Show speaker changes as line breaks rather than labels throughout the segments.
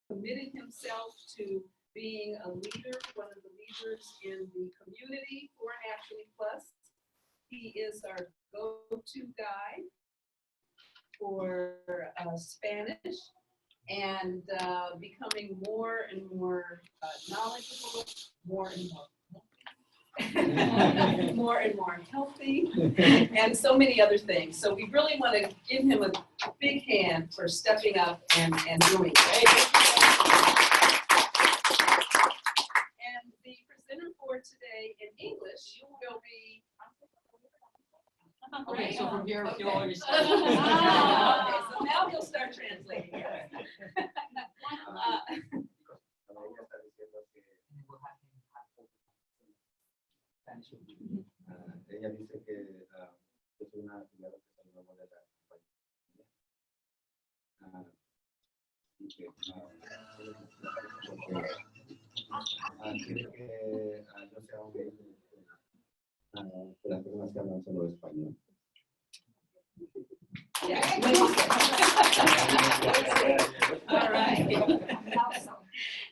committed himself to being a leader, one of the leaders in the community for Naturally Plus. He is our go-to guy for Spanish and becoming more and more knowledgeable, more and more more and more healthy, and so many other things. So we really want to give him a big hand for stepping up and doing it. And the presenter for today in English will be.
Okay, so from here,
Okay.
you'll already start.
Okay, so now he'll start translating.
Ella dice que es una afiliada que se nuevo de la compañía y que quiere que yo sea un guía de las personas que hablan solo español.
Yeah. All right.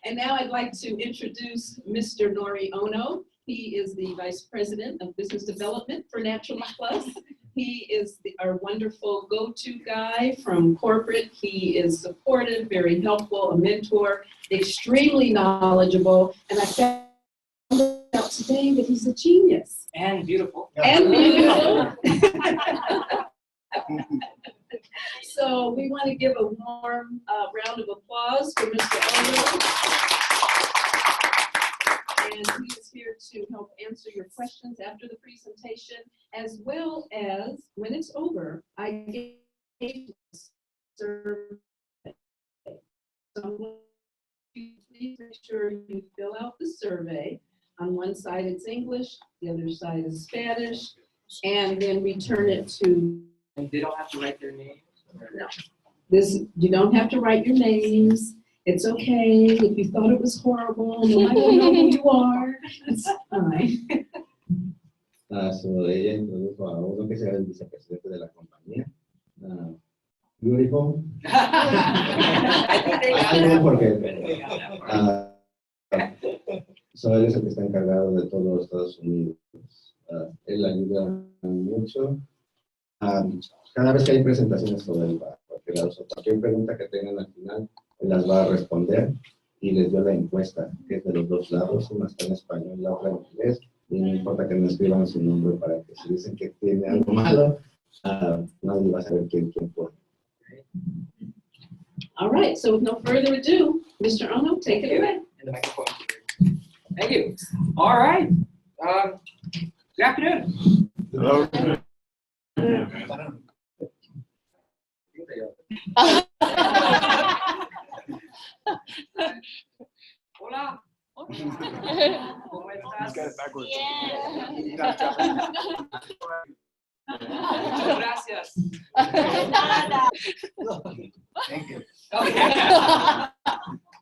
And now I'd like to introduce Mr. Nori Ono. He is the Vice President of Business Development for Naturally Plus. He is our wonderful go-to guy from corporate. He is supportive, very helpful, a mentor, extremely knowledgeable, and I found out today that he's a genius.
And beautiful.
And beautiful. So we want to give a warm round of applause for Mr. Ono. And he is here to help answer your questions after the presentation, as well as, when it's over, I gave a survey. So please make sure you fill out the survey. On one side it's English, the other side is Spanish, and then return it to.
And they don't have to write their names?
No. You don't have to write your names. It's okay if you thought it was horrible. Nobody will know who you are. It's fine.
So ella introdujo a uno que será el vicepresidente de la compañía. Beautiful.
I think they got
No,
that.
porque
They got that part.
so él es el que está encargado de todos los Estados Unidos. Él ayuda mucho. Cada vez que hay presentaciones sobre el bar, cualquier pregunta que tengan al final, él las va a responder y les dio la encuesta, que es de los dos lados, una está en español, la otra en inglés, y no importa que me escriban su nombre para que si dicen que tiene algo malo, nadie va a saber quién fue.
All right, so with no further ado, Mr. Ono, take it away.
And the microphone. Thank you. All right. Good afternoon.
Hello.
Hola. ¿Cómo estás? Muchas gracias.
Thank you.
Okay.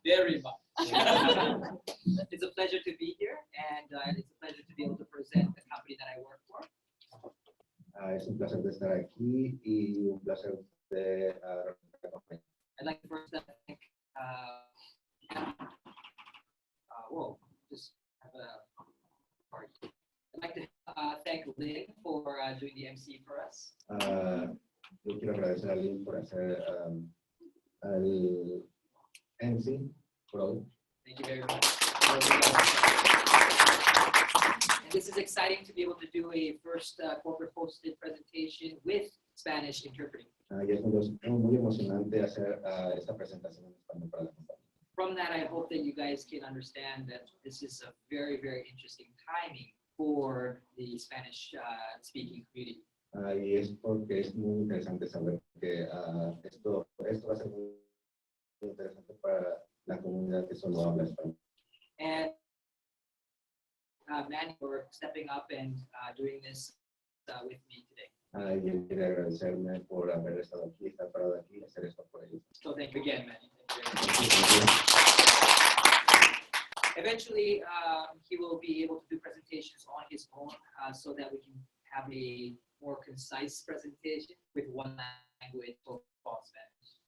Very much. It's a pleasure to be here, and it's a pleasure to be able to present the company that I work for.
Es un placer de estar aquí y un placer de representar la compañía.
I'd like to first thank, just have a part. I'd like to thank Lynn for doing the MC for us.
Yo quiero agradecer a Lynn por hacer al MC Pro.
Thank you very much. And this is exciting to be able to do a first corporate hosted presentation with Spanish interpreting.
Y es muy emocionante hacer esta presentación en español para la compañía.
From that, I hope that you guys can understand that this is a very, very interesting timing for the Spanish speaking community.
Y es porque es muy interesante saber que esto va a ser muy interesante para la comunidad que solo habla español.
And Manny for stepping up and doing this with me today.
Y él quiere agradecerme por haber estado aquí, estar parado aquí y hacer esto por ellos.
So thank you again, Manny. Eventually, he will be able to do presentations on his own so that we can have a more concise presentation with one language for Spanish.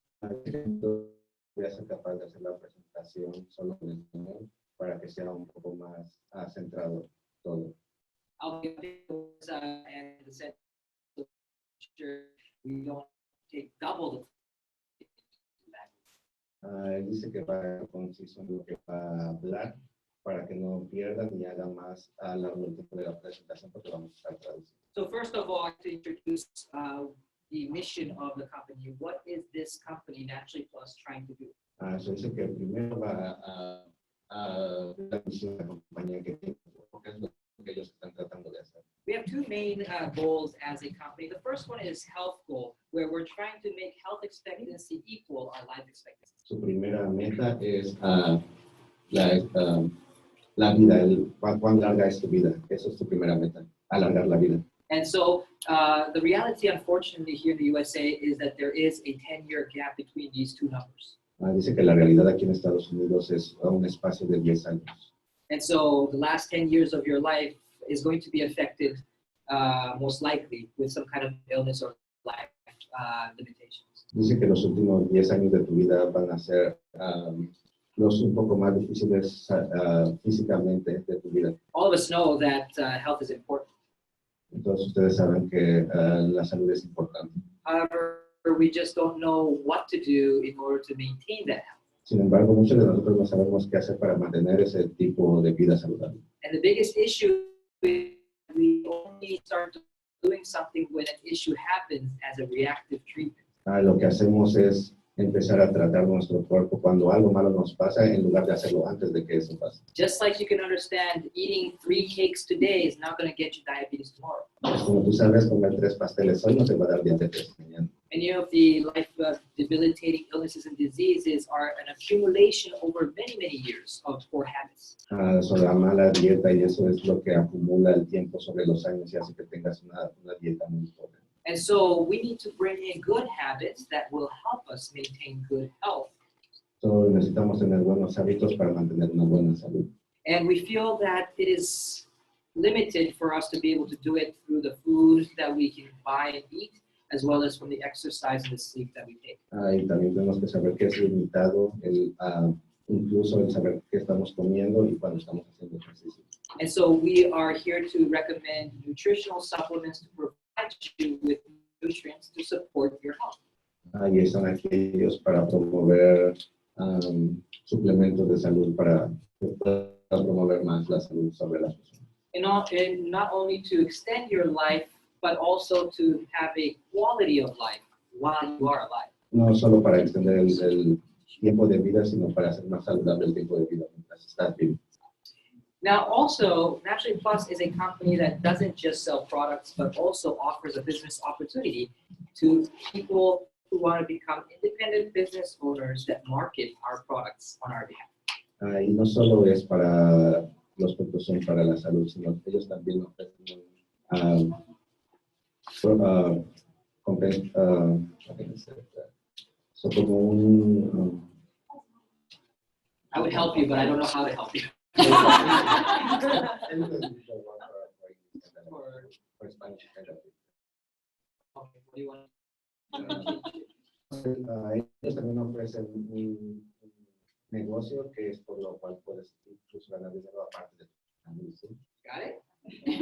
voy a ser capaz de hacer la presentación solo en español para que sea un poco más centrado todo.
I'll be and the set we don't take double the
Él dice que va a ser conciso en lo que va a hablar para que no pierdan ni haga más a lo largo del tiempo de la presentación porque vamos a estar traduciendo.
So first of all, to introduce the mission of the company. What is this company, Naturally Plus, trying to do?
Eso dice que primero va a la misión de la compañía que tiene, porque es lo que ellos están tratando de hacer.
We have two main goals as a company. The first one is health goal, where we're trying to make health expectancy equal our life expectancy.
Su primera meta es la vida, cuán larga es tu vida. Eso es su primera meta, alargar la vida.
And so the reality, unfortunately, here in the USA is that there is a 10-year gap between these two numbers.
Dice que la realidad aquí en Estados Unidos es un espacio de 10 años.
And so the last 10 years of your life is going to be affected most likely with some kind of illness or life limitations.
Dice que los últimos 10 años de tu vida van a ser los un poco más difíciles físicamente de tu vida.
All of us know that health is important.
Entonces ustedes saben que la salud es importante.
However, we just don't know what to do in order to maintain that health.
Sin embargo, muchos de nosotros no sabemos qué hacer para mantener ese tipo de vida saludable.
And the biggest issue is we only start doing something when an issue happens as a reactive treatment.
Lo que hacemos es empezar a tratar nuestro cuerpo cuando algo malo nos pasa en lugar de hacerlo antes de que eso pase.
Just like you can understand, eating 3 cakes today is not going to get you diabetes tomorrow.
Pues como tú sabes, comer 3 pasteles hoy no te va a dar diabetes mañana.
Many of the life debilitating illnesses and diseases are an accumulation over many, many years of poor habits.
Sobre la mala dieta y eso es lo que acumula el tiempo sobre los años y hace que tengas una dieta muy pobre.
And so we need to bring in good habits that will help us maintain good health.
So, necesitamos tener buenos hábitos para mantener una buena salud.
And we feel that it is limited for us to be able to do it through the food that we can buy and eat, as well as from the exercise and the sleep that we take.
Y también tenemos que saber que es limitado incluso el saber qué estamos comiendo y cuando estamos haciendo ejercicio.
And so we are here to recommend nutritional supplements to provide you with nutrients to support your health.
Y están aquellos para promover suplementos de salud para promover más la salud sobre las personas.
And not only to extend your life, but also to have a quality of life while you are alive.
No solo para extender el tiempo de vida, sino para hacer más saludable el tiempo de vida mientras estás vivo.
Now, also, Naturally Plus is a company that doesn't just sell products, but also offers a business opportunity to people who want to become independent business owners that market our products on our behalf.
Y no solo es para los productos son para la salud, sino que ellos también ofrecen como un
I would help you, but I don't know how to help you.
For Spanish kind of.
Okay, what do you want?
Ellos también ofrecen un negocio que es por lo cual puedes incluso ganar dinero aparte de tu negocio.
Got it?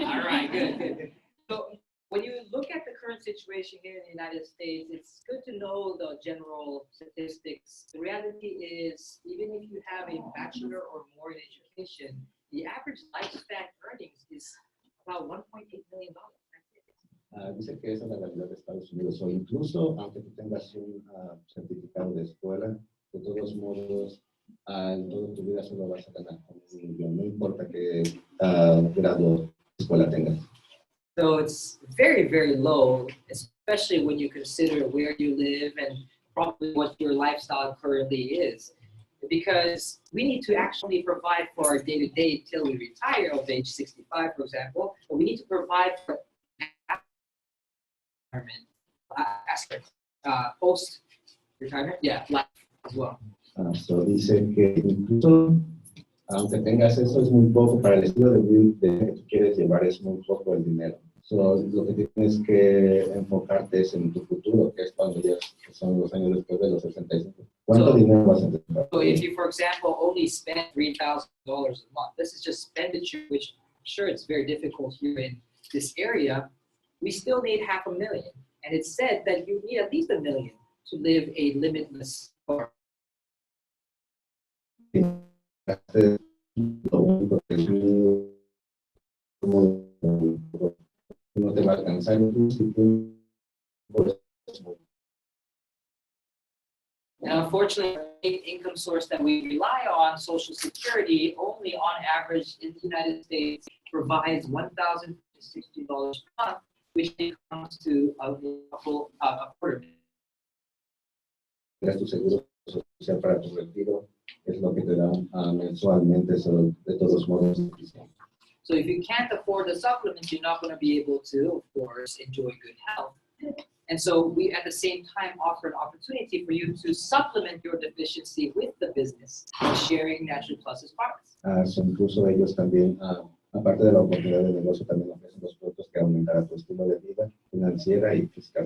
All right, good. So when you look at the current situation here in the United States, it's good to know the general statistics. The reality is, even if you have a bachelor or more in education, the average lifespan earnings is about $1.8 million.
Dice que esa es la realidad de Estados Unidos, o incluso aunque tú tengas un certificado de escuela, de todos modos, en toda tu vida solo vas a ganar como $1 millón, no importa qué grado de escuela tengas.
So it's very, very low, especially when you consider where you live and probably what your lifestyle currently is. Because we need to actually provide for our day-to-day till we retire of age 65, for example, but we need to provide for aspect, post-retirement, life as well.
So dice que incluso aunque tengas eso es muy poco para el estilo de vida que tú quieres llevar, es muy poco el dinero. So, lo que tienes que enfocarte es en tu futuro, que es cuando ya son los años después de los 65. ¿Cuánto
So-
dinero vas a tener?
So if you, for example, only spend $3,000 a month, this is just expenditure, which I'm sure it's very difficult here in this area, we still need $500,000. And it's said that you need at least $1 million to live a limitless life.
Lo único que no te va a alcanzar incluso si tú
And unfortunately, the main income source that we rely on, Social Security, only on average in the United States provides $1,060 per month, which comes to a quarter.
tu seguro social para tu retiro, es lo que te dan mensualmente, eso de todos modos es suficiente.
So if you can't afford the supplements, you're not going to be able to, of course, enjoy good health. And so we, at the same time, offer an opportunity for you to supplement your deficiency with the business by sharing Natural Plus's products.
So incluso ellos también, aparte de la oportunidad de negocio, también ofrecen los productos que aumentarán tu estilo de vida financiera y fiscal.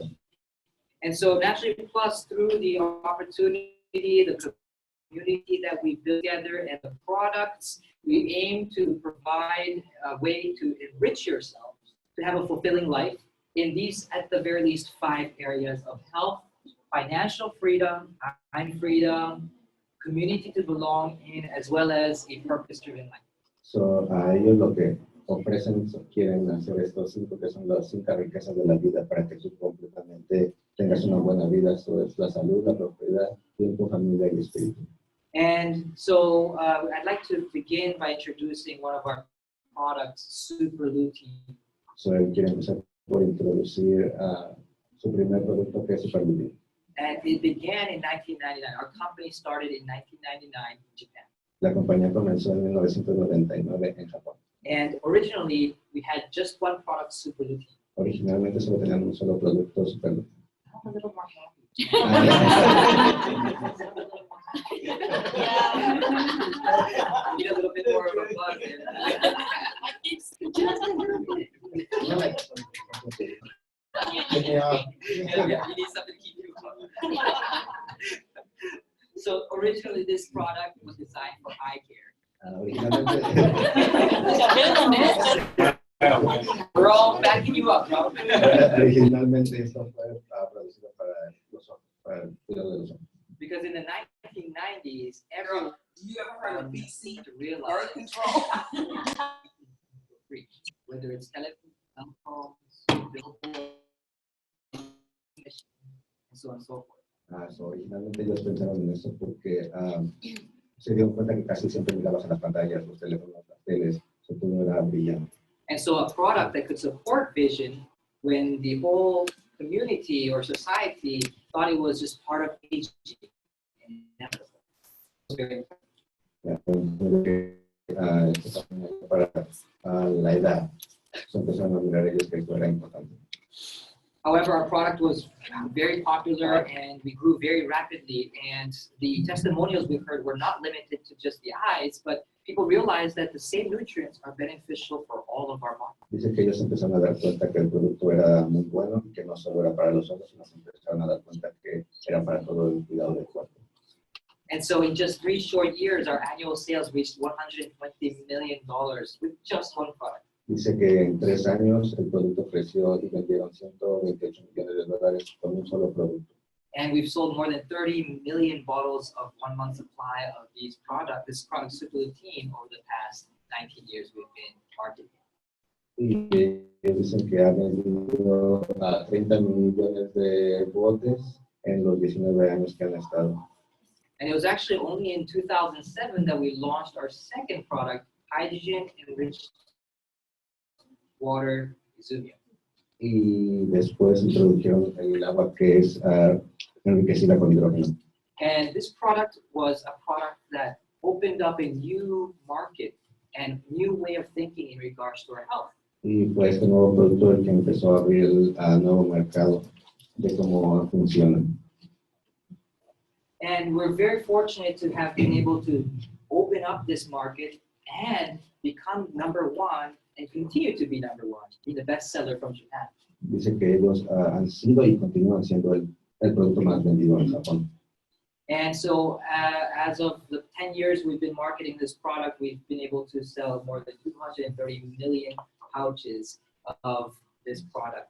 And so Natural Plus, through the opportunity, the community that we build together, and the products, we aim to provide a way to enrich yourself, to have a fulfilling life in these, at the very least, 5 areas of health, financial freedom, time freedom, community to belong in, as well as a purpose-driven life.
So a ellos lo que ofrecen, quieren hacer estos 5 que son las 5 riquezas de la vida para que tú completamente tengas una buena vida. Eso es la salud, la prosperidad, tiempo, familia y espíritu.
And so I'd like to begin by introducing one of our products, Super Lutein.
So él quiere empezar por introducir su primer producto que es Superlutein.
And it began in 1999. Our company started in 1999 in Japan.
La compañía comenzó en 1999 en Japón.
And originally, we had just one product, Super Lutein.
Originalmente solo tenían un solo producto, Superlutein.
I'm a little more happy. Need a little bit more of a buzz there. Yeah, you need something to keep you up. So originally, this product was designed for eye care. We're all backing you up, bro.
Originalmente esto fue producido para los ojos, para el cuidado de los ojos.
Because in the 1990s, everyone
You ever heard of BC?
to realize
Birth control?
whether it's telephone, phones, billboards, and so on and so forth.
So originalmente ellos pensaron en eso porque se dieron cuenta que casi siempre mirabas en las pantallas, los teléfonos, las teles, su todo era brillante.
And so a product that could support vision when the whole community or society thought it was just part of aging.
Para la edad, so empezaron a mirar ellos que esto era importante.
However, our product was very popular and we grew very rapidly, and the testimonials we've heard were not limited to just the eyes, but people realized that the same nutrients are beneficial for all of our bodies.
Dice que ellos empezaron a dar cuenta que el producto era muy bueno y que no solo era para los ojos, sino que empezaron a dar cuenta que era para todo el cuidado del cuerpo.
And so in just 3 short years, our annual sales reached $120 million with just one product.
Dice que en 3 años el producto creció y vendieron $128 millones con un solo producto.
And we've sold more than 30 million bottles of 1 month supply of this product Super Lutein, over the past 19 years we've been marketing.
Y dicen que ha vendido a 30 millones de botes en los 19 años que han estado.
And it was actually only in 2007 that we launched our second product, hydrogen enriched water Izumia.
Y después introdujeron el agua que es enriquecida con hidrógeno.
And this product was a product that opened up a new market and new way of thinking in regards to our health.
Y fue este nuevo producto el que empezó a abrir el nuevo mercado de cómo funciona.
And we're very fortunate to have been able to open up this market and become #1 and continue to be #1, be the best seller from Japan.
Dice que ellos han sido y continúan siendo el producto más vendido en Japón.
And so as of the 10 years we've been marketing this product, we've been able to sell more than 230 million pouches of this product.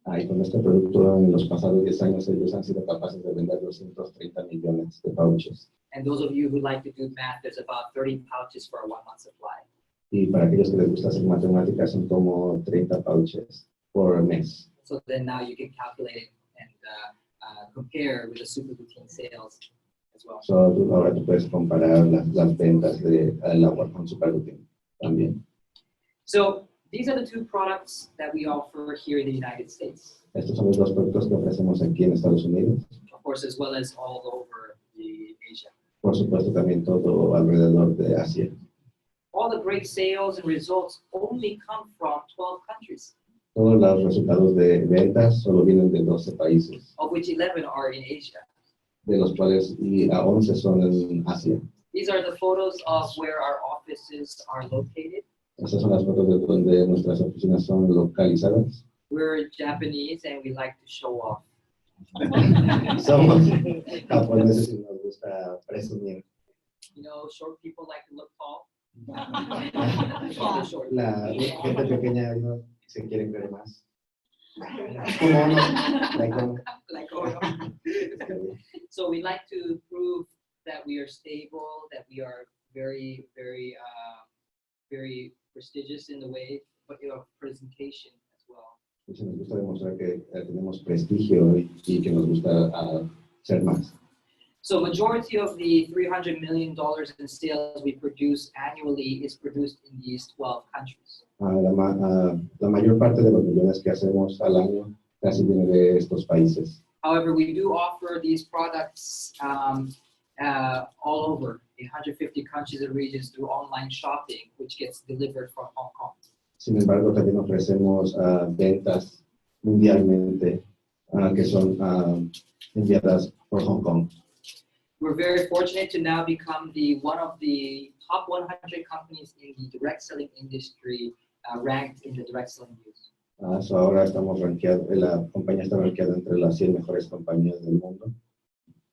Y con este producto en los pasados 10 años ellos han sido capaces de vender 230 millones de pouches.
And those of you who like to do math, there's about 30 pouches for a 1 month supply.
Y para aquellos que les gusta hacer matemáticas son como 30 pouches por mes.
So then now you can calculate it and compare with the super routine sales as well.
So, ahora tú puedes comparar las ventas de agua con Super Routine también.
So these are the two products that we offer here in the United States.
Estos son los dos productos que ofrecemos aquí en Estados Unidos.
Of course, as well as all over the Asia.
Por supuesto también todo alrededor de Asia.
All the great sales and results only come from 12 countries,
Todos los resultados de ventas solo vienen de 12 países,
of which 11 are in Asia.
de los cuales 11 son en Asia.
These are the photos of where our offices are located.
Estas son las fotos de donde nuestras oficinas son localizadas.
We're Japanese and we like to show off.
Somos japoneses y nos gusta presumir.
You know, short people like to look tall. Short.
La gente pequeña ¿no? se quiere ver más. Como uno,
Like, oh, no. So we like to prove that we are stable, that we are very, very, very prestigious in the way of presentation as well.
Nos gusta demostrar que tenemos prestigio y que nos gusta ser más.
So majority of the $300 million in sales we produce annually is produced in these 12 countries.
La mayor parte de los millones que hacemos al año casi viene de estos países.
However, we do offer these products all over in 150 countries and regions through online shopping, which gets delivered from Hong Kong.
Sin embargo, también ofrecemos ventas mundialmente que son enviadas por Hong Kong.
We're very fortunate to now become one of the top 100 companies in the direct selling industry, ranked in the direct selling news.
So ahora estamos rankeados, la compañía está rankeada entre las 100 mejores compañías del mundo.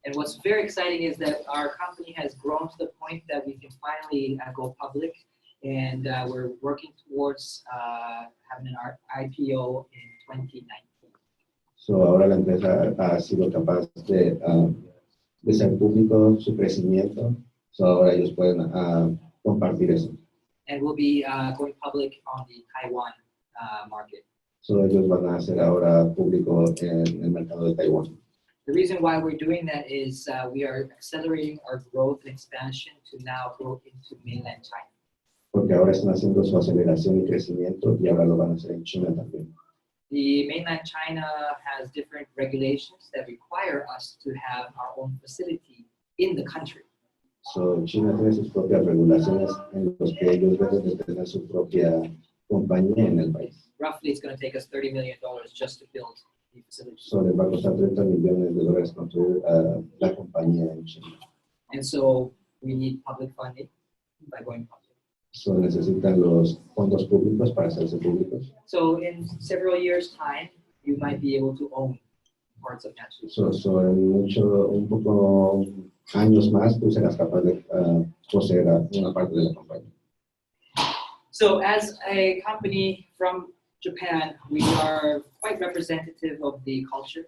And what's very exciting is that our company has grown to the point that we can finally go public, and we're working towards having an IPO in 2019.
So ahora la empresa ha sido capaz de ser público, su crecimiento. So ahora ellos pueden compartir eso.
And we'll be going public on the Taiwan market.
So ellos van a ser ahora público en el mercado de Taiwán.
The reason why we're doing that is we are accelerating our growth and expansion to now go into mainland China.
Porque ahora están haciendo su aceleración y crecimiento y ahora lo van a hacer en China también.
The mainland China has different regulations that require us to have our own facility in the country.
So China tiene sus propias regulaciones en los que ellos deben de tener su propia compañía en el país.
Roughly, it's going to take us $30 million just to build the facility.
So les va a costar $30 millones construir la compañía en China.
And so we need public funding by going public.
So necesitan los fondos públicos para hacerse públicos.
So in several years' time, you might be able to own parts of NPUSA.
So en un poco años más tú serás capaz de poseer una parte de la compañía.
So as a company from Japan, we are quite representative of the culture.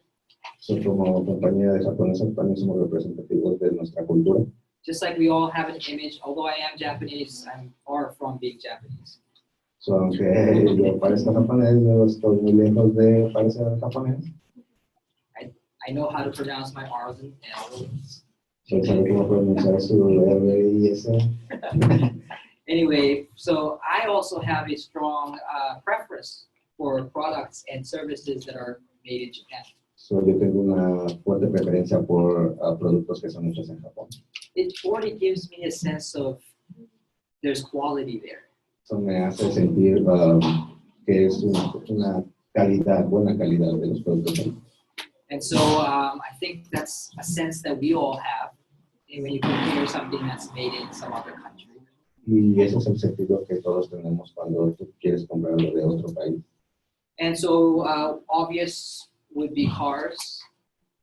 So como compañía de japonesa también somos representativos de nuestra cultura.
Just like we all have an image, although I am Japanese, I'm far from being Japanese.
So aunque yo parezca japonés, yo estoy muy lejos de parecer japonés.
I know how to pronounce my R's and L's.
So sabe cómo pronunciar su R y S.
Anyway, so I also have a strong preference for products and services that are made in Japan.
So yo tengo una fuerte preferencia por productos que son hechos en Japón.
It already gives me a sense of there's quality there.
Eso me hace sentir que es una calidad, buena calidad de los productos.
And so I think that's a sense that we all have when you compare something that's made in some other country.
Y ese es el sentido que todos tenemos cuando tú quieres comprarlo de otro país.
And so obvious would be cars.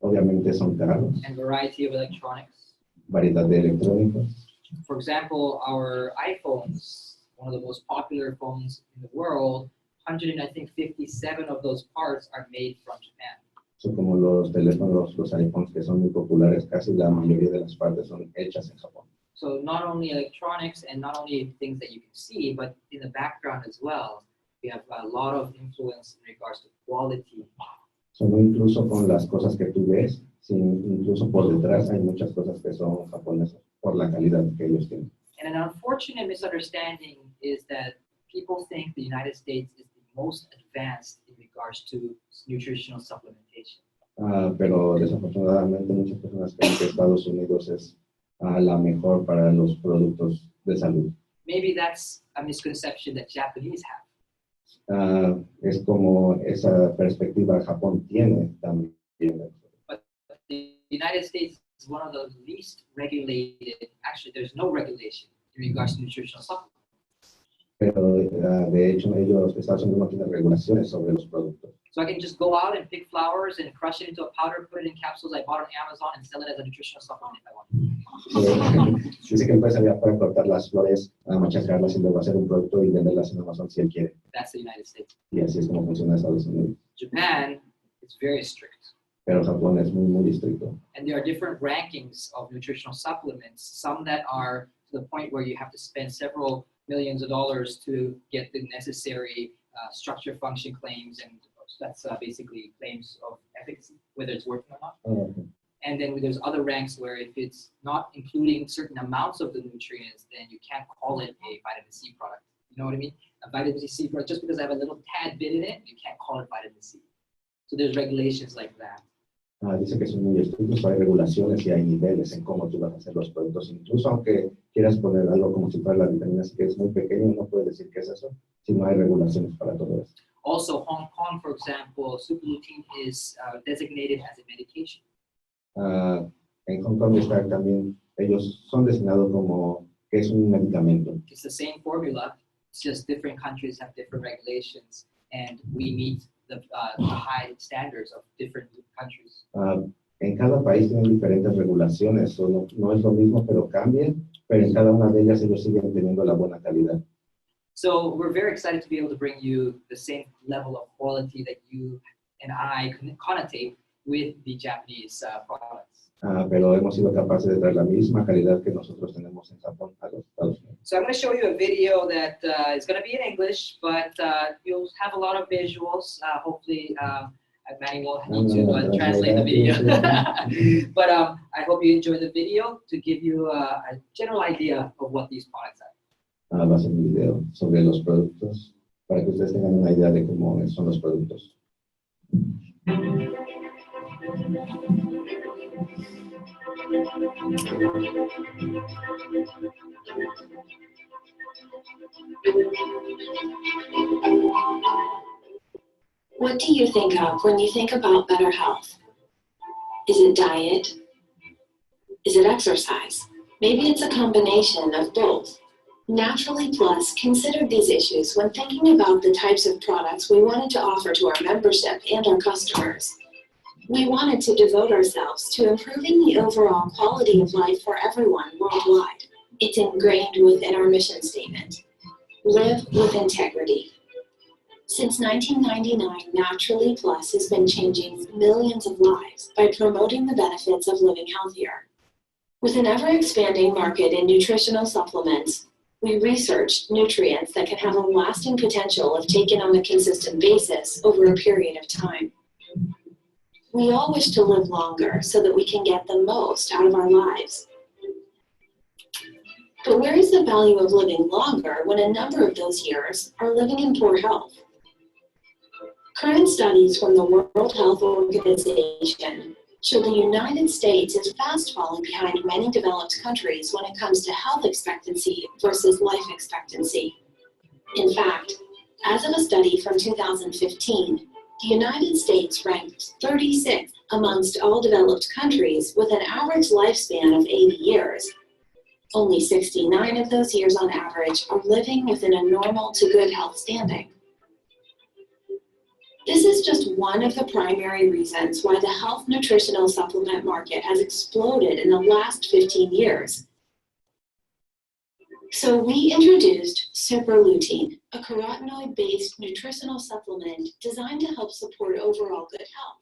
Obviamente son caros,
and variety of electronics.
variedad de electrónicos.
For example, our iPhones, one of the most popular phones in the world, 157 of those parts are made from Japan.
Son como los teléfonos, los iPhones que son muy populares, casi la mayoría de las partes son hechas en Japón.
So not only electronics and not only things that you can see, but in the background as well, we have a lot of influence in regards to quality.
So, no incluso con las cosas que tú ves, incluso por detrás hay muchas cosas que son japonesas por la calidad que ellos tienen.
And an unfortunate misunderstanding is that people think the United States is the most advanced in regards to nutritional supplementation.
Pero desafortunadamente muchas personas creen que Estados Unidos es la mejor para los productos de salud.
Maybe that's a misconception that Japanese have.
Es como esa perspectiva Japón tiene también.
But the United States is one of the least regulated, actually there's no regulation in regards to nutritional supplements.
Pero de hecho Estados Unidos no tiene regulaciones sobre los productos.
So I can just go out and pick flowers and crush it into a powder, put it in capsules I bought on Amazon and sell it as a nutritional supplement if I want.
Dice que él puede salir afuera, cortar las flores, machacarlas y luego hacer un producto y venderlas en Amazon si él quiere.
That's the United States.
Y así es como funciona Estados Unidos.
Japan is very strict.
Pero Japón es muy, muy estricto.
And there are different rankings of nutritional supplements, some that are to the point where you have to spend several millions of dollars to get the necessary structure function claims, and that's basically claims of efficacy, whether it's working or not.
Okay.
And then there's other ranks where if it's not including certain amounts of the nutrients, then you can't call it a vitamin C product. You know what I mean? A vitamin C product, just because I have a little tad bit in it, you can't call it vitamin C. So there's regulations like that.
Dice que son muy estrictos, hay regulaciones y hay niveles en cómo tú vas a hacer los productos. Incluso aunque quieras poner algo como si fuera la vitamina C, que es muy pequeño, no puedes decir que es eso, si no hay regulaciones para todo eso.
Also, Hong Kong, for example, super lutein is designated as a medication.
En Hong Kong está también, ellos son designados como que es un medicamento.
It's the same formula, it's just different countries have different regulations, and we meet the high standards of different countries.
En cada país tienen diferentes regulaciones, no es lo mismo, pero cambian, pero en cada una de ellas ellos siguen teniendo la buena calidad.
So we're very excited to be able to bring you the same level of quality that you and I connotate with the Japanese products.
Pero hemos sido capaces de dar la misma calidad que nosotros tenemos en Japón a los Estados Unidos.
So I'm going to show you a video that is going to be in English, but you'll have a lot of visuals. Hopefully, Manny won't need to translate the video. But I hope you enjoy the video to give you a general idea of what these products are.
Va a ser un video sobre los productos para que ustedes tengan una idea de cómo son los productos.
What do you think of when you think about better health? Is it diet? Is it exercise? Maybe it's a combination of both. Naturally Plus considered these issues when thinking about the types of products we wanted to offer to our membership and our customers. We wanted to devote ourselves to improving the overall quality of life for everyone worldwide. It's ingrained within our mission statement. Live with integrity. Since 1999, Naturally Plus has been changing millions of lives by promoting the benefits of living healthier. With an ever-expanding market in nutritional supplements, we researched nutrients that can have a lasting potential if taken on a consistent basis over a period of time. We all wish to live longer so that we can get the most out of our lives. But where is the value of living longer when a number of those years are living in poor health? Current studies from the World Health Organization show the United States is fast falling behind many developed countries when it comes to health expectancy versus life expectancy. In fact, as of a study from 2015, the United States ranked 36th amongst all developed countries with an average lifespan of 80 years. Only 69 of those years on average are living within a normal to good health standing. This is just one of the primary reasons why the health nutritional supplement market has exploded in the last 15 years. So we introduced super lutein, a carotenoid-based nutritional supplement designed to help support overall good health.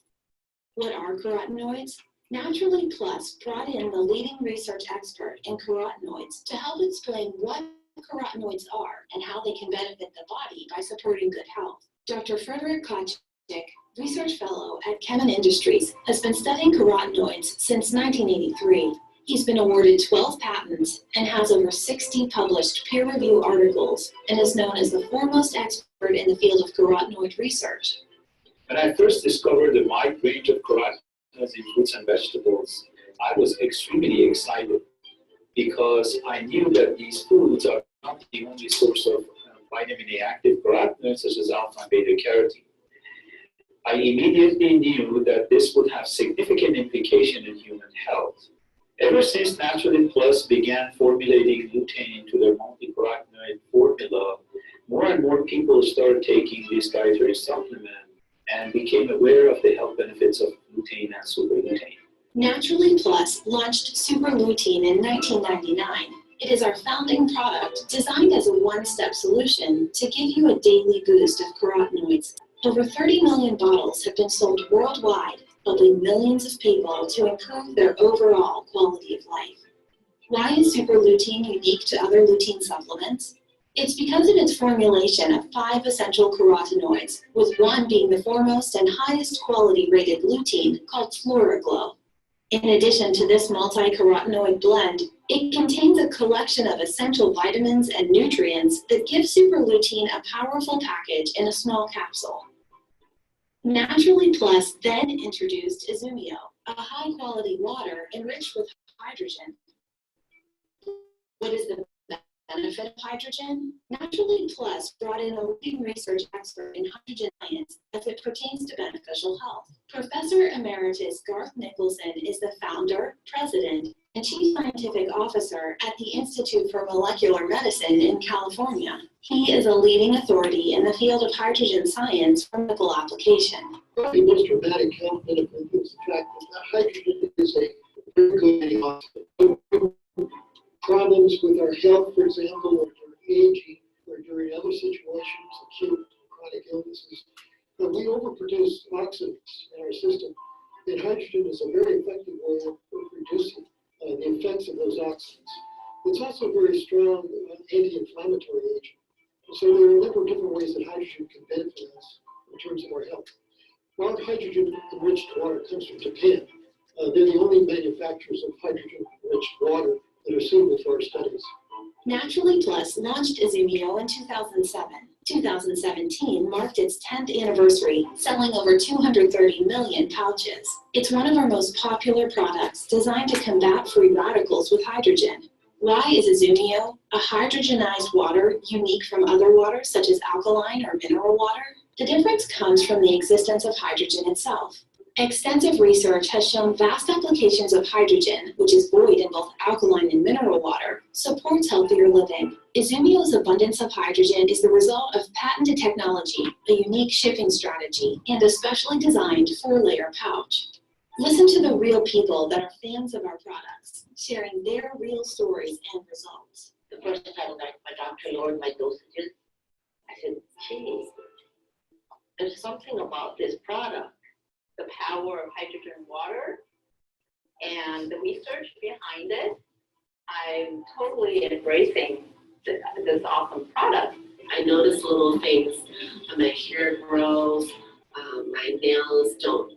What are carotenoids? Naturally Plus brought in the leading research expert in carotenoids to help explain what carotenoids are and how they can benefit the body by supporting good health. Dr. Frederick Kochik, research fellow at Chemin Industries, has been studying carotenoids since 1983. He's been awarded 12 patents and has over 60 published peer-reviewed articles and is known as the foremost expert in the field of carotenoid research.
When I first discovered the wide range of carotenoids in fruits and vegetables, I was extremely excited because I knew that these foods are not the only source of vitamin A active carotenoids such as alpha and beta carotene. I immediately knew that this would have significant implication in human health. Ever since Naturally Plus began formulating lutein into their multi-carotenoid formula, more and more people started taking this dietary supplement and became aware of the health benefits of lutein and super lutein.
Naturally Plus launched Super Lutein in 1999. It is our founding product designed as a one-step solution to give you a daily boost of carotenoids. Over 30 million bottles have been sold worldwide, helping millions of people to improve their overall quality of life. Why is Super Lutein unique to other lutein supplements? It's because of its formulation of 5 essential carotenoids, with one being the foremost and highest quality rated lutein called FloraGlow. In addition to this multi-carotenoid blend, it contains a collection of essential vitamins and nutrients that give Super Lutein a powerful package in a small capsule. Naturally Plus then introduced Izumio, a high-quality water enriched with hydrogen. What is the benefit of hydrogen? Naturally Plus brought in a leading research expert in hydrogen science as it pertains to beneficial health. Professor Emeritus Garth Nicholson is the founder, president, and chief scientific officer at the Institute for Molecular Medicine in California. He is a leading authority in the field of hydrogen science for medical application.
The most dramatic health benefit is the fact that hydrogen is a very good antioxidant. Problems with our health, for example, or during aging, or during other situations, acute chronic illnesses, we overproduce oxidants in our system, and hydrogen is a very effective way of reducing the effects of those oxidants. It's also a very strong anti-inflammatory agent. So there are a number of different ways that hydrogen can benefit us in terms of our health. Our hydrogen-enriched water comes from Japan. They're the only manufacturers of hydrogen-enriched water that are suitable for our studies.
Naturally Plus launched Izumio in 2007. 2017 marked its 10th anniversary, selling over 230 million pouches. It's one of our most popular products designed to combat free radicals with hydrogen. Why is Izumio, a hydrogenized water, unique from other waters such as alkaline or mineral water? The difference comes from the existence of hydrogen itself. Extensive research has shown vast applications of hydrogen, which is void in both alkaline and mineral water, supports healthier living. Izumio's abundance of hydrogen is the result of patented technology, a unique shipping strategy, and a specially designed 4-layer pouch. Listen to the real people that are fans of our products, sharing their real stories and results.
The first time my doctor lowered my dosages, I said, geez, there's something about this product. The power of hydrogen water and the research behind it. I'm totally embracing this awesome product.
I notice little things. My hair grows, my nails don't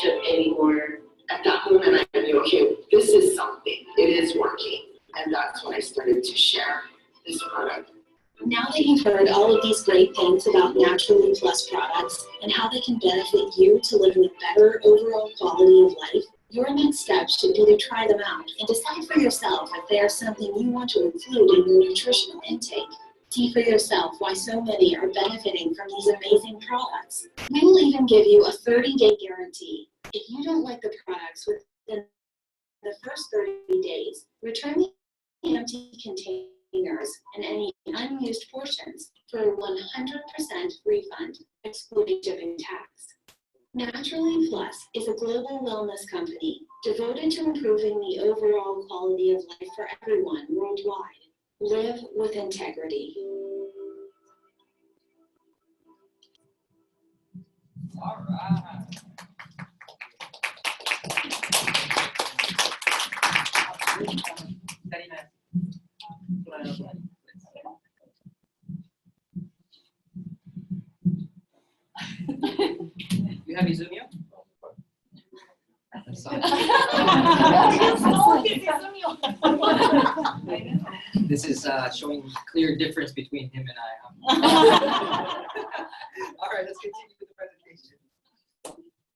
chip anymore. At that moment, I knew, okay, this is something. It is working. And that's when I started to share this product.
Now that you've heard all of these great things about Naturally Plus products and how they can benefit you to live a better overall quality of life, your next step should be to try them out and decide for yourself if they are something you want to include in your nutritional intake. See for yourself why so many are benefiting from these amazing products. We will even give you a 30-day guarantee. If you don't like the products within the first 30 days, return the empty container containers and any unused portions for a 100% refund, excluding shipping tax. Naturally Plus is a global wellness company devoted to improving the overall quality of life for everyone worldwide. Live with integrity.
All right. You have Izumio? This is showing clear difference between him and I. All right, let's continue with the presentation.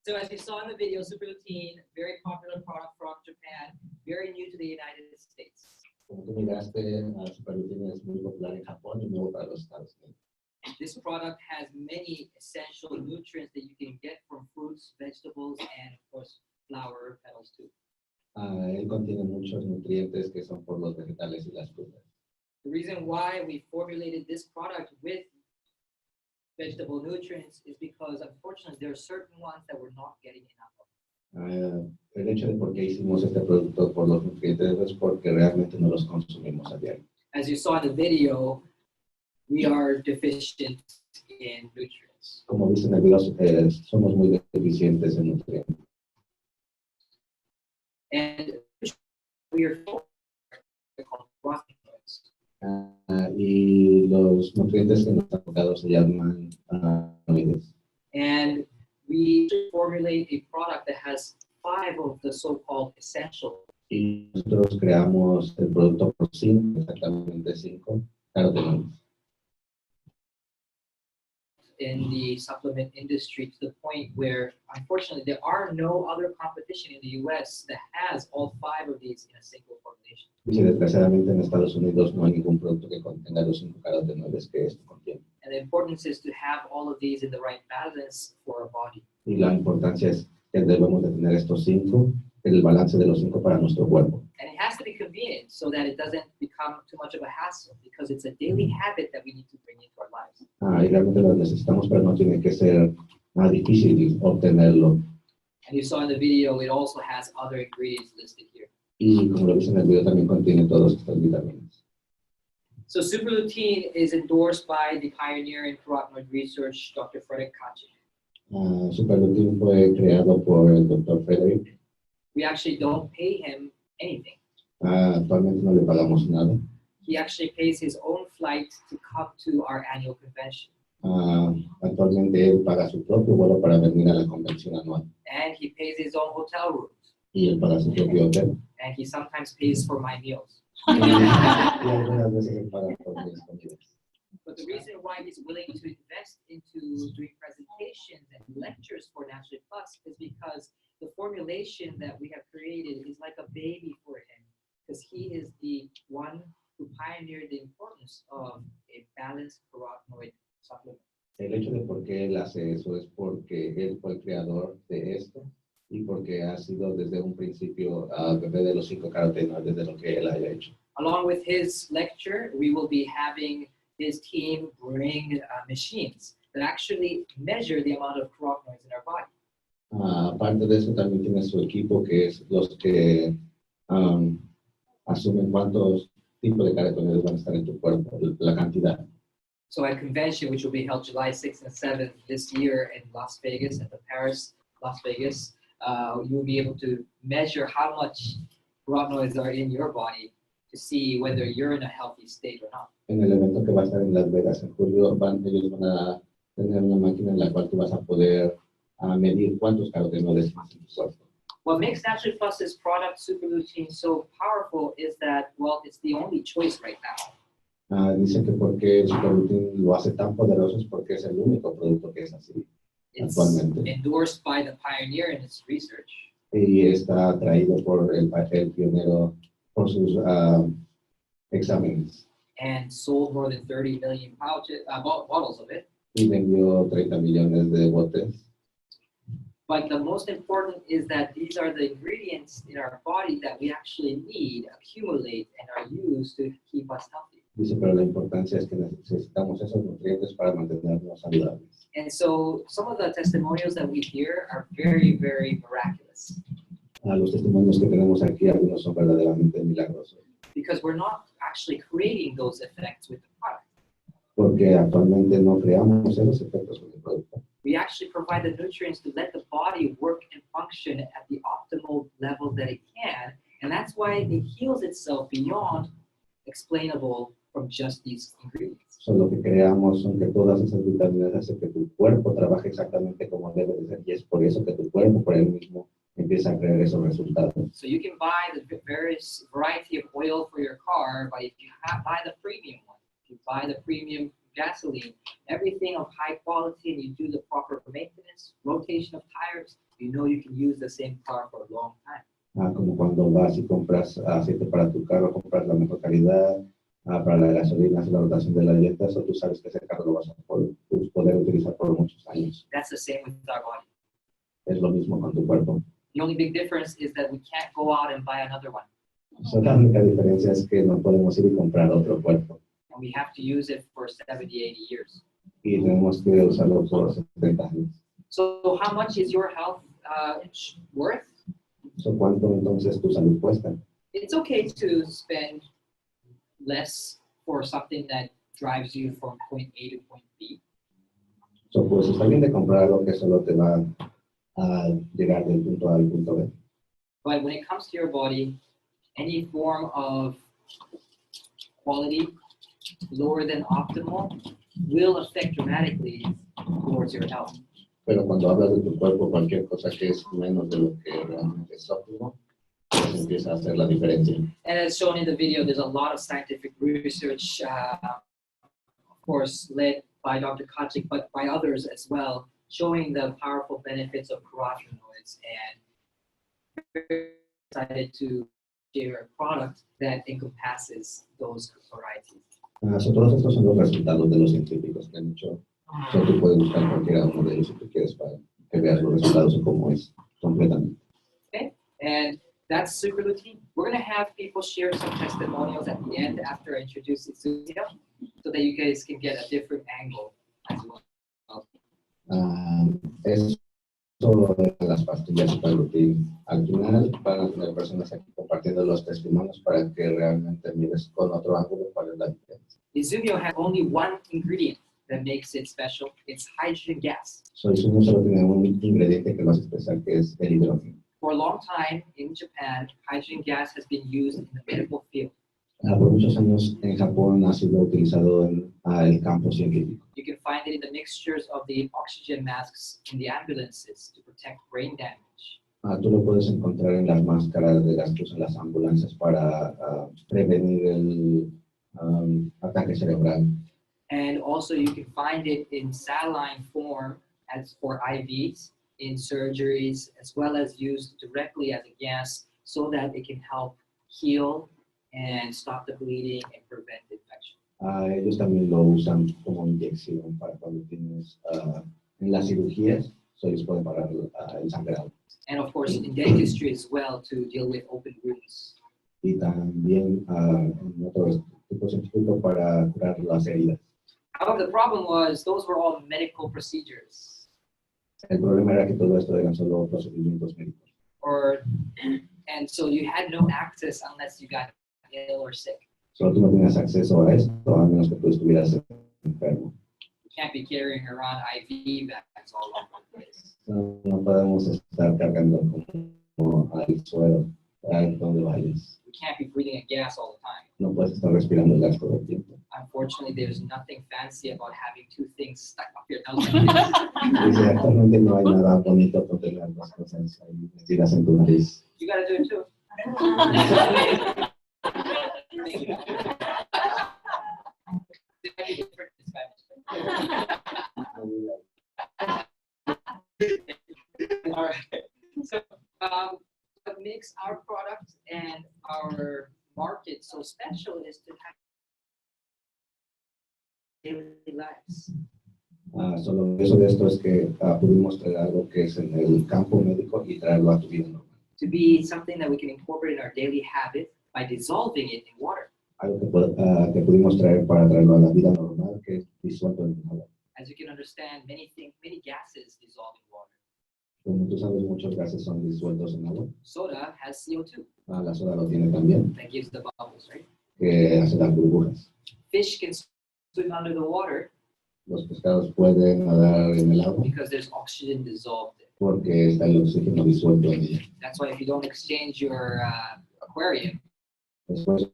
So as you saw in the video, Super Lutein, very popular product from Japan, very new to the United States.
Como tú miraste, Superlutin es muy popular en Japón y nuevo para los Estados Unidos.
This product has many essential nutrients that you can get from fruits, vegetables, and of course, flower petals too.
Él contiene muchos nutrientes que son por los vegetales y las frutas.
The reason why we formulated this product with vegetable nutrients is because unfortunately there are certain ones that we're not getting enough of.
El hecho de por qué hicimos este producto por los nutrientes es porque realmente no los consumimos a diario.
As you saw in the video, we are deficient in nutrients.
Como viste en el video, somos muy deficientes en nutrientes.
And we are called carotenoids.
Y los nutrientes que nos han tocado se llaman carotenoides.
And we formulate a product that has 5 of the so-called essential.
Y nosotros creamos el producto por 5, exactamente 5 carotenoides.
In the supplement industry to the point where, unfortunately, there are no other competition in the US that has all 5 of these in a single formulation.
Y desgraciadamente en Estados Unidos no hay ningún producto que contenga los 5 carotenoides que esto contiene.
And the importance is to have all of these in the right balance for our body.
Y la importancia es que debemos de tener estos 5, el balance de los 5 para nuestro cuerpo.
And it has to be convenient so that it doesn't become too much of a hassle because it's a daily habit that we need to bring into our lives.
Y realmente lo necesitamos, pero no tiene que ser difícil obtenerlo.
And you saw in the video, it also has other ingredients listed here.
Y como lo viste en el video, también contiene todas estas vitaminas.
So Super Lutein is endorsed by the pioneer in carotenoid research, Dr. Frederick Kachi.
Superlutin fue creado por el Dr. Frederick.
We actually don't pay him anything.
Actualmente no le pagamos nada.
He actually pays his own flight to come to our annual convention.
Actualmente él paga su propio vuelo para venir a la convención anual.
And he pays his own hotel rooms.
Y él paga su propio hotel.
And he sometimes pays for my meals.
Y algunas veces él paga por mis comidas.
But the reason why he's willing to invest into doing presentations and lectures for Naturally Plus is because the formulation that we have created is like a baby for him, because he is the one who pioneered the importance of a balanced carotenoid supplement.
El hecho de por qué él hace eso es porque él fue el creador de esto y porque ha sido desde un principio bebé de los 5 carotenoides de lo que él haya hecho.
Along with his lecture, we will be having his team bring machines that actually measure the amount of carotenoids in our body.
Aparte de eso, también tiene su equipo que es los que asumen cuántos tipos de carotenoides van a estar en tu cuerpo, la cantidad.
So at convention, which will be held July 6th and 7th this year in Las Vegas, at the Paris, Las Vegas, you will be able to measure how much carotenoids are in your body to see whether you're in a healthy state or not.
En el evento que va a estar en Las Vegas en julio, ellos van a tener una máquina en la cual tú vas a poder medir cuántos carotenoides tienes en tu cuerpo.
What makes Naturally Plus's product Super Lutein so powerful is that, well, it's the only choice right now.
Dice que porque el Superlutin lo hace tan poderoso es porque es el único producto que es así
It's
actualmente.
endorsed by the pioneer in its research.
Y está traído por el pionero por sus exámenes.
And sold more than 30 million pouches, bottles of it.
Y vendió 30 millones de botes.
But the most important is that these are the ingredients in our body that we actually need, accumulate, and are used to keep us healthy.
Dice, pero la importancia es que necesitamos esos nutrientes para mantenernos saludables.
And so some of the testimonials that we hear are very, very miraculous
Los testimonios que tenemos aquí, algunos son verdaderamente milagrosos,
because we're not actually creating those effects with the product.
porque actualmente no creamos esos efectos con el producto.
We actually provide the nutrients to let the body work and function at the optimal level that it can, and that's why it heals itself beyond explainable from just these ingredients.
Lo que creamos son que todas esas vitaminas hacen que tu cuerpo trabaje exactamente como debe de ser, y es por eso que tu cuerpo por él mismo empieza a crear esos resultados.
So you can buy the various variety of oil for your car, but if you buy the premium one, if you buy the premium gasoline, everything of high quality, and you do the proper maintenance, rotation of tires, you know you can use the same car for a long time.
Como cuando vas y compras aceite para tu carro, compras la mejor calidad, para la gasolina, hacer la rotación de las llantas, o tú sabes que ese carro lo vas a poder utilizar por muchos años.
That's the same with our body.
Es lo mismo con tu cuerpo.
The only big difference is that we can't go out and buy another one.
La única diferencia es que no podemos ir y comprar otro cuerpo.
And we have to use it for 70, 80 years.
Y tenemos que usarlo por 70 años.
So how much is your health worth?
¿Cuánto entonces tu salud cuesta?
It's okay to spend less for something that drives you from point A to point B.
Pues está bien de comprar algo que solo te va a llegar del punto A al punto B.
But when it comes to your body, any form of quality lower than optimal will affect dramatically towards your health.
Pero cuando hablas de tu cuerpo, cualquier cosa que es menos de lo que realmente es óptimo, pues empieza a hacer la diferencia.
And as shown in the video, there's a lot of scientific research, of course, led by Dr. Kachik, but by others as well, showing the powerful benefits of carotenoids, and we're excited to share a product that encompasses those varieties.
Todos estos son los resultados de los científicos que han hecho. Tú puedes buscar cualquiera uno de ellos si tú quieres para que veas los resultados y cómo es completamente.
Okay, and that's super routine. We're going to have people share some testimonials at the end after I introduce it to you, so that you guys can get a different angle as well.
Eso de las pastillas super routine. Al final van a tener personas aquí compartiendo los testimonios para que realmente mires con otro ángulo cuál es la diferencia.
Izumio has only one ingredient that makes it special. It's hydrogen gas.
Izumio solo tiene un ingrediente que lo hace especial, que es el hidrógeno.
For a long time in Japan, hydrogen gas has been used in the medical field.
Por muchos años en Japón ha sido utilizado en el campo científico.
You can find it in the mixtures of the oxygen masks in the ambulances to protect brain damage.
Tú lo puedes encontrar en las máscaras de gas que usan las ambulancias para prevenir el ataque cerebral.
And also you can find it in saline form as for IVs, in surgeries, as well as used directly as a gas so that it can help heal and stop the bleeding and prevent infection.
Ellos también lo usan como inyección para cuando tienes en las cirugías, ellos pueden parar el sangrado.
And of course in dentistry as well to deal with open wounds.
Y también en otros tipos científicos para curar las heridas.
However, the problem was those were all medical procedures.
El problema era que todo esto eran solo procedimientos médicos.
And so you had no access unless you got ill or sick.
Solo tú no tenías acceso a esto a menos que tú estuvieras enfermo.
You can't be carrying around IV bags all over the place.
No podemos estar cargando como al suelo, donde vayas.
You can't be breathing in gas all the time.
No puedes estar respirando el gas todo el tiempo.
Unfortunately, there's nothing fancy about having two things stuck up your nose like this.
Dice, actualmente no hay nada bonito con tener las cosas ahí metidas en tu nariz.
You gotta do it too. All right. So, what makes our product and our market so special is to have daily lives.
Solo eso de esto es que pudimos traer algo que es en el campo médico y traerlo a tu vida normal.
To be something that we can incorporate in our daily habit by dissolving it in water.
algo que pudimos traer para traerlo a la vida normal, que es disuelto en el agua.
As you can understand, many gases dissolve in water.
Como tú sabes, muchos gases son disueltos en agua.
Soda has CO2
La soda lo tiene también,
that gives the bubbles, right?
que hace las burbujas.
Fish can swim under the water
Los pescados pueden nadar en el agua
because there's oxygen dissolved in it.
porque está el oxígeno disuelto en ella.
That's why if you don't exchange your aquarium,
Después,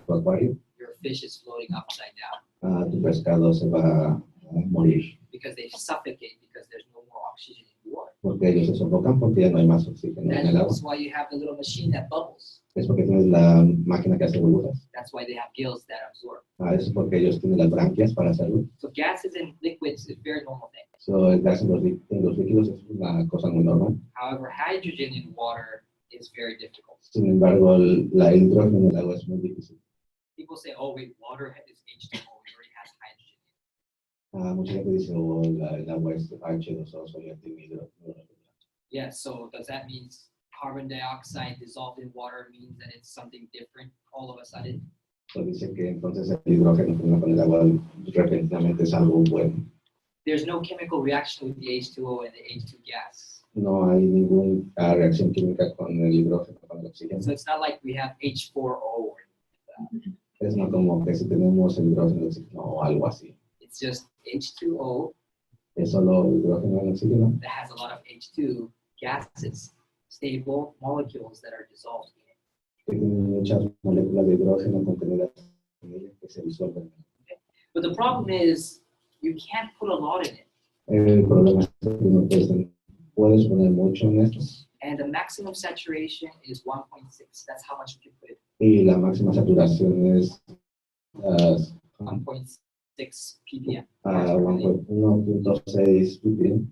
tu acuario,
your fish is floating upside down
tu pescado se va a morir
because they suffocate because there's no more oxygen in the water.
porque ellos se sofocan porque ya no hay más oxígeno en el agua.
That's why you have the little machine that bubbles.
Es porque tienes la máquina que hace burbujas.
That's why they have gills that absorb.
Eso es porque ellos tienen las branquias para hacerlo.
So gases and liquids is a very normal thing.
So, el gas en los líquidos es una cosa muy normal.
However, hydrogen in water is very difficult.
Sin embargo, el hidrógeno en el agua es muy difícil.
People say, oh wait, water is H2O, it already has hydrogen.
Mucha gente dice, oh, el agua es H2O, solo ya tiene hidrógeno.
Yes, so does that mean carbon dioxide dissolved in water means that it's something different all of a sudden?
So, dice que entonces el hidrógeno con el agua repentinamente es algo bueno.
There's no chemical reaction with the H2O and the H2 gas.
No hay ninguna reacción química con el hidrógeno, con el oxígeno.
So it's not like we have H4O.
Es no como que si tenemos el hidrógeno y el oxígeno o algo así.
It's just H2O
Es solo el hidrógeno y el oxígeno
that has a lot of H2 gases, stable molecules that are dissolved in it.
que tiene muchas moléculas de hidrógeno contenidas en ella que se disuelven.
But the problem is you can't put a lot in it.
El problema es que no puedes poner mucho en estos
And the maximum saturation is 1.6. That's how much you can put it.
y la máxima saturación es
1.6 ppm.
1.6 ppm.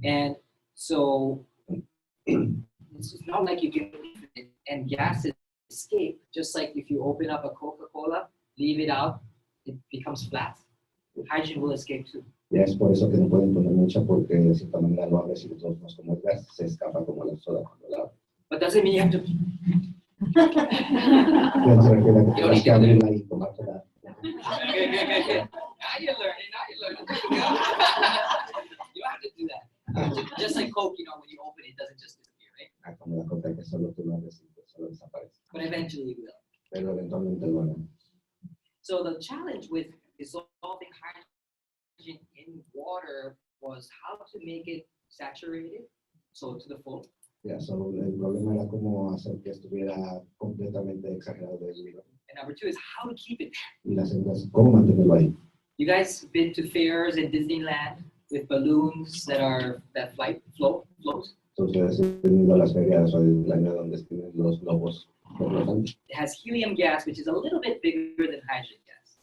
And so it's not like you can leave it and gases escape, just like if you open up a Coca-Cola, leave it out, it becomes flat. Hydrogen will escape too.
Ya es por eso que no pueden poner mucha porque de cierta manera lo abres y los dos como el gas se escapa como la soda cuando la abres.
But doesn't mean you have to.
Pero se refiere a que tienes que abrirla y tomar toda.
Good. Now you're learning. You don't have to do that. Just like Coke, when you open it, it doesn't just disappear, right?
Como la coca que solo tú lo abres y pues solo desaparece.
But eventually it will.
Pero eventualmente lo harán.
So the challenge with dissolving hydrogen in water was how to make it saturated, so to the full.
Ya, solo el problema era cómo hacer que estuviera completamente exagerado de hidrógeno.
And number two is how to keep it there.
Y la segunda es cómo mantenerlo ahí.
You guys been to fairs in Disneyland with balloons that float?
Entonces, he ido a las ferias o el año donde tienen los globos flotantes.
It has helium gas, which is a little bit bigger than hydrogen gas,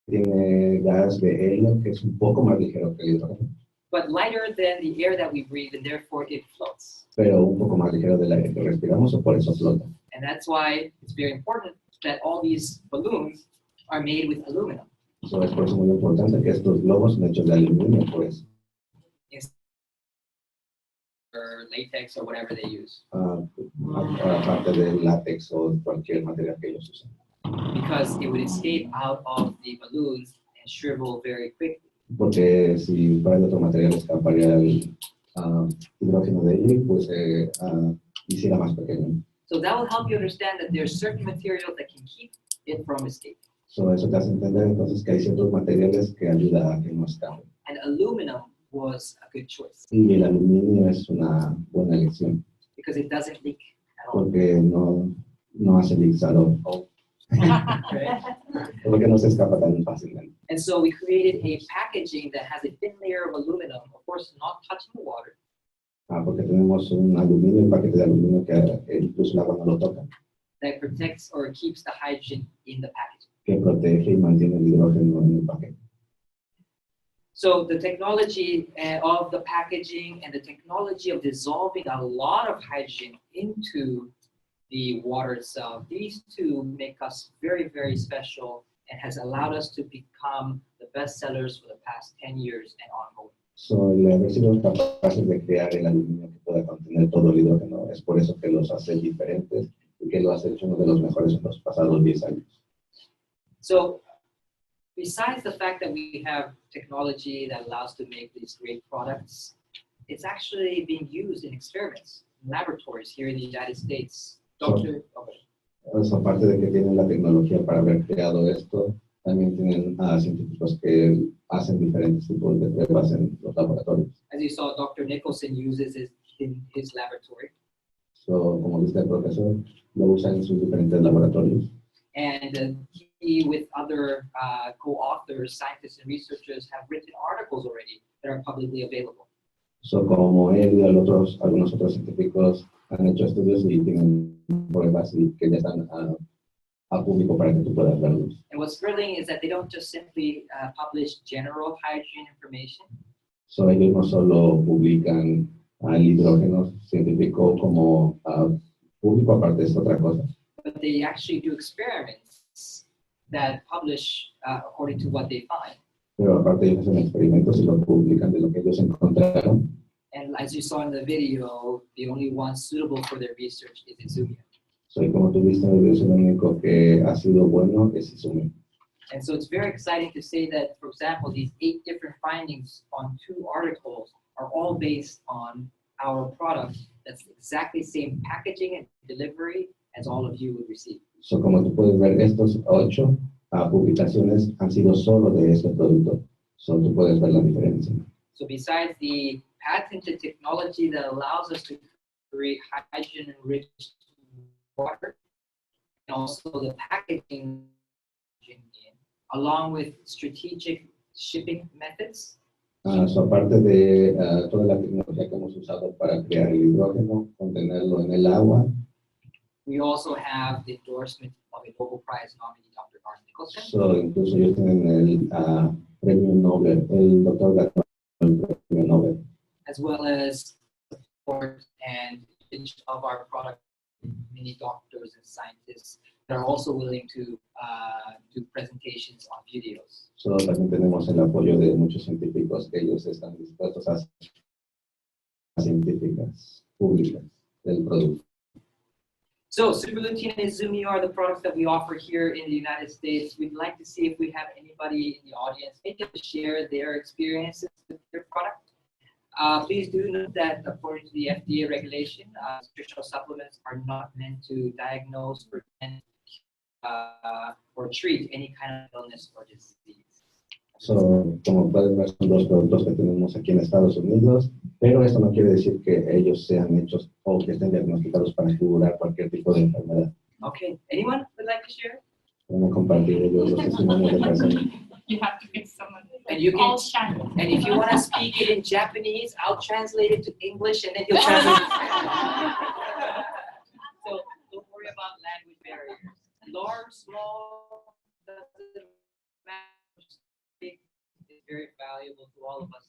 Tiene gas de helio, que es un poco más ligero que el hidrógeno,
but lighter than the air that we breathe, and therefore it floats.
pero un poco más ligero del aire que respiramos, o por eso flota.
And that's why it's very important that all these balloons are made with aluminum.
Eso es por eso muy importante que estos globos son hechos de aluminio, pues,
Or latex or whatever they use,
aparte del látex o cualquier material que ellos usan.
because it would escape out of the balloons and shrivel very quickly.
Porque si fuera de otro material escaparía el hidrógeno de ello, pues hiciera más pequeño.
So that will help you understand that there's certain materials that can keep it from escaping.
So, eso te hace entender entonces que hay ciertos materiales que ayudan a que no escape.
And aluminum was a good choice
Y el aluminio es una buena elección
because it doesn't leak at all.
porque no hace leaks at all.
Right?
Porque no se escapa tan fácilmente.
And so we created a packaging that has a thin layer of aluminum, of course, not touching the water,
Porque tenemos un aluminio, un paquete de aluminio que incluso el agua no lo toca,
that protects or keeps the hydrogen in the packaging.
que protege y mantiene el hidrógeno en el paquete.
So the technology of the packaging and the technology of dissolving a lot of hydrogen into the water itself, these two make us very, very special and has allowed us to become the best sellers for the past 10 years and ongoing.
So, el haber sido capaces de crear el aluminio que pueda contener todo el hidrógeno es por eso que los hace diferentes y que lo hace hecho uno de los mejores en los pasados 10 años.
So besides the fact that we have technology that allows to make these great products, it's actually being used in experiments, in laboratories here in the United States. Doctor,
Pues aparte de que tienen la tecnología para haber creado esto, también tienen científicos que hacen diferentes tipos de pruebas en los laboratorios.
as you saw, Dr. Nicholson uses it in his laboratory.
So, como dice el profesor, lo usan en sus diferentes laboratorios.
And he, with other co-authors, scientists, and researchers, have written articles already that are publicly available.
So, como él y algunos otros científicos han hecho estudios y tienen pruebas y que ya están a público para que tú puedas verlos.
And what's thrilling is that they don't just simply publish general hydrogen information,
So, ellos no solo publican el hidrógeno científico como público, aparte es otra cosa.
but they actually do experiments that publish according to what they find.
Pero aparte ellos hacen experimentos y lo publican de lo que ellos encontraron.
And as you saw in the video, the only one suitable for their research is Izumia.
So, y como tú viste en el video, lo único que ha sido bueno es Izumi.
And so it's very exciting to say that, for example, these 8 different findings on 2 articles are all based on our product that's exactly the same packaging and delivery as all of you would receive.
So, como tú puedes ver, estos 8 publicaciones han sido solo de este producto. So, tú puedes ver la diferencia.
So besides the patented technology that allows us to create hydrogen-enriched water, and also the packaging, along with strategic shipping methods,
So, aparte de toda la tecnología que hemos usado para crear el hidrógeno, contenerlo en el agua,
we also have the endorsement of a Nobel Prize nominee, Dr. Garth Nicholson,
so, incluso ellos tienen el premio Nobel, el doctor ganó el premio Nobel.
as well as support and image of our product, many doctors and scientists that are also willing to do presentations on videos.
So, también tenemos el apoyo de muchos científicos que ellos están dispuestos a hacer científicas públicas del producto.
So Superlutein and Izumi are the products that we offer here in the United States. We'd like to see if we have anybody in the audience maybe to share their experiences with their product. Please do note that according to the FDA regulation, nutritional supplements are not meant to diagnose, prevent, or treat any kind of illness or disease.
So, como pueden ver, son 2 productos que tenemos aquí en Estados Unidos, pero eso no quiere decir que ellos sean hechos o que estén diagnosticados para curar cualquier tipo de enfermedad.
Okay, anyone would like to share?
Van a compartir ellos los testimonios de personas.
You have to pick someone.
And you can,
All shine.
and if you want to speak it in Japanese, I'll translate it to English, and then you'll translate it. So don't worry about language barriers. Large, small, doesn't matter. Big is very valuable to all of us.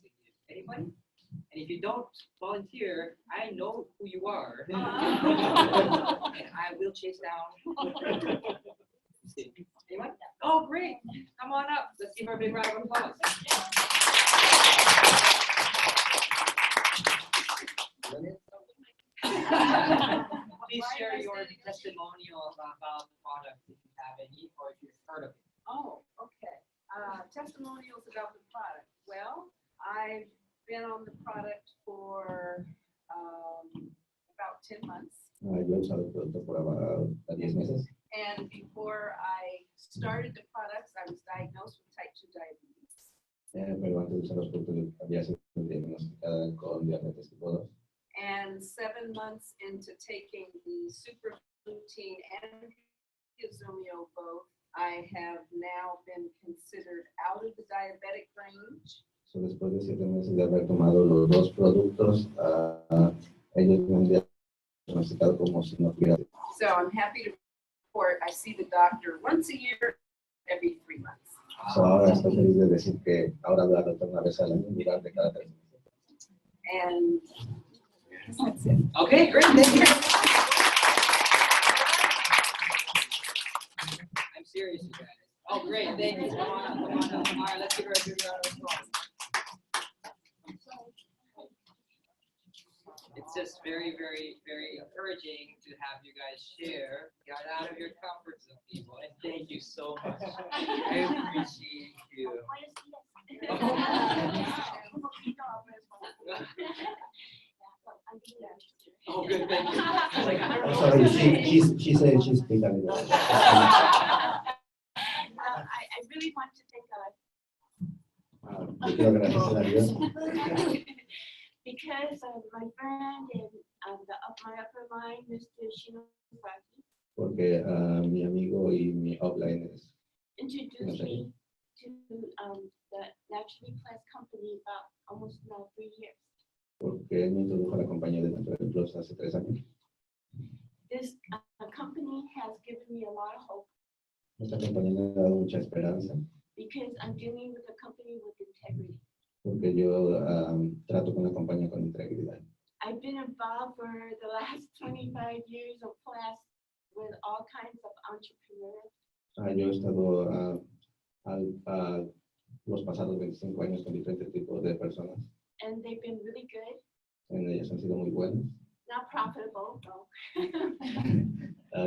Anybody? And if you don't volunteer, I know who you are, and I will chase down. Anyone? Oh, great! Come on up. Let's give her a big round of applause. Please share your testimonial about the product if you have any, or if you've heard of it.
Oh, okay. Testimonials about the product. Well, I've been on the product for about 10 months.
Yo he usado el producto por about 10 meses.
And before I started the products, I was diagnosed with type 2 diabetes.
Pero antes de usar los productos había sido diagnosticada con diabetes tipo 2.
And 7 months into taking the Superlutein and Izumio both, I have now been considered out of the diabetic range.
So, después de 7 meses de haber tomado los 2 productos, ellos me han diagnosticado como si no tuviera.
So I'm happy to report I see the doctor once a year, every 3 months.
So, ahora estoy feliz de decir que ahora voy al doctor una vez al año en lugar de cada 3 meses.
And that's it.
Okay, great. Thank you. I'm serious, you guys. Oh, great. Thank you. Come on up. Come on up. All right, let's give her a big round of applause. It's just very, very, very encouraging to have you guys share, get out of your comfort zone, people, and thank you so much. I appreciate you. Oh, good, thank you. I was like, I don't
Oh,
know.
sorry, she said she's speaking.
I really want to thank God
Yo quiero agradecer a Dios
because my friend and my upper line, Mr. Shinozaki,
porque mi amigo y mi offline es,
introduced me to the Naturally Plus company about almost now 3 years.
porque él me introdujo a la compañía de Natural Plus hace 3 años.
This company has given me a lot of hope
Esta compañía me ha dado mucha esperanza
because I'm dealing with a company with integrity.
porque yo trato con la compañía con integridad.
I've been involved for the last 25 years of class with all kinds of entrepreneurs.
Yo he estado los pasados 25 años con diferentes tipos de personas.
And they've been really good,
Ellas han sido muy buenas.
not profitable, no.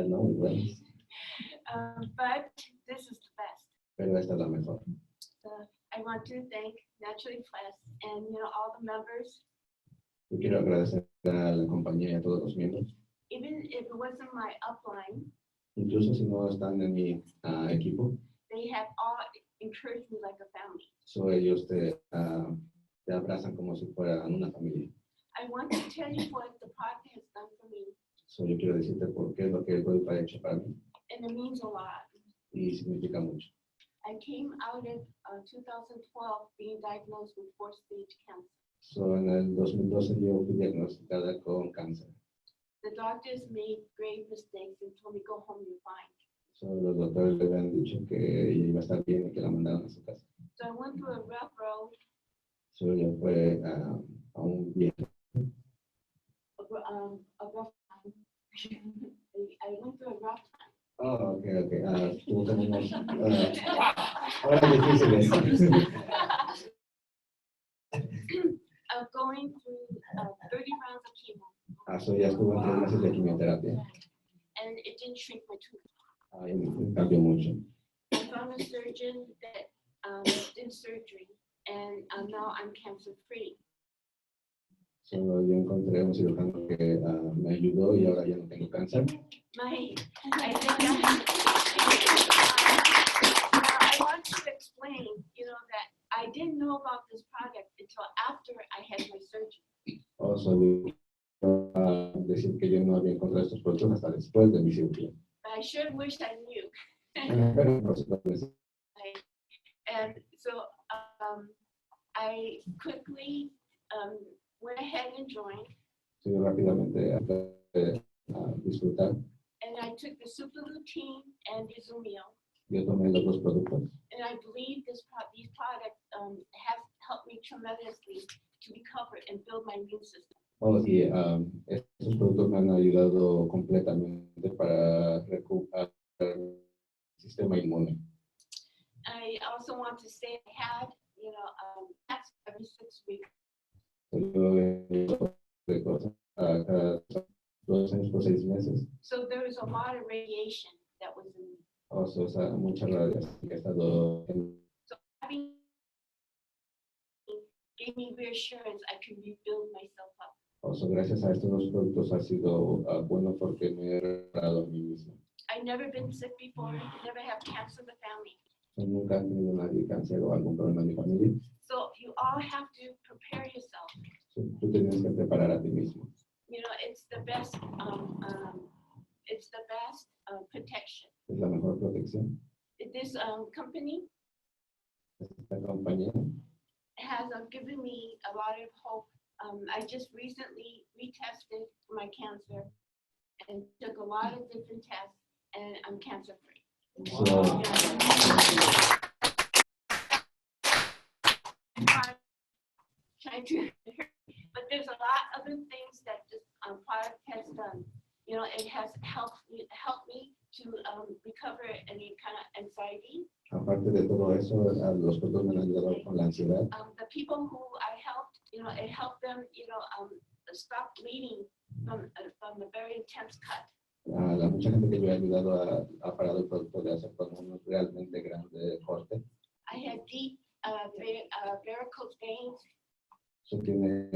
No, muy buenas.
But this is the best.
Pero esta es la mejor.
So I want to thank Naturally Plus and all the members.
Yo quiero agradecer a la compañía y a todos los miembros.
Even if it wasn't my upline,
Incluso si no están en mi equipo,
they have all encouraged me like a family.
ellos te abrazan como si fueran una familia.
I want to tell you what the product has done for me,
Yo quiero decirte por qué lo que el producto ha hecho para mí
and it means a lot.
y significa mucho.
I came out of 2012 being diagnosed with 4-stage cancer.
En el 2012 yo fui diagnosticada con cáncer.
The doctors made grave mistakes and told me, go home, you're fine.
Los doctores le habían dicho que ella iba a estar bien y que la mandaron a su casa.
So I went through a rough road,
Ella fue a un viejo.
a rough time. I went through a rough time.
Oh, ok. Tuvo como unos horas difíciles.
Going through 30 rounds of chemo,
Ya estuvo en 3 meses de quimioterapia.
and it didn't shrink my tumor.
Y cambió mucho.
I found a surgeon that did surgery, and now I'm cancer free.
Yo encontré un cirujano que me ayudó y ahora ya no tengo cáncer.
I want to explain, that I didn't know about this product until after I had my surgery.
Decir que yo no había encontrado estos productos hasta después de mi cirugía.
But I sure wish I knew.
Pero, por supuesto,
And so I quickly went ahead and joined,
rápidamente disfrutar.
and I took the Superlutein and the Zumio,
Yo tomé los 2 productos.
and I believe these products have helped me tremendously to recover and build my immune system.
Estos productos me han ayudado completamente para recuperar el sistema inmune.
I also want to say I had, that's every 6 weeks.
Cada 2 años por 6 meses.
So there was a lot of radiation that was in me.
Mucha radiación que ha estado en.
So having gave me reassurance I can rebuild myself up.
Gracias a estos 2 productos ha sido bueno porque me he reparado a mí mismo.
I've never been sick before, never have cancer in the family.
Nunca he tenido nadie cáncer o algún problema en mi familia.
So you all have to prepare yourself.
Tú tienes que preparar a ti mismo.
It's the best protection.
Es la mejor protección.
This company
Esta compañía
has given me a lot of hope. I just recently retested for my cancer and took a lot of different tests, and I'm cancer free. Trying to, but there's a lot of other things that this product has done. It has helped me to recover any kind of anxiety.
Aparte de todo eso, los productos me han ayudado con la ansiedad.
The people who I helped, it helped them, stop bleeding from the very intense cut.
La mucha gente que yo he ayudado ha parado el producto de hacer con un realmente grande corte.
I had deep varicose veins
Eso tiene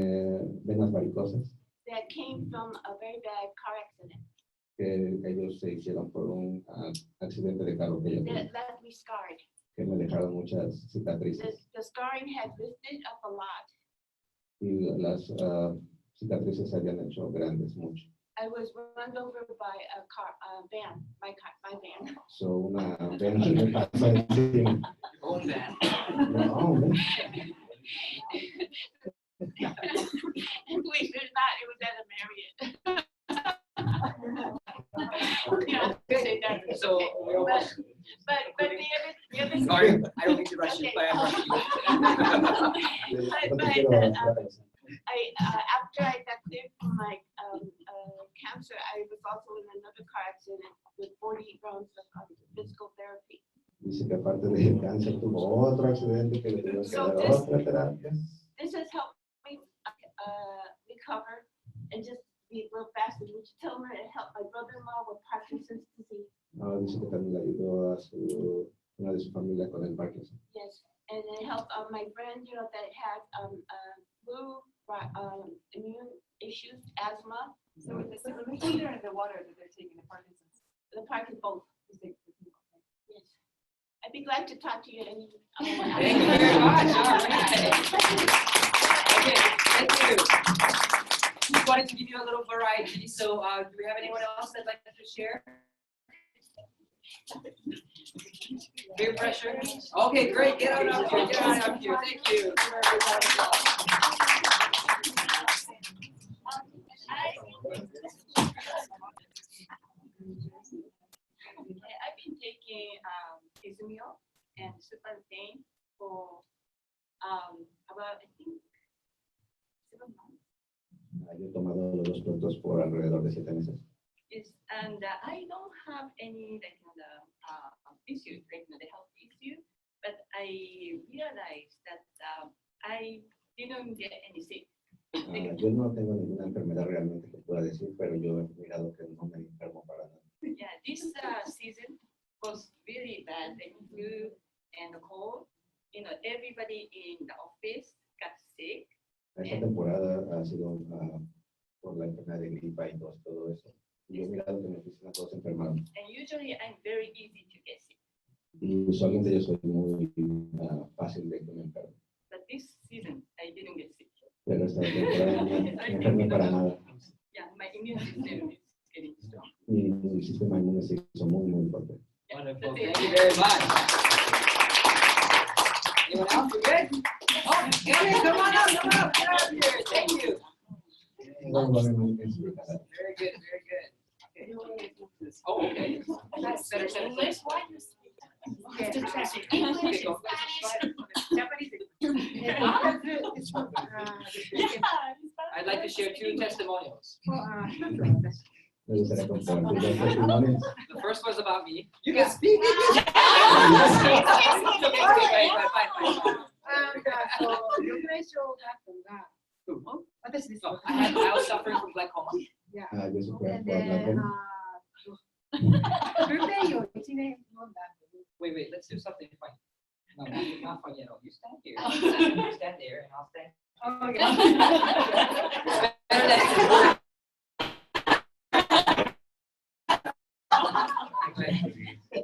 venas varicosas
that came from a very bad car accident
que ellos se hicieron por un accidente de carro que yo tuve,
that left me scarred.
que me dejaron muchas cicatrices.
The scarring had lifted up a lot.
Y las cicatrices se habían hecho grandes mucho.
I was run over by a van, my van.
So una vena me pasó encima.
Your own van.
No, man.
And believe it or not, it was at a Marriott. Yeah, say that.
So we're almost.
But the other.
Sorry, I don't mean to rush you,
Okay.
but I'm rushing you.
No te quiero atrasar.
After I got cleared from my cancer, I was also in another car accident with 40 rounds of physical therapy.
Dice que aparte del cáncer tuvo otro accidente que le tuvieron que dar otra terapia.
This has helped me recover and just be a little faster. Would you tell me it helped my brother-in-law with Parkinson's disease?
Dice que también le ayudó a una de su familia con el Parkinson.
Yes, and it helped my friend, that had flu, immune issues, asthma.
So the food or the water that they're taking, the Parkinson's.
The Parkinson's both.
Yes.
Yes. I'd be glad to talk to you any.
Thank you very much. All right. Okay, thank you. Just wanted to give you a little variety. So do we have anyone else that'd like to share? Peer pressure? Okay, great. Get on up here. Get on up here. Thank you.
I've been taking Izumio and Superpain for about, I think, 7 months.
Yo he tomado los dos productos por alrededor de 7 meses.
Yes, and I don't have any issue, the health issue, but I realized that I didn't get any sick.
Yo no tengo ninguna enfermedad realmente que pueda decir, pero yo he mirado que no me enfermo para nada.
Yeah, this season was really bad. The flu and the cold. Everybody in the office got sick.
Esta temporada ha sido por la enfermedad de gripa y todo eso. Y yo he mirado que en mi oficina todos se enfermaron.
And usually I'm very easy to get sick.
Y usualmente yo soy muy fácil de que me enferme.
But this season I didn't get sick.
Pero esta temporada no me enfermé para nada.
Yeah, my immune system is getting strong.
Mi sistema inmune se hizo muy fuerte.
Wonderful. Thank you very much. Anyone else? We're good? Oh, Gabby, come on up. Get out here. Thank you. Very good. Okay. Oh, okay. Better set it
English, what?
English, I'd like to share 2 testimonials.
Me gustaría compartir los testimonios.
The first was about me. You can speak. So I was suffering from glaucoma.
Yo sufrí por glaucoma.
Wait, let's do something funny. No, not funny at all. You stand here. You stand there, and I'll stand.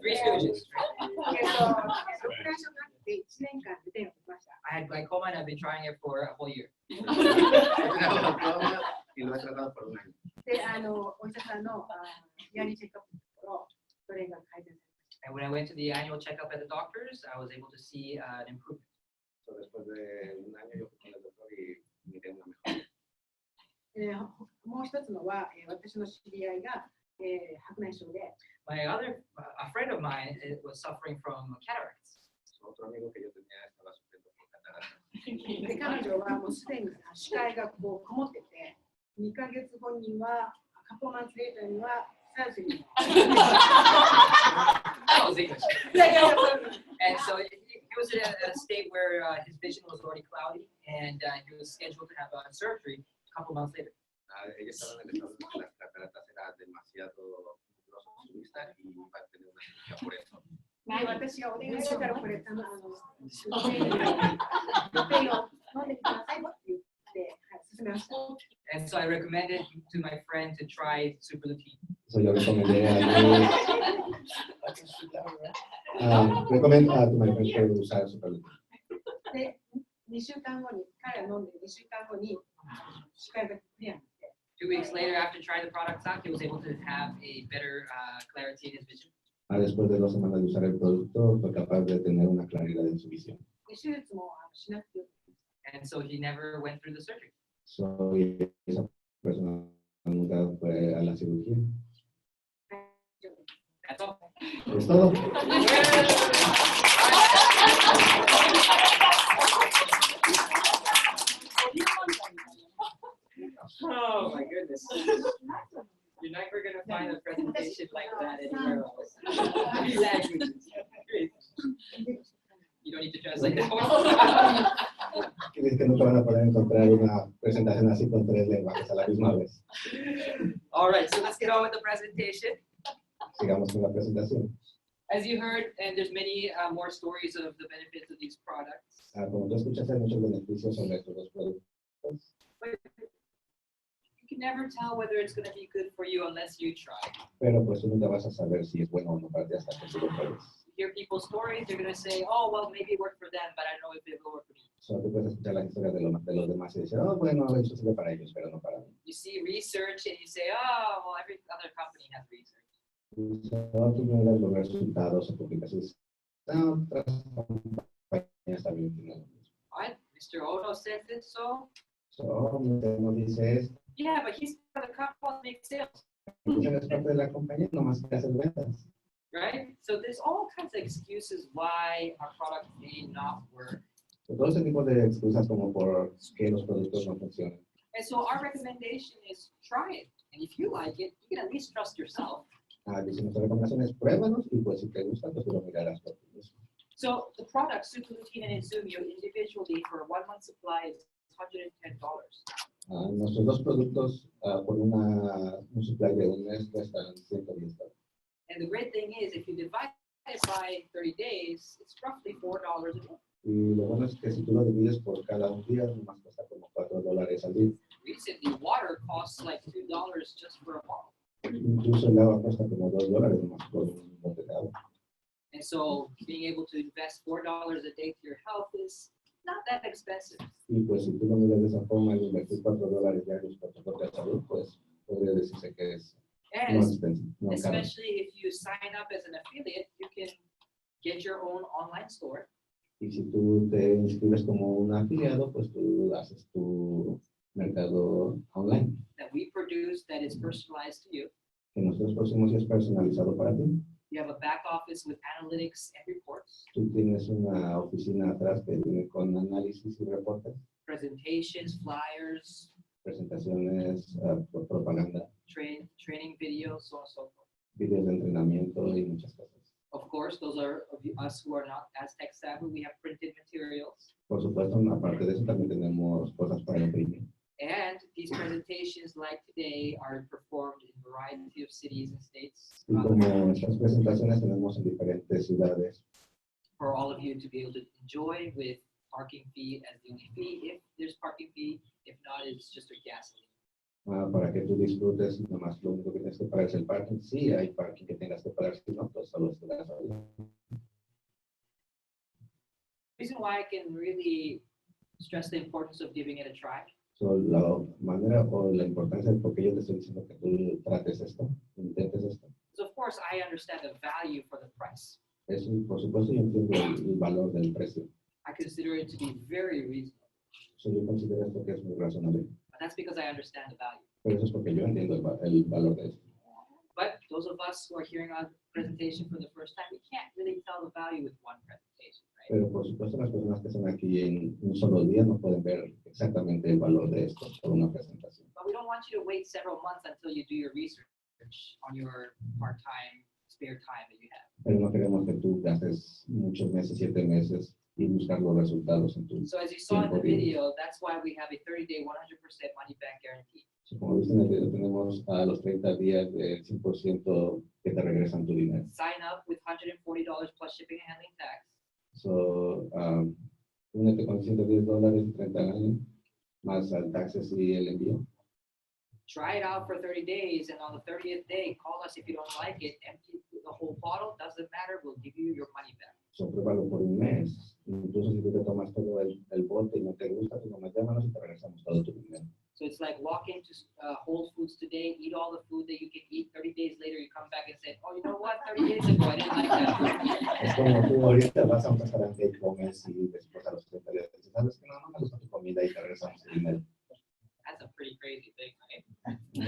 Three Stooges. I had glaucoma and I've been trying it for a whole year.
Y lo he tratado por un año.
And when I went to the annual checkup at the doctor's, I was able to see an improvement.
So, después de un año yo fui con el doctor y miré una mejora.
もう一つのは、私の知り合いが、白内障で、
A friend of mine was suffering from cataracts.
Otro amigo que yo tenía estaba sufriendo por cataratas.
で彼女はもうすでに視界がこう曇ってて、2ヶ月後には、カポマンスレーターには、サージに。
That was English. And so he was in a state where his vision was already cloudy, and he was scheduled to have surgery a couple months later.
ella estaba en el estado de que las cataratas era demasiado doloroso para su vista y iba a tener una cirugía por eso.
And so I recommended to my friend to try super lutein.
So yo recomendé a Luis, recommend to my friend to usar Superlutin.
2週間後に、彼は飲んで2週間後に視界がクリアになって。
2 weeks later, after trying the products out, he was able to have a better clarity in his vision.
Después de 2 semanas de usar el producto, fue capaz de tener una claridad en su visión.
で手術もしなくてよくて。
And so he never went through the surgery.
So, esa persona nunca fue a la cirugía.
That's all.
Es todo.
Oh my goodness. You're never going to find a presentation like that anywhere else. Exactly. You don't need to translate that one.
Es que nunca van a poder encontrar una presentación así con 3 lenguajes a la misma vez.
All right, so let's get on with the presentation.
Sigamos con la presentación.
As you heard, and there's many more stories of the benefits of these products.
Como tú escuchaste, hay muchos beneficios sobre estos 2 productos.
You can never tell whether it's going to be good for you unless you try.
Pero pues tú nunca vas a saber si es bueno o no para ti hasta que tú lo pruebes.
You hear people's stories, they're going to say, oh, well, maybe it worked for them, but I don't know if it will work for me.
So, tú puedes escuchar las historias de los demás y decir, oh, bueno, eso sirve para ellos, pero no para mí.
You see research and you say, oh, well, every other company has research.
Tú miras los resultados o publicaciones. Otras compañías también tienen lo mismo.
What? Mr. Ono says it, so?
So, no dice esto.
Yeah, but he's part of the company that makes sales,
Tú eres parte de la compañía, nomás que hacer ventas.
right? So there's all kinds of excuses why our product may not work.
Todo ese tipo de excusas como por que los productos no funcionan.
And so our recommendation is try it. And if you like it, you can at least trust yourself.
Dice, nuestra recomendación es pruébalos y pues si te gusta, pues tú lo mirarás por ti mismo.
So the product, Super Lutein and Insumio, individually for a 1 month supply is $110.
Nuestros 2 productos por un supply de un mes cuestan $110.
And the great thing is, if you divide it by 30 days, it's roughly $4 a day.
Y lo bueno es que si tú lo divides por cada un día, nomás cuesta como $4 al día.
Recently, water costs like $2 just for a bottle.
Incluso el agua cuesta como $2 nomás por un bote de agua.
And so being able to invest $4 a day to your health is not that expensive.
Y pues si tú lo miras de esa forma, el invertir $4 diarios por tu propia salud, pues podría decirse que es
And
no expensive, no caro.
especially if you sign up as an affiliate, you can get your own online store.
Y si tú te inscribes como un afiliado, pues tú haces tu mercado online.
That we produce that is personalized to you.
Que nosotros producimos y es personalizado para ti.
You have a back office with analytics and reports,
Tú tienes una oficina atrás que viene con análisis y reportes,
presentations, flyers,
presentaciones, propaganda,
training videos, so on and so forth.
vídeos de entrenamiento y muchas cosas.
Of course, those are of us who are not as tech savvy. We have printed materials.
Por supuesto, aparte de eso, también tenemos cosas para imprimir.
And these presentations like today are performed in a variety of cities and states
Y como estas presentaciones tenemos en diferentes ciudades,
for all of you to be able to enjoy with parking fee as the only fee. If there's parking fee, if not, it's just a gasoline.
para que tú disfrutes, nomás lo único que tienes que pagar es el parking. Sí, hay parking que tengas que pagar, si no, pues solo es tu gasolina.
The reason why I can really stress the importance of giving it a try
So, la manera o la importancia de por qué yo te estoy diciendo que tú trates esto, intentes esto,
is, of course, I understand the value for the price.
es, por supuesto, yo entiendo el valor del precio.
I consider it to be very reasonable,
So, yo considero esto que es muy razonable.
but that's because I understand the value.
Pero eso es porque yo entiendo el valor de esto.
But those of us who are hearing our presentation for the first time, we can't really tell the value with one presentation, right?
Pero por supuesto las personas que están aquí en un solo día no pueden ver exactamente el valor de esto por una presentación.
But we don't want you to wait several months until you do your research on your part-time, spare time that you have.
Pero no queremos que tú gastes muchos meses, 7 meses, y buscar los resultados en tu
So as you saw in the
tiempo libre.
video, that's why we have a 30-day, 100% money-back guarantee.
So, como viste en el video, tenemos a los 30 días del 100% que te regresan tu dinero.
Sign up with $140 plus shipping and handling tax.
So, únete con $110 y 30 años, más taxes y el envío.
Try it out for 30 days, and on the 30th day, call us if you don't like it. Empty the whole bottle, doesn't matter, we'll give you your money back.
So, pruébalo por un mes. Incluso si tú te tomas todo el bote y no te gusta, tú nomás llámanos y te regresamos todo tu dinero.
So it's like walk into Whole Foods today, eat all the food that you can eat. 30 days later, you come back and say, oh, you know what? 30 days ago, I didn't like that.
Es como tú ahorita vas a un restaurante y comes y después a los 30 días dices, sabes que no me gusta tu comida y te regresamos el dinero.
That's a pretty crazy thing, right?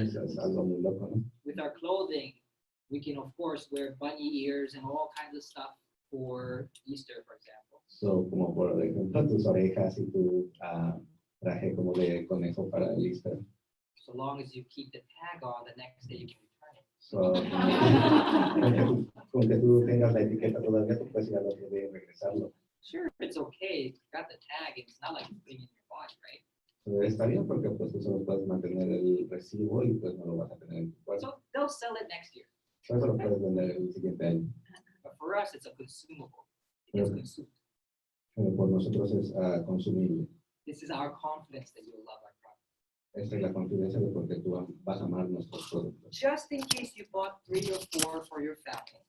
Eso es algo muy loco, ¿no?
With our clothing, we can, of course, wear bunny ears and all kinds of stuff for Easter, for example.
So, como por ejemplo, tus orejas y tu traje como de conejo para el Easter.
So long as you keep the tag on, the next day you can return it.
So, con que tú tengas la etiqueta todavía, tú puedes ir al otro día y regresarlo.
Sure, it's okay. It's got the tag. It's not like it's putting it in your body, right?
So, está bien porque pues tú solo puedes mantener el recibo y pues no lo vas a tener en tu cuerpo.
So they'll sell it next year.
So, eso lo puedes vender el siguiente año.
But for us, it's a consumable. It gets consumed.
Pero por nosotros es consumible.
This is our confidence that you'll love our product.
Esta es la confidencia de por qué tú vas a amar nuestros productos.
Just in case you bought 3 or 4 for your family.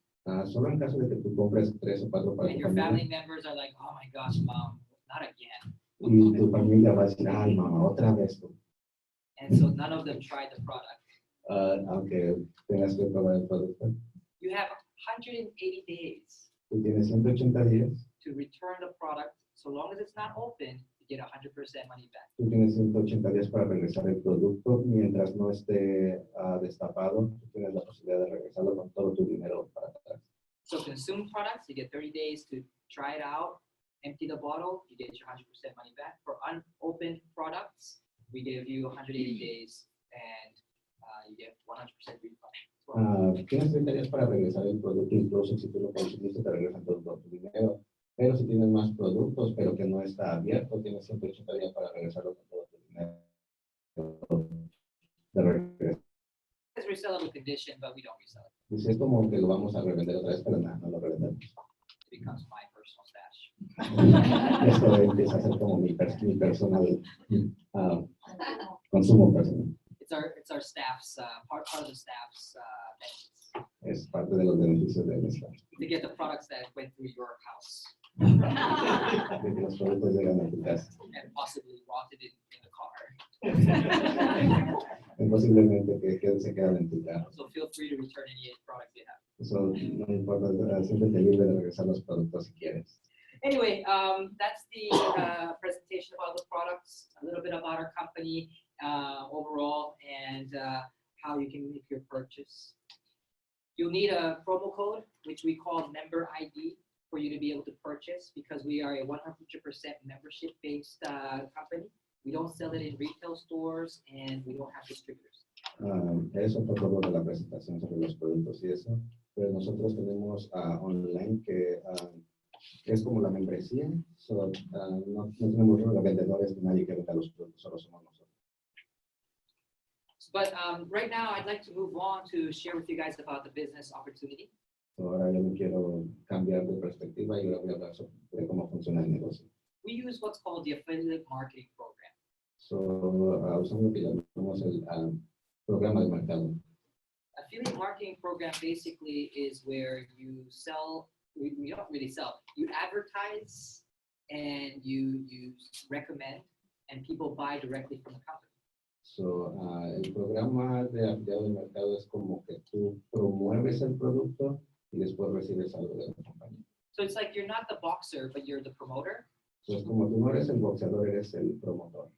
Solo en caso de que tú compres 3 o 4 para
And
tu
your family
familia
members are like, oh my gosh, mom, not again.
y tu familia va a decir, ay mamá, otra vez tú.
And so none of them tried the product.
Aunque tengas que probar el producto.
You have 180 days
Tú tienes 180 días,
to return the product. So long as it's not open, you get 100% money back.
tú tienes 180 días para regresar el producto. Mientras no esté destapado, tú tienes la posibilidad de regresarlo con todo tu dinero para atrás.
So consumed products, you get 30 days to try it out, empty the bottle, you get your 100% money back. For unopened products, we give you 180 days and you get 100% refund.
Tienes 30 días para regresar el producto, incluso si tú lo consumiste, te regresan todo tu dinero. Pero si tienes más productos, pero que no está abierto, tienes 180 días para regresarlo con todo tu dinero. De regreso.
It's resellable condition, but we don't resell it.
Dice, es como que lo vamos a revender otra vez, pero nada, no lo revendemos.
It becomes my personal stash.
Esto empieza a ser como mi personal consumo personal.
It's our staff's part of the staff's benefits.
Es parte de los beneficios de mezclar.
To get the products that went through your house
De que los productos llegan a tu casa.
and possibly rotted in the car.
Es posiblemente que se quedan en tu carro.
So feel free to return any products you have.
Eso no importa, siéntete libre de regresar los productos si quieres.
Anyway, that's the presentation of all the products, a little bit about our company overall, and how you can make your purchase. You'll need a promo code, which we call member ID, for you to be able to purchase, because we are a 100% membership-based company. We don't sell it in retail stores, and we don't have distributors.
Eso fue todo de la presentación sobre los productos y eso, pero nosotros tenemos online que es como la membresía, no tenemos vendedores ni nadie que venda los productos, solo somos nosotros.
But right now, I'd like to move on to share with you guys about the business opportunity.
Ahora yo me quiero cambiar de perspectiva y ahora voy a hablar sobre cómo funciona el negocio.
We use what's called the affiliate marketing program.
Usamos lo que llamamos el programa de mercado.
Affiliate marketing program basically is where you sell, we don't really sell, you advertise and you recommend and people buy directly from the company.
El programa de afiliado de mercado es como que tú promueves el producto y después recibes algo de la compañía.
So it's like you're not the boxer, but you're the promoter.
Es como tú no eres el boxeador, eres el promotor.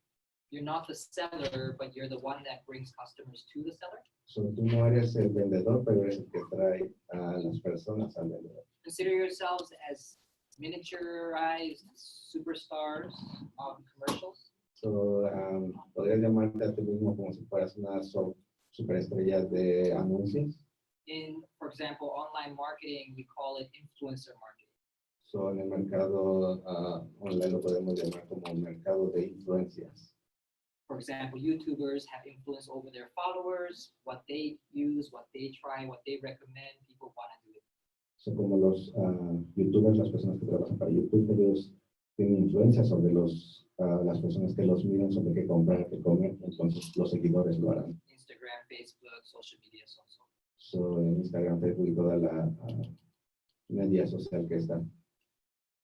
You're not the seller, but you're the one that brings customers to the seller.
Tú no eres el vendedor, pero eres el que trae a las personas al vendedor.
Consider yourselves as miniaturized superstars of commercials.
Podrías llamarte a ti mismo como si fueras una superestrella de anuncios.
In, for example, online marketing, we call it influencer marketing.
En el mercado online lo podemos llamar como mercado de influencias.
For example, YouTubers have influence over their followers, what they use, what they try, what they recommend. People want to do it.
Son como los youtubers, las personas que trabajan para YouTube, ellos tienen influencia sobre las personas que los miran sobre qué comprar, qué comer, entonces los seguidores lo harán.
Instagram, Facebook, social media, so.
So, en Instagram, Facebook y toda la media social que está.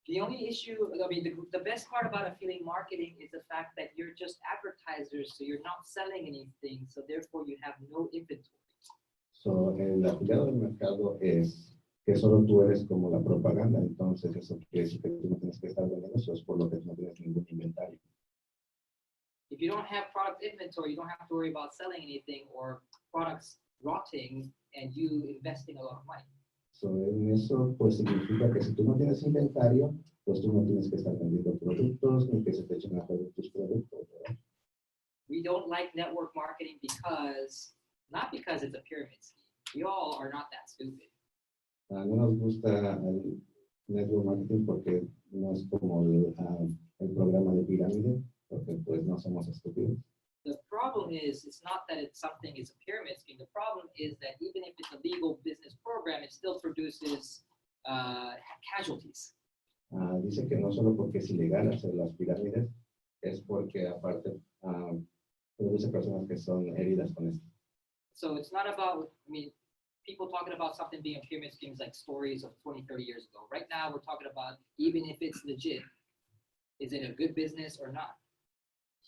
The only issue, I mean, the best part about affiliate marketing is the fact that you're just advertisers, so you're not selling anything, so therefore you have no inventory.
So, el afiliado del mercado es que solo tú eres como la propaganda, entonces eso quiere decir que tú no tienes que estar vendiendo, eso es por lo que no tienes ningún inventario.
If you don't have product inventory, you don't have to worry about selling anything or products rotting and you investing a lot of money.
So, en eso pues significa que si tú no tienes inventario, pues tú no tienes que estar vendiendo productos ni que se te echen a perder tus productos, ¿verdad?
We don't like network marketing not because it's a pyramid scheme. We all are not that stupid.
No nos gusta el network marketing porque no es como el programa de pirámide, porque pues no somos estúpidos.
The problem is, it's not that it's something is a pyramid scheme. The problem is that even if it's a legal business program, it still produces casualties.
Dice que no solo porque es ilegal hacer las pirámides, es porque aparte produce personas que son heridas con esto.
So it's not about, I mean, people talking about something being a pyramid scheme is like stories of 20, 30 years ago. Right now, we're talking about, even if it's legit, is it a good business or not?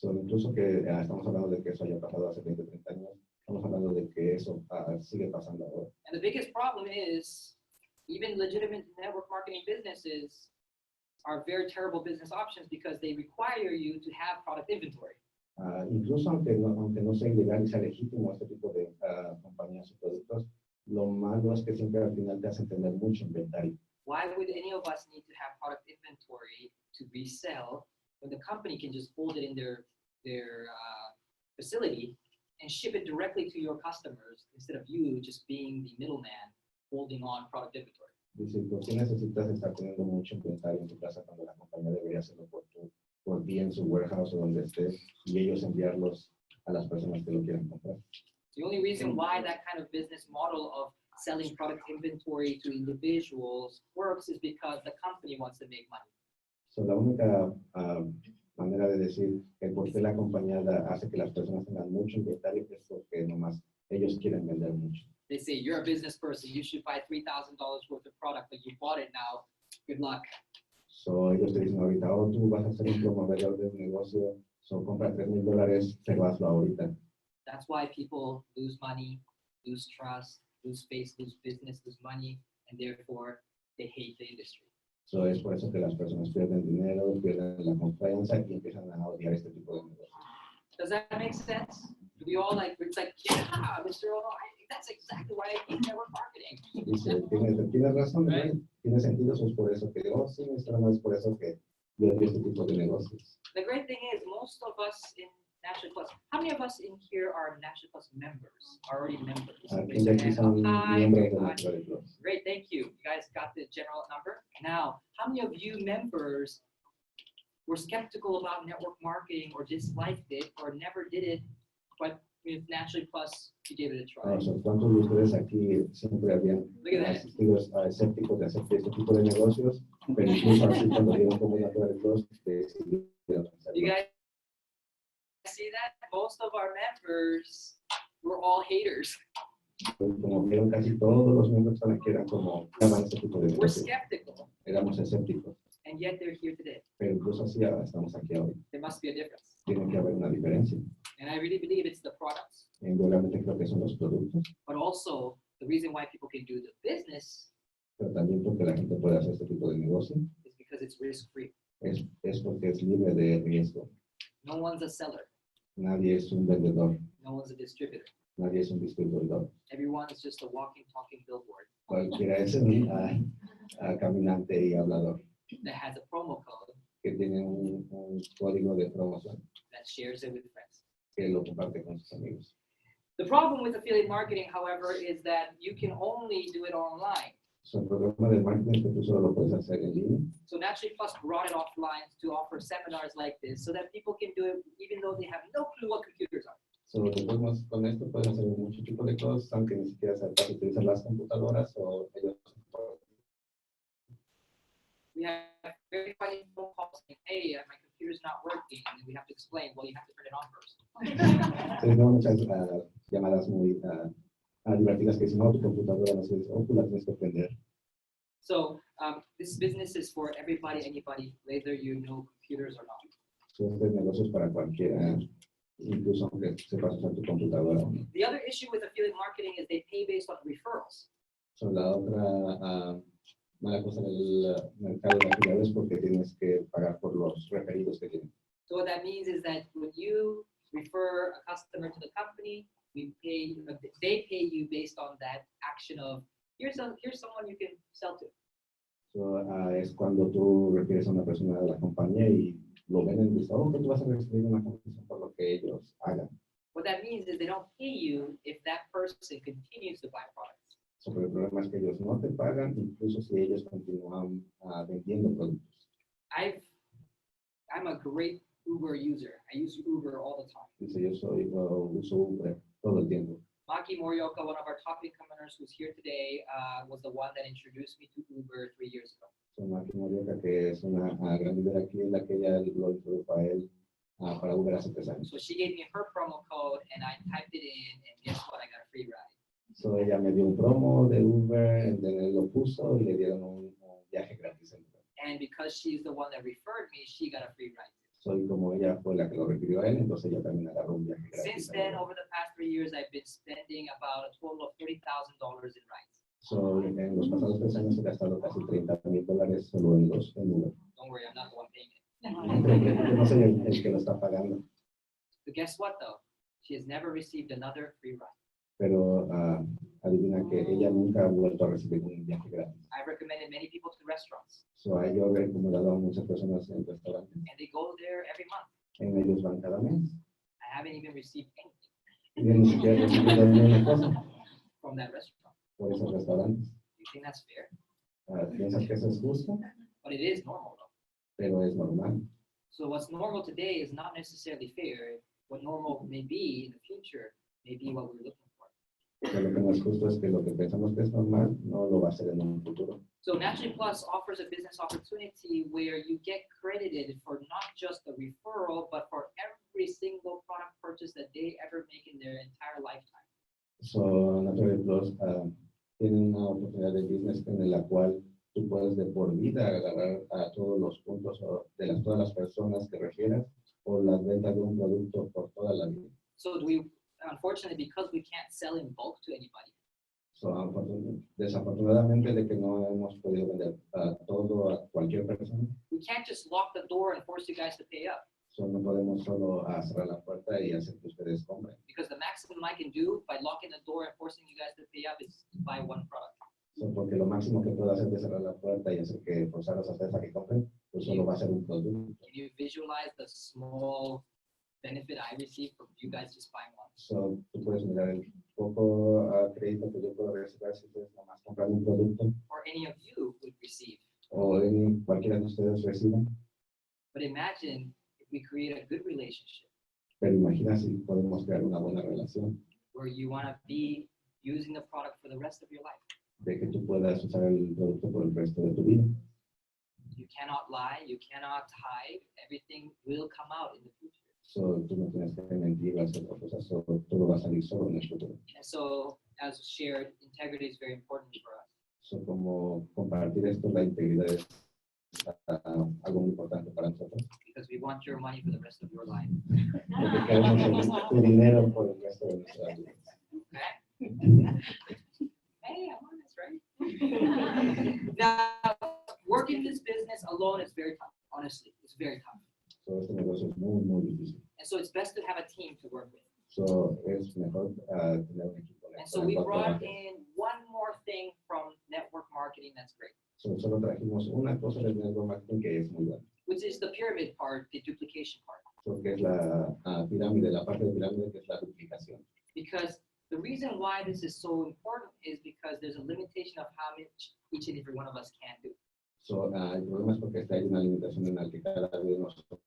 So, incluso que estamos hablando de que eso haya pasado hace 20, 30 años, estamos hablando de que eso sigue pasando ahora.
And the biggest problem is, even legitimate network marketing businesses are very terrible business options because they require you to have product inventory.
Incluso aunque no sea ilegal y sea legítimo este tipo de compañías o productos, lo malo es que siempre al final te hacen tener mucho inventario.
Why would any of us need to have product inventory to resell when the company can just hold it in their facility and ship it directly to your customers instead of you just being the middleman holding on product inventory?
Dice, ¿por qué necesitas estar teniendo mucho inventario en tu casa cuando la compañía debería hacerlo por ti en su warehouse o donde estés y ellos enviarlos a las personas que lo quieran comprar?
The only reason why that kind of business model of selling product inventory to individuals works is because the company wants to make money.
So, la única manera de decir que por qué la compañía hace que las personas tengan mucho inventario es porque nomás ellos quieren vender mucho.
They say, you're a business person, you should buy $3,000 worth of product, but you bought it now, good luck.
So, ellos te dicen ahorita, oh, tú vas a ser un promovedor de un negocio, so compra $3,000, pero hazlo ahorita.
That's why people lose money, lose trust, lose space, lose business, lose money, and therefore they hate the industry.
So, es por eso que las personas pierden dinero, pierden la confianza y empiezan a odiar este tipo de negocios.
Does that make sense? Do we all it's like, yeah, Mr. Ono, that's exactly why I hate network marketing.
Dice, tienes razón,
Right.
Tiene sentido, eso es por eso que, oh, sí, no es por eso que yo odio este tipo de negocios.
The great thing is, most of us in National Plus, how many of us in here are National Plus members, already members?
Aquí de aquí son miembros de National Plus.
Great, thank you. You guys got the general number. Now, how many of you members were skeptical about network marketing or disliked it or never did it, but with National Plus, you gave it a try?
O sea, ¿cuántos de ustedes aquí siempre habían asistido escépticos de hacer este tipo de negocios? Pero incluso así cuando vieron como National Plus, decidieron hacerlo.
You guys see that? Most of our members were all haters.
Como vieron, casi todos los miembros están aquí eran como este tipo de
We're
negocios.
skeptical,
Éramos escépticos,
and yet they're here today.
pero incluso así ahora estamos aquí hoy.
There must be a difference.
Tiene que haber una diferencia.
And I really believe it's the products,
Yo realmente creo que son los productos,
but also the reason why people can do the business
pero también porque la gente puede hacer este tipo de negocio
is because it's risk-free.
es porque es libre de riesgo.
No one's a seller.
Nadie es un vendedor,
No one's a distributor.
nadie es un distribuidor.
Everyone is just a walking, talking billboard
Cualquiera es un caminante y hablador
that has a promo code
que tiene un código de promoción
that shares it with friends.
que lo comparte con sus amigos.
The problem with affiliate marketing, however, is that you can only do it online.
So, el programa de marketing que tú solo lo puedes hacer en línea.
So Naturally Plus brought it offline to offer seminars like this so that people can do it even though they have no clue what computers are.
So, después con esto puedes hacer mucho tipo de cosas, aunque ni siquiera sepas utilizar las computadoras o ellos.
We have very funny phone calls saying, hey, my computer's not working, and we have to explain, well, you have to turn it on first.
Tenemos muchas llamadas muy divertidas que dicen, no, tu computadora no sirve, o tú la tienes que prender.
So this business is for everybody, anybody, whether you know computers or not.
So, este negocio es para cualquiera, incluso aunque sepas usar tu computadora o no.
The other issue with affiliate marketing is they pay based on referrals.
So, la otra mala cosa del mercado de afiliados es porque tienes que pagar por los referidos que tienen.
So what that means is that when you refer a customer to the company, they pay you based on that action of here's someone you can sell to.
So, es cuando tú refieres a una persona de la compañía y lo ven en lista, que tú vas a recibir una comisión por lo que ellos hagan.
What that means is they don't pay you if that person continues to buy products.
So, el problema es que ellos no te pagan, incluso si ellos continúan vendiendo productos.
I'm a great Uber user. I use Uber all the time.
Dice, uso Uber todo el tiempo.
Maki Morioka, one of our top incomers who's here today, was the one that introduced me to Uber 3 years ago.
So, Maki Morioka, que es una gran líder aquí, es la que ella lo introdujo a él para Uber hace 3 años.
So she gave me her promo code and I typed it in and guess what? I got a free ride.
So, ella me dio un promo de Uber, él lo puso y le dieron un viaje gratis.
And because she's the one that referred me, she got a free ride.
So, y como ella fue la que lo refirió a él, entonces ella también agarró un viaje gratis.
Since then, over the past 3 years, I've been spending about a total of $30,000 in rides.
So, en los pasados 3 años he gastado casi $30,000 solo en Uber.
Don't worry, I'm not the one paying it.
Yo no soy el que lo está pagando.
But guess what, though? She has never received another free ride.
Pero adivina que ella nunca ha vuelto a recibir un viaje gratis.
I've recommended many people to restaurants.
So, yo he recomendado a muchas personas en restaurantes.
And they go there every month.
En ellos van cada mes.
I haven't even received anything
Y yo ni siquiera he recibido ni una cosa
from that restaurant.
por esos restaurantes.
You think that's fair?
¿Piensas que eso es justo?
But it is normal, though.
Pero es normal.
So what's normal today is not necessarily fair. What normal may be in the future may be what we're looking for.
Porque lo que no es justo es que lo que pensamos que es normal no lo va a ser en un futuro.
So Naturally Plus offers a business opportunity where you get credited for not just the referral, but for every single product purchase that they ever make in their entire lifetime.
So, Naturally Plus tiene una oportunidad de business en la cual tú puedes de por vida agarrar a todos los puntos de todas las personas que refieras o las ventas de un producto por toda la vida.
So unfortunately, because we can't sell in bulk to anybody,
So, desafortunadamente de que no hemos podido vender todo a cualquier persona,
we can't just lock the door and force you guys to pay up.
so no podemos solo cerrar la puerta y hacer que ustedes compren.
Because the maximum I can do by locking the door and forcing you guys to pay up is to buy one product.
So, porque lo máximo que puedo hacer es cerrar la puerta y hacer que forzarlos a ustedes a que compren, pues solo va a ser un producto.
Can you visualize the small benefit I receive from you guys just buying one?
So, tú puedes mirar el poco crédito que yo puedo recibir si ustedes nomás compran un producto
Or any of you would receive.
o cualquiera de ustedes reciban.
But imagine if we create a good relationship
Pero imagina si podemos crear una buena relación
where you want to be using the product for the rest of your life.
de que tú puedas usar el producto por el resto de tu vida.
You cannot lie, you cannot hide, everything will come out in the future.
So, tú no tienes que mentir o hacer otra cosa, todo va a salir solo en el futuro.
And so, as shared, integrity is very important for us.
So, como compartir esto, la integridad es algo muy importante para nosotros.
Because we want your money for the rest of your life.
Porque queremos tu dinero por el resto de nuestra vida.
Okay? Hey, I'm honest, right? Now, working this business alone is very tough. Honestly, it's very tough.
So, este negocio es muy, muy difícil.
And so it's best to have a team to work with.
So, es mejor tener un equipo.
And so we brought in one more thing from network marketing that's great,
So, solo trajimos una cosa del network marketing que es muy buena.
which is the pyramid part, the duplication part.
So, que es la pirámide, la parte de pirámide que es la duplicación.
Because The reason why this is so important is because there's a limitation of how much each and every one of us can do.
So, el problema es porque hay una limitación en la que cada uno de nosotros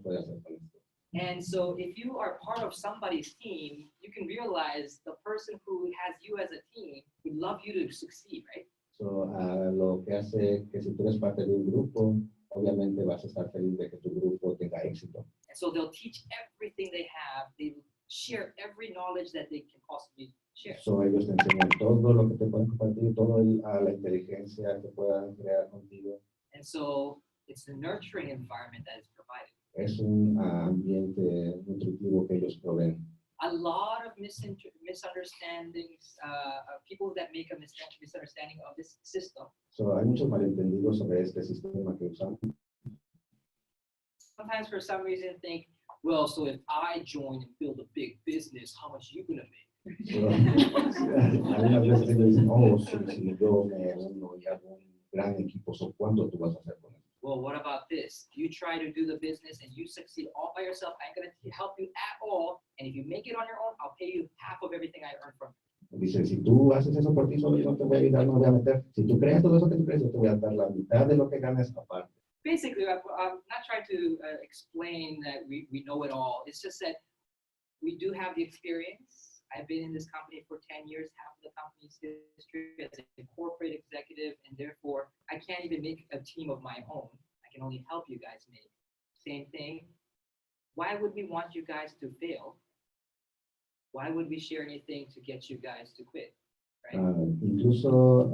puede hacer con esto.
And so if you are part of somebody's team, you can realize the person who has you as a team would love you to succeed, right?
So, lo que hace que si tú eres parte de un grupo, obviamente vas a estar feliz de que tu grupo tenga éxito.
And so they'll teach everything they have. They will share every knowledge that they can possibly share.
So, ellos te enseñan todo lo que te pueden compartir, toda la inteligencia que puedan crear contigo.
And so it's the nurturing environment that is provided.
Es un ambiente nutritivo que ellos proveen.
A lot of misunderstandings, people that make a misunderstanding of this system.
So, hay muchos malentendidos sobre este sistema que usamos.
Sometimes for some reason think, well, so if I join and build a big business, how much are you gonna make?
So, algunas veces ellos dicen, oh, si yo me uno y hago un gran equipo, so, ¿cuánto tú vas a hacer con eso?
Well, what about this? You try to do the business and you succeed all by yourself. I'm going to help you at all. And if you make it on your own, I'll pay you half of everything I earn from you.
Dice, si tú haces eso por ti solo, yo no te voy a ayudar, no me voy a meter. Si tú crees todo eso que tú crees, yo te voy a dar la mitad de lo que ganes aparte.
Basically, I'm not trying to explain that we know it all. It's just that we do have the experience. I've been in this company for 10 years, half of the company's history as a corporate executive, and therefore I can't even make a team of my own. I can only help you guys make. Same thing. Why would we want you guys to fail? Why would we share anything to get you guys to quit? Right?
Incluso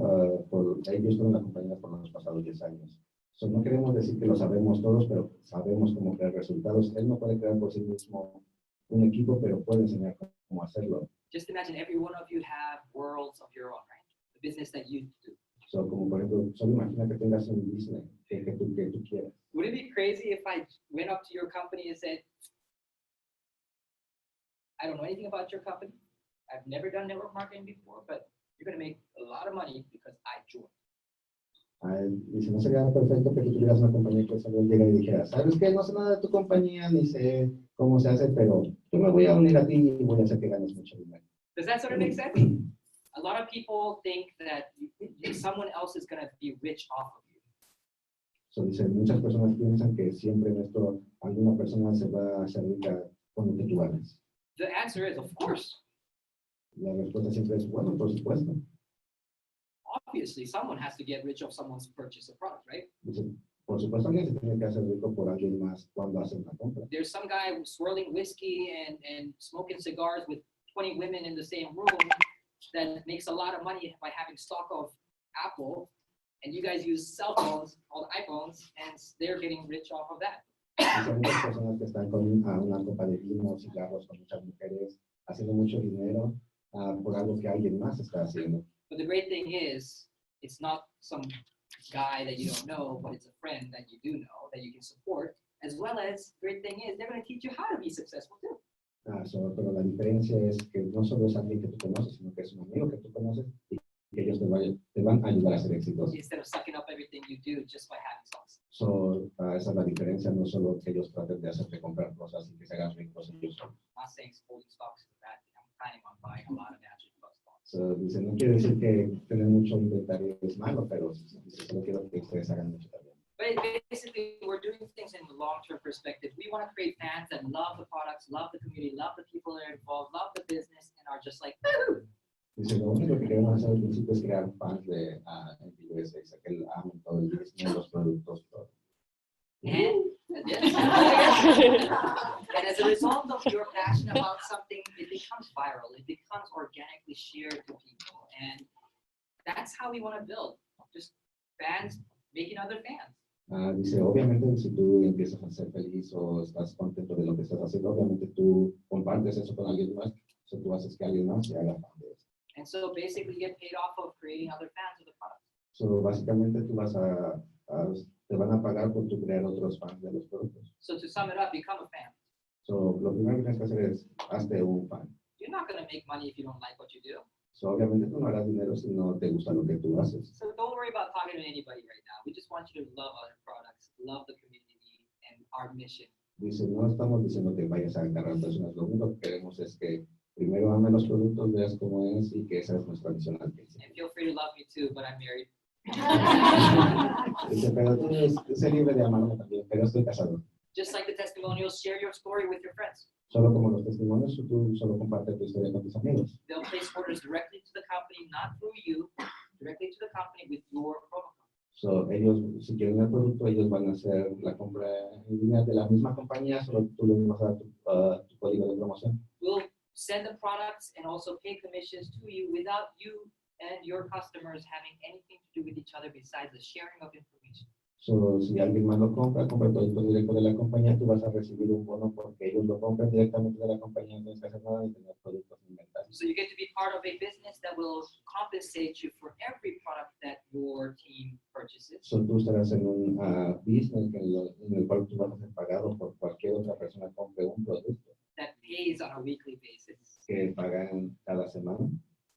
ellos son la compañía por los pasados 10 años. So, no queremos decir que lo sabemos todos, pero sabemos cómo crear resultados. Él no puede crear por sí mismo un equipo, pero puede enseñar cómo hacerlo.
Just imagine every one of you have worlds of your own, right? The business that you do.
So, como por ejemplo, solo imagina que tengas un business que tú quieras.
Would it be crazy if I went up to your company and said, I don't know anything about your company. I've never done network marketing before, but you're going to make a lot of money because I joined.
Dice, no sería perfecto que tú tuvieras una compañía que solo llega y dijera, ¿sabes qué? No sé nada de tu compañía, ni sé cómo se hace, pero yo me voy a unir a ti y voy a hacer que ganes mucho dinero.
Does that sort of make sense? A lot of people think that someone else is going to be rich off of you.
So, dice, muchas personas piensan que siempre en esto alguna persona se va a hacer rica con lo que tú hagas.
The answer is, of course.
La respuesta siempre es, bueno, por supuesto.
Obviously, someone has to get rich off someone's purchase of product, right?
Dice, por supuesto alguien se tiene que hacer rico por alguien más cuando hace una compra.
There's some guy swirling whiskey and smoking cigars with 20 women in the same room that makes a lot of money by having stock of Apple, and you guys use cell phones, called iPhones, and they're getting rich off of that.
Hay muchas personas que están con una copa de vino, cigarros, con muchas mujeres, haciendo mucho dinero por algo que alguien más está haciendo.
But the great thing is, it's not some guy that you don't know, but it's a friend that you do know, that you can support, as well as, great thing is, they're going to teach you how to be successful too.
Pero la diferencia es que no solo es alguien que tú conoces, sino que es un amigo que tú conoces y que ellos te van a ayudar a ser exitosos.
Instead of sucking up everything you do just by having stocks.
So, esa es la diferencia, no solo que ellos traten de hacerte comprar cosas y que se hagan ricos ellos.
I'm not saying holding stocks is a bad thing. I'm planning on buying a lot of natural stocks.
So, dice, no quiere decir que tener mucho inventario es malo, pero dice, solo quiero que ustedes hagan mucho también.
But basically, we're doing things in the long-term perspective. We want to create fans that love the products, love the community, love the people that are involved, love the business, and are just like, woo!
Dice, lo único que queremos hacer al principio es crear fans de NPUSA, que amen todo el business, los productos, todo.
And as a result of your passion about something, it becomes viral. It becomes organically shared to people. And that's how we want to build. Just fans making other fans.
Dice, obviamente, si tú empiezas a ser feliz o estás contento de lo que estás haciendo, obviamente tú compartes eso con alguien más, so tú haces que alguien más se haga fan de eso.
And so basically, you get paid off of creating other fans of the product.
So, básicamente, tú te van a pagar por tu crear otros fans de los productos.
So to sum it up, become a fan.
So, lo primero que tienes que hacer es, hazte un fan.
You're not going to make money if you don't like what you do.
So, obviamente, tú no harás dinero si no te gusta lo que tú haces.
So don't worry about talking to anybody right now. We just want you to love other products, love the community, and our mission
Dice, no estamos diciendo que vayas a agarrar personas, lo único que queremos es que primero ames los productos, veas cómo es y que esa es nuestra misión al principio.
And feel free to love me too, but I'm married.
Dice, pero tú sé libre de amarme también, pero estoy casado.
Just like the testimonials, share your story with your friends.
Solo como los testimonios, tú solo compartes tu historia con tus amigos.
They'll place orders directly to the company, not through you, directly to the company with your protocol.
So, ellos, si quieren el producto, ellos van a hacer la compra en línea de la misma compañía, solo tú les vas a dar tu código de promoción.
We'll send the products and also pay commissions to you without you and your customers having anything to do with each other besides the sharing of information.
So, si alguien más lo compra el producto directo de la compañía, tú vas a recibir un bono porque ellos lo compran directamente de la compañía, no tienes que hacer nada ni tener productos en inventario.
So you get to be part of a business that will compensate you for every product that your team purchases.
So, tú estarás en un business en el cual tú vas a ser pagado por cualquier otra persona que compre un producto.
That pays on a weekly basis.
Que pagan cada semana.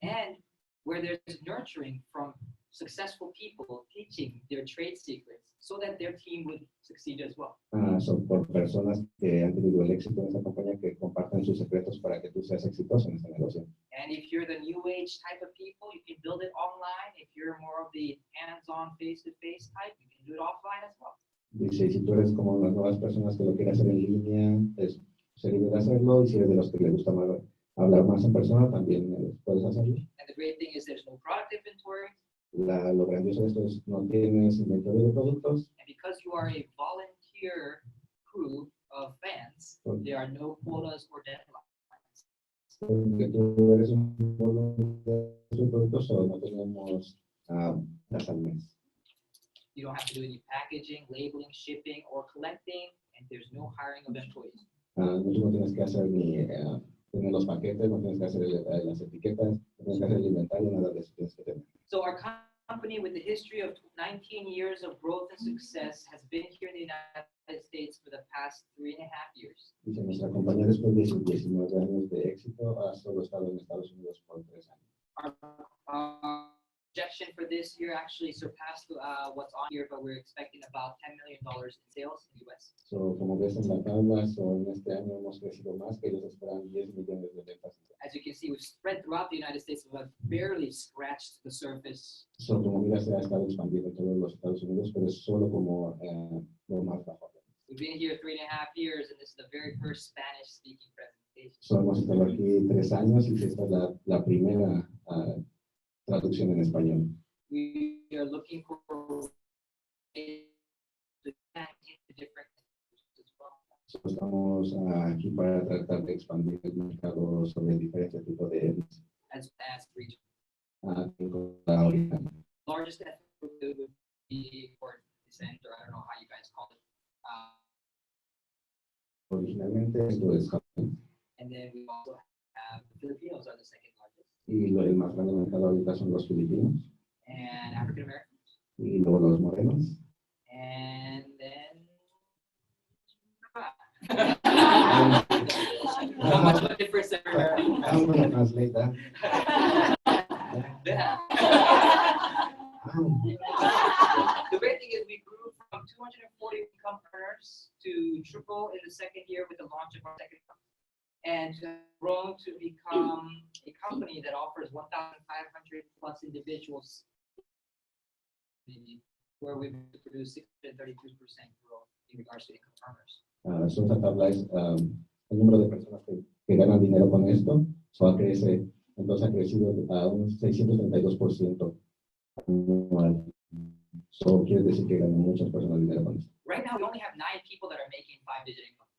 And where there's nurturing from successful people teaching their trade secrets so that their team would succeed as well.
Son por personas que han tenido el éxito en esa compañía que comparten sus secretos para que tú seas exitoso en este negocio.
And if you're the new age type of people, you can build it online. If you're more of the hands-on, face-to-face type, you can do it offline as well.
Dice, si tú eres como las nuevas personas que lo quieren hacer en línea, es libre de hacerlo. Y si eres de los que les gusta más, hablar más en persona, también puedes hacerlo.
And the great thing is there's no product inventory.
Lo grandioso de esto es no tienes inventario de productos.
And because you are a volunteer crew of fans, there are no quotas or deadlines.
Porque tú eres un voluntario de productos, o no tenemos las al mes.
You don't have to do any packaging, labeling, shipping, or collecting, and there's no hiring of employees.
No tienes que hacer ni tener los paquetes, no tienes que hacer las etiquetas, no tienes que hacer el inventario, nada de eso tienes que tener.
So our company, with the history of 19 years of growth and success, has been here in the United States for the past 3.5 years.
Dice, nuestra compañía después de 19 años de éxito ha solo estado en Estados Unidos por 3 años.
Our projection for this year actually surpassed what's on here, but we're expecting about $10 million in sales in the US.
So, como ves en la tabla, en este año hemos crecido más, que ellos esperan 10 millones de ventas.
As you can see, we've spread throughout the United States, but have barely scratched the surface.
So, como mira, se ha estado expandiendo en todos los Estados Unidos, pero es solo como lo más bajo.
We've been here 3.5 years, and this is the very first Spanish-speaking presentation.
So, hemos estado aquí 3 años y esta es la primera traducción en español.
We are looking for different as well.
So, estamos aquí para tratar de expandir el mercado sobre diferentes tipos de etnias.
As region. Largest ethnic group would be or descent, or I don't know how you guys call it.
Originalmente esto es Japón.
And then we also have the Filipinos are the second largest.
Y el más grande mercado ahorita son los filipinos.
And African Americans.
Y luego los morenos.
And then
Not
much of a difference there.
I'm going to translate that.
The great thing is we grew from 240 income earners to triple in the second year with the launch of our second company, and grown to become a company that offers 1,500 plus individuals, where we produce 632% growth in regards to income earners.
So esta tabla es el número de personas que ganan dinero con esto. Entonces ha crecido a un 632% anual. So quiere decir que ganan muchas personas dinero con esto.
Right now, we only have 9 people that are making 5-digit income.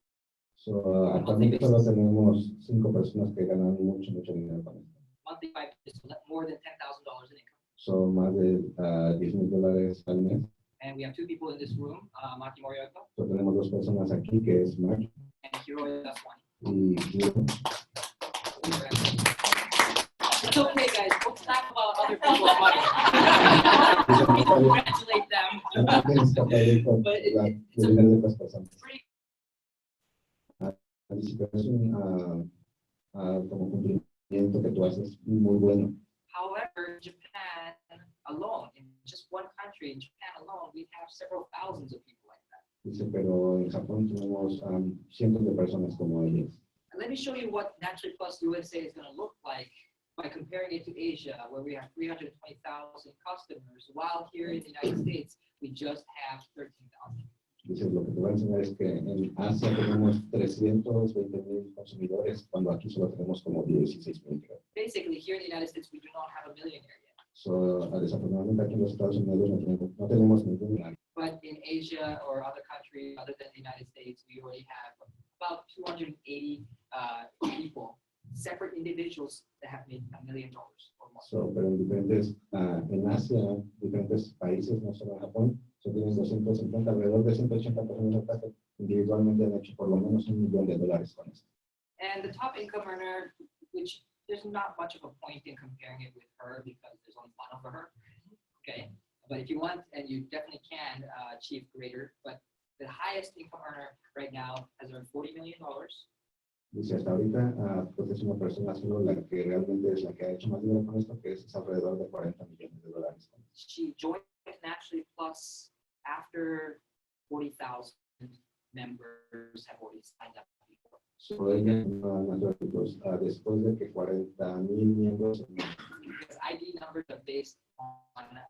So actualmente solo tenemos 5 personas que ganan mucho dinero con esto.
Monthly 5 digits, more than $10,000 in income.
So más de $10,000 al mes.
And we have 2 people in this room, Maki Morioka
So tenemos 2 personas aquí, que es Maki
and Hiro Daswani.
y Hiro.
It's okay, guys. We'll talk about other people's money. We congratulate them. But it's
como cumplimiento que tú haces muy bueno.
However, Japan alone, in just one country, in Japan alone, we have several thousands of people like that.
Dice, pero en Japón tenemos cientos de personas como ellas.
And let me show you what Naturally Plus USA is going to look like by comparing it to Asia, where we have 320,000 customers, while here in the United States, we just have 13,000.
Dice, lo que te voy a enseñar es que en Asia tenemos 320,000 consumidores, cuando aquí solo tenemos como 16,000, creo.
Basically, here in the United States, we do not have a millionaire yet.
So, desafortunadamente aquí en los Estados Unidos no tenemos ningún millonario.
But in Asia or other countries other than the United States, we already have about 280 people, separate individuals that have made $1 million or more.
So, pero en diferentes, en Asia, diferentes países, no solo en Japón, se tienen 250, alrededor de 180 personas acá que individualmente han hecho por lo menos $1 millón con esto.
And the top income earner, which there's not much of a point in comparing it with her because there's only one of her, okay? But if you want, and you definitely can achieve greater, but the highest income earner right now has earned $40 million.
Dice, hasta ahorita, pues es una persona solo la que realmente es la que ha hecho más dinero con esto, que es alrededor de $40 millones.
She joined Naturally Plus after 40,000 members have already signed up before.
So ella, después de que 40,000 miembros.
Because ID numbers are based on the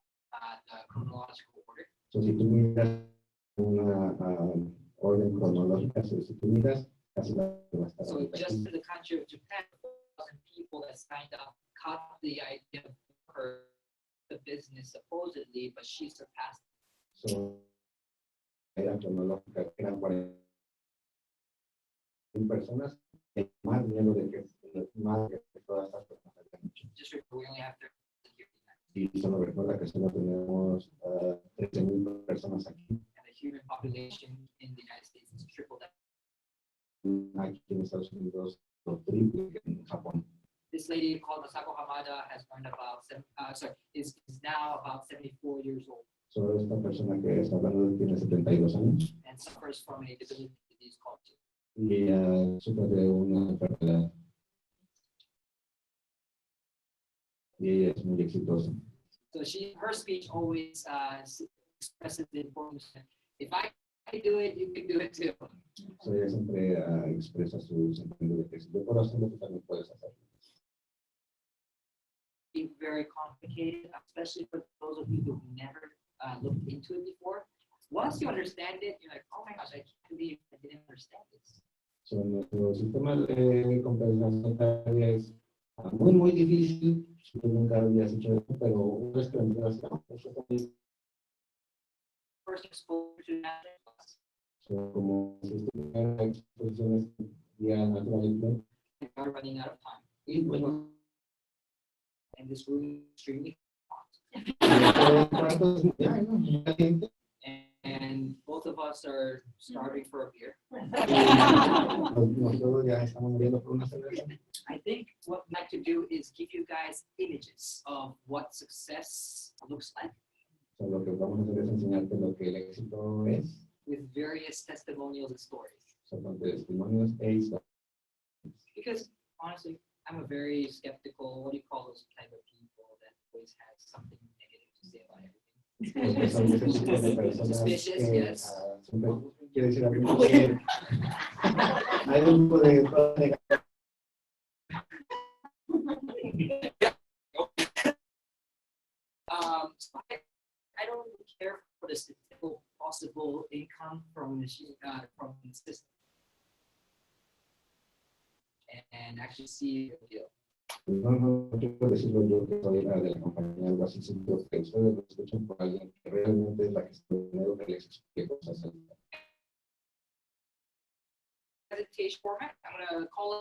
chronological order.
So si tú miras una orden cronológica, si tú miras, casi va a estar.
So just in the country of Japan, 4,000 people that signed up caught the idea of her the business supposedly, but she surpassed.
So era cronológica, eran 40,000 personas, más dinero de que más de que todas estas personas habían hecho.
Just remember, we only have 30 here.
Y solo recuerda que solo tenemos 13,000 personas aquí.
And the human population in the United States is triple that.
Aquí en Estados Unidos, lo triple que en Japón.
This lady called Masako Hamada has earned about is now about 74 years old.
Solo esta persona que está hablando tiene 72 años.
And suffers from a disability disease called TIP.
Y sufre de una enfermedad. Y ella es muy exitosa.
So her speech always expresses the importance that if I can do it, you can do it too.
So ella siempre expresa su sentido de que si yo puedo hacerlo, tú también puedes hacerlo.
Very complicated, especially for those of you who've never looked into it before. Once you understand it, you're like, oh my gosh, I can't believe I didn't understand this.
So, nuestro sistema de compensación es muy difícil. Si tú nunca habías hecho esto, pero una vez que lo entiendas, eso también.
First exposure to Naturally Plus.
So, como si primera exposición es ya naturalmente.
We're running out of time.
Y bueno.
And this room is extremely hot. And both of us are starving for a beer. I think what I'd like to do is give you guys images of what success looks like.
So, lo que vamos a hacer es enseñarte lo que el éxito es.
With various testimonials and stories.
So, con testimonios e historias.
Because honestly, I'm a very skeptical, what do you call those type of people that always has something negative to say about everything? Suspicious, yes.
Quiere decir algo que hay un tipo de
so I don't really care for the statistical possible income from the system. And actually see the deal.
No quiero decirlo yo que soy de la compañía, algo así, sino que ustedes lo escuchan por alguien que realmente es la que está primero que les explique cosas.
Presentation format. I'm going to call it.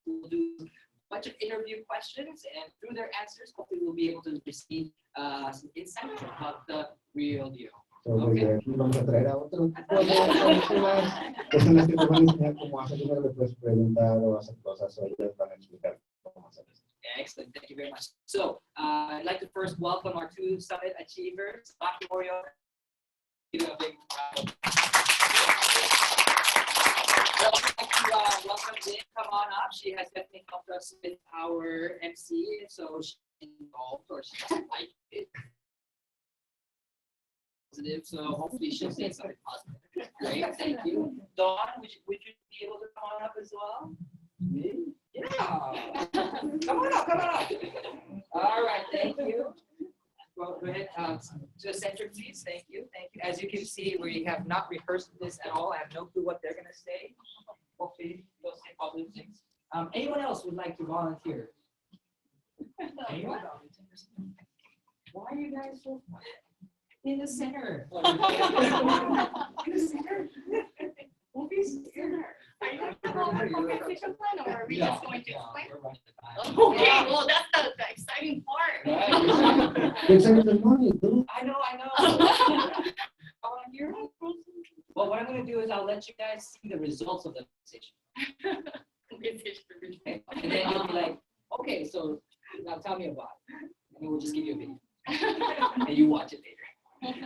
We'll do a bunch of interview questions, and through their answers, hopefully we'll be able to receive some insight about the real deal.
Entonces, aquí vamos a traer a otro tipo de personas que te van a enseñar cómo hacerlo, le puedes preguntar o hacer cosas, o ellos van a explicar cómo hacer esto.
Excellent, thank you very much. So, I'd like to first welcome our two summit achievers, Dr. Morio. Give a big round. Welcome Lynn, come on up. She has definitely helped us with our MC, so she's involved or she's like it. positive, so hopefully she'll say something positive. Great, thank you. Dawn, would you be able to come on up as well? Me? Yeah. Come on up, come on up. All right, thank you. Well, go ahead, to the center, please. Thank you, thank you. As you can see, we have not rehearsed this at all. I have no clue what they're gonna say. Hopefully, they'll say positive things. Anyone else would like to volunteer? Anyone? Why are you guys so in the center? In the center? Don't be scared.
Are you going to have a compensation plan or are we just going to explain?
we're running the time.
Okay, well, that's the exciting part.
Right.
It's a good money, dude.
I know. Volunteer? Well, what I'm gonna do is I'll let you guys see the results of the conversation. Okay? And then you'll be like, okay, so now tell me about it. And then we'll just give you a video. And you watch it later.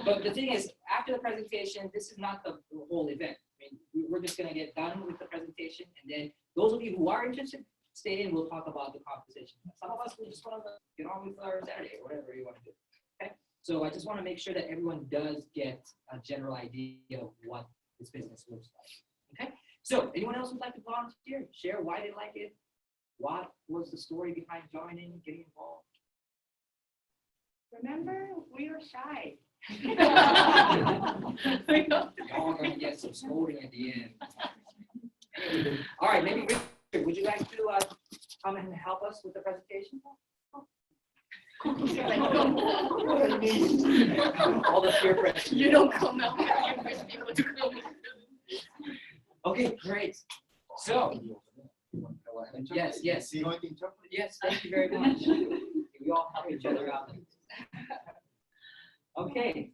But the thing is, after the presentation, this is not the whole event. I mean, we're just gonna get done with the presentation, and then those of you who are interested, stay in, we'll talk about the composition. Some of us, we just wanna get on with our Saturday, or whatever you wanna do. Okay? So I just wanna make sure that everyone does get a general idea of what this business looks like. Okay? So anyone else would like to volunteer? Share why they like it? What was the story behind joining, getting involved?
Remember, we were shy.
You're all gonna get some scolding at the end. Anyway, all right, maybe Richard, would you like to come and help us with the presentation? All the peer pressure.
You don't come out here, you push people to come.
Okay, great. So, yes, yes. Yes, thank you very much. We all help each other out. Okay.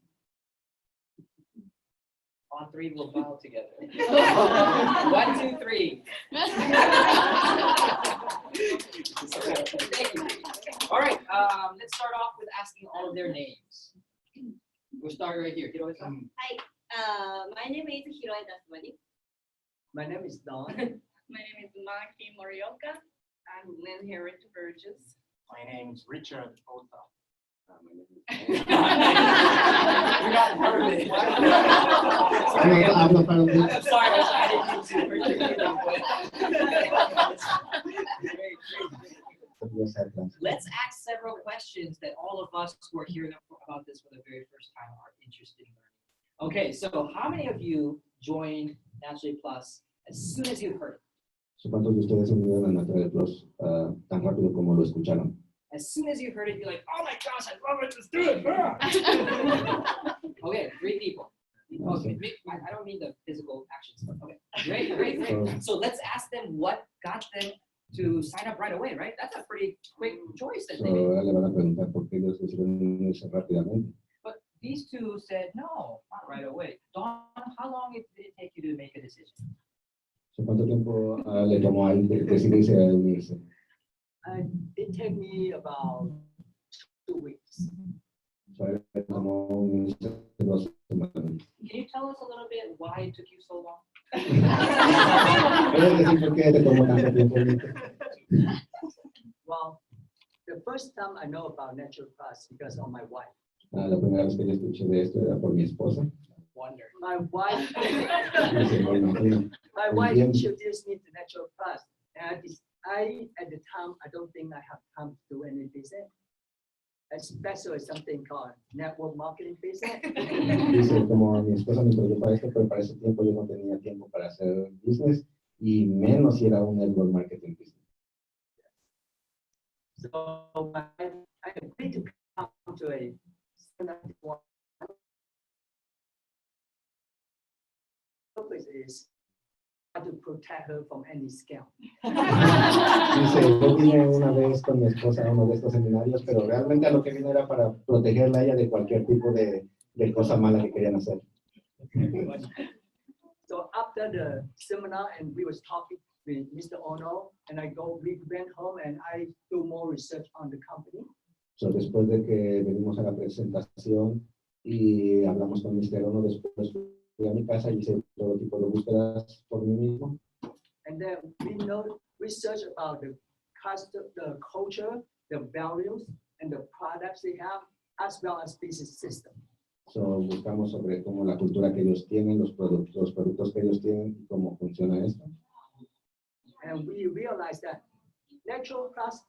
On three, we'll bow together. 1, 2, 3. Thank you. All right, let's start off with asking all of their names. We'll start right here.
Hi, my name is Hiroe Dasmani.
My name is Don.
My name is Maki Morioka.
I'm Lynn Harriet Burgess.
My name is Richard Ota.
You're not part of it.
I'm not part of it.
I'm sorry, I didn't mean to. Let's ask several questions that all of us who are hearing about this for the very first time are interested in learning. Okay, so how many of you joined Naturally Plus as soon as you heard it?
¿Cuántos de ustedes se unieron a Natural Plus tan rápido como lo escucharon?
As soon as you heard it, you're like, oh my gosh, I love it, let's do it. Okay, 3 people. Okay, I don't mean the physical actions. Okay, great. So let's ask them what got them to sign up right away, right? That's a pretty quick choice that they made.
Ahora le van a preguntar por qué ellos decidieron unirse rápidamente.
But these two said, no, not right away. Dawn, how long did it take you to make a decision?
¿Cuánto tiempo le tomó a él decidirse a unirse?
It took me about 2 weeks.
Le tomó unirse 2 semanas.
Can you tell us a little bit why it took you so long?
¿Puedes decir por qué te tomó tanto tiempo?
Well, the first time I know about Natural Plus because of my wife.
La primera vez que yo escuché de esto era por mi esposa.
Wonder.
My wife,
My
my wife introduced me to Natural Plus. And I, at the time, I don't think I have time to do any business, especially something called network marketing business.
Dice, como mi esposa me introdujo para esto, pero para ese tiempo yo no tenía tiempo para hacer business y menos si era un network marketing business.
So I agreed to come to a purpose is to protect her from any scam.
Dice, yo vine una vez con mi esposa a uno de estos seminarios, pero realmente a lo que vine era para protegerla a ella de cualquier tipo de cosa mala que querían hacer.
So after the seminar and we was talking with Mr. Ono, and we went home and I do more research on the company.
So, después de que venimos a la presentación y hablamos con Mr. Ono, después fui a mi casa y hice todo tipo de búsquedas por mí mismo.
And then we research about the culture, the values, and the products they have, as well as business system.
So, buscamos sobre cómo la cultura que ellos tienen, los productos que ellos tienen y cómo funciona esto.
And we realize that Natural Plus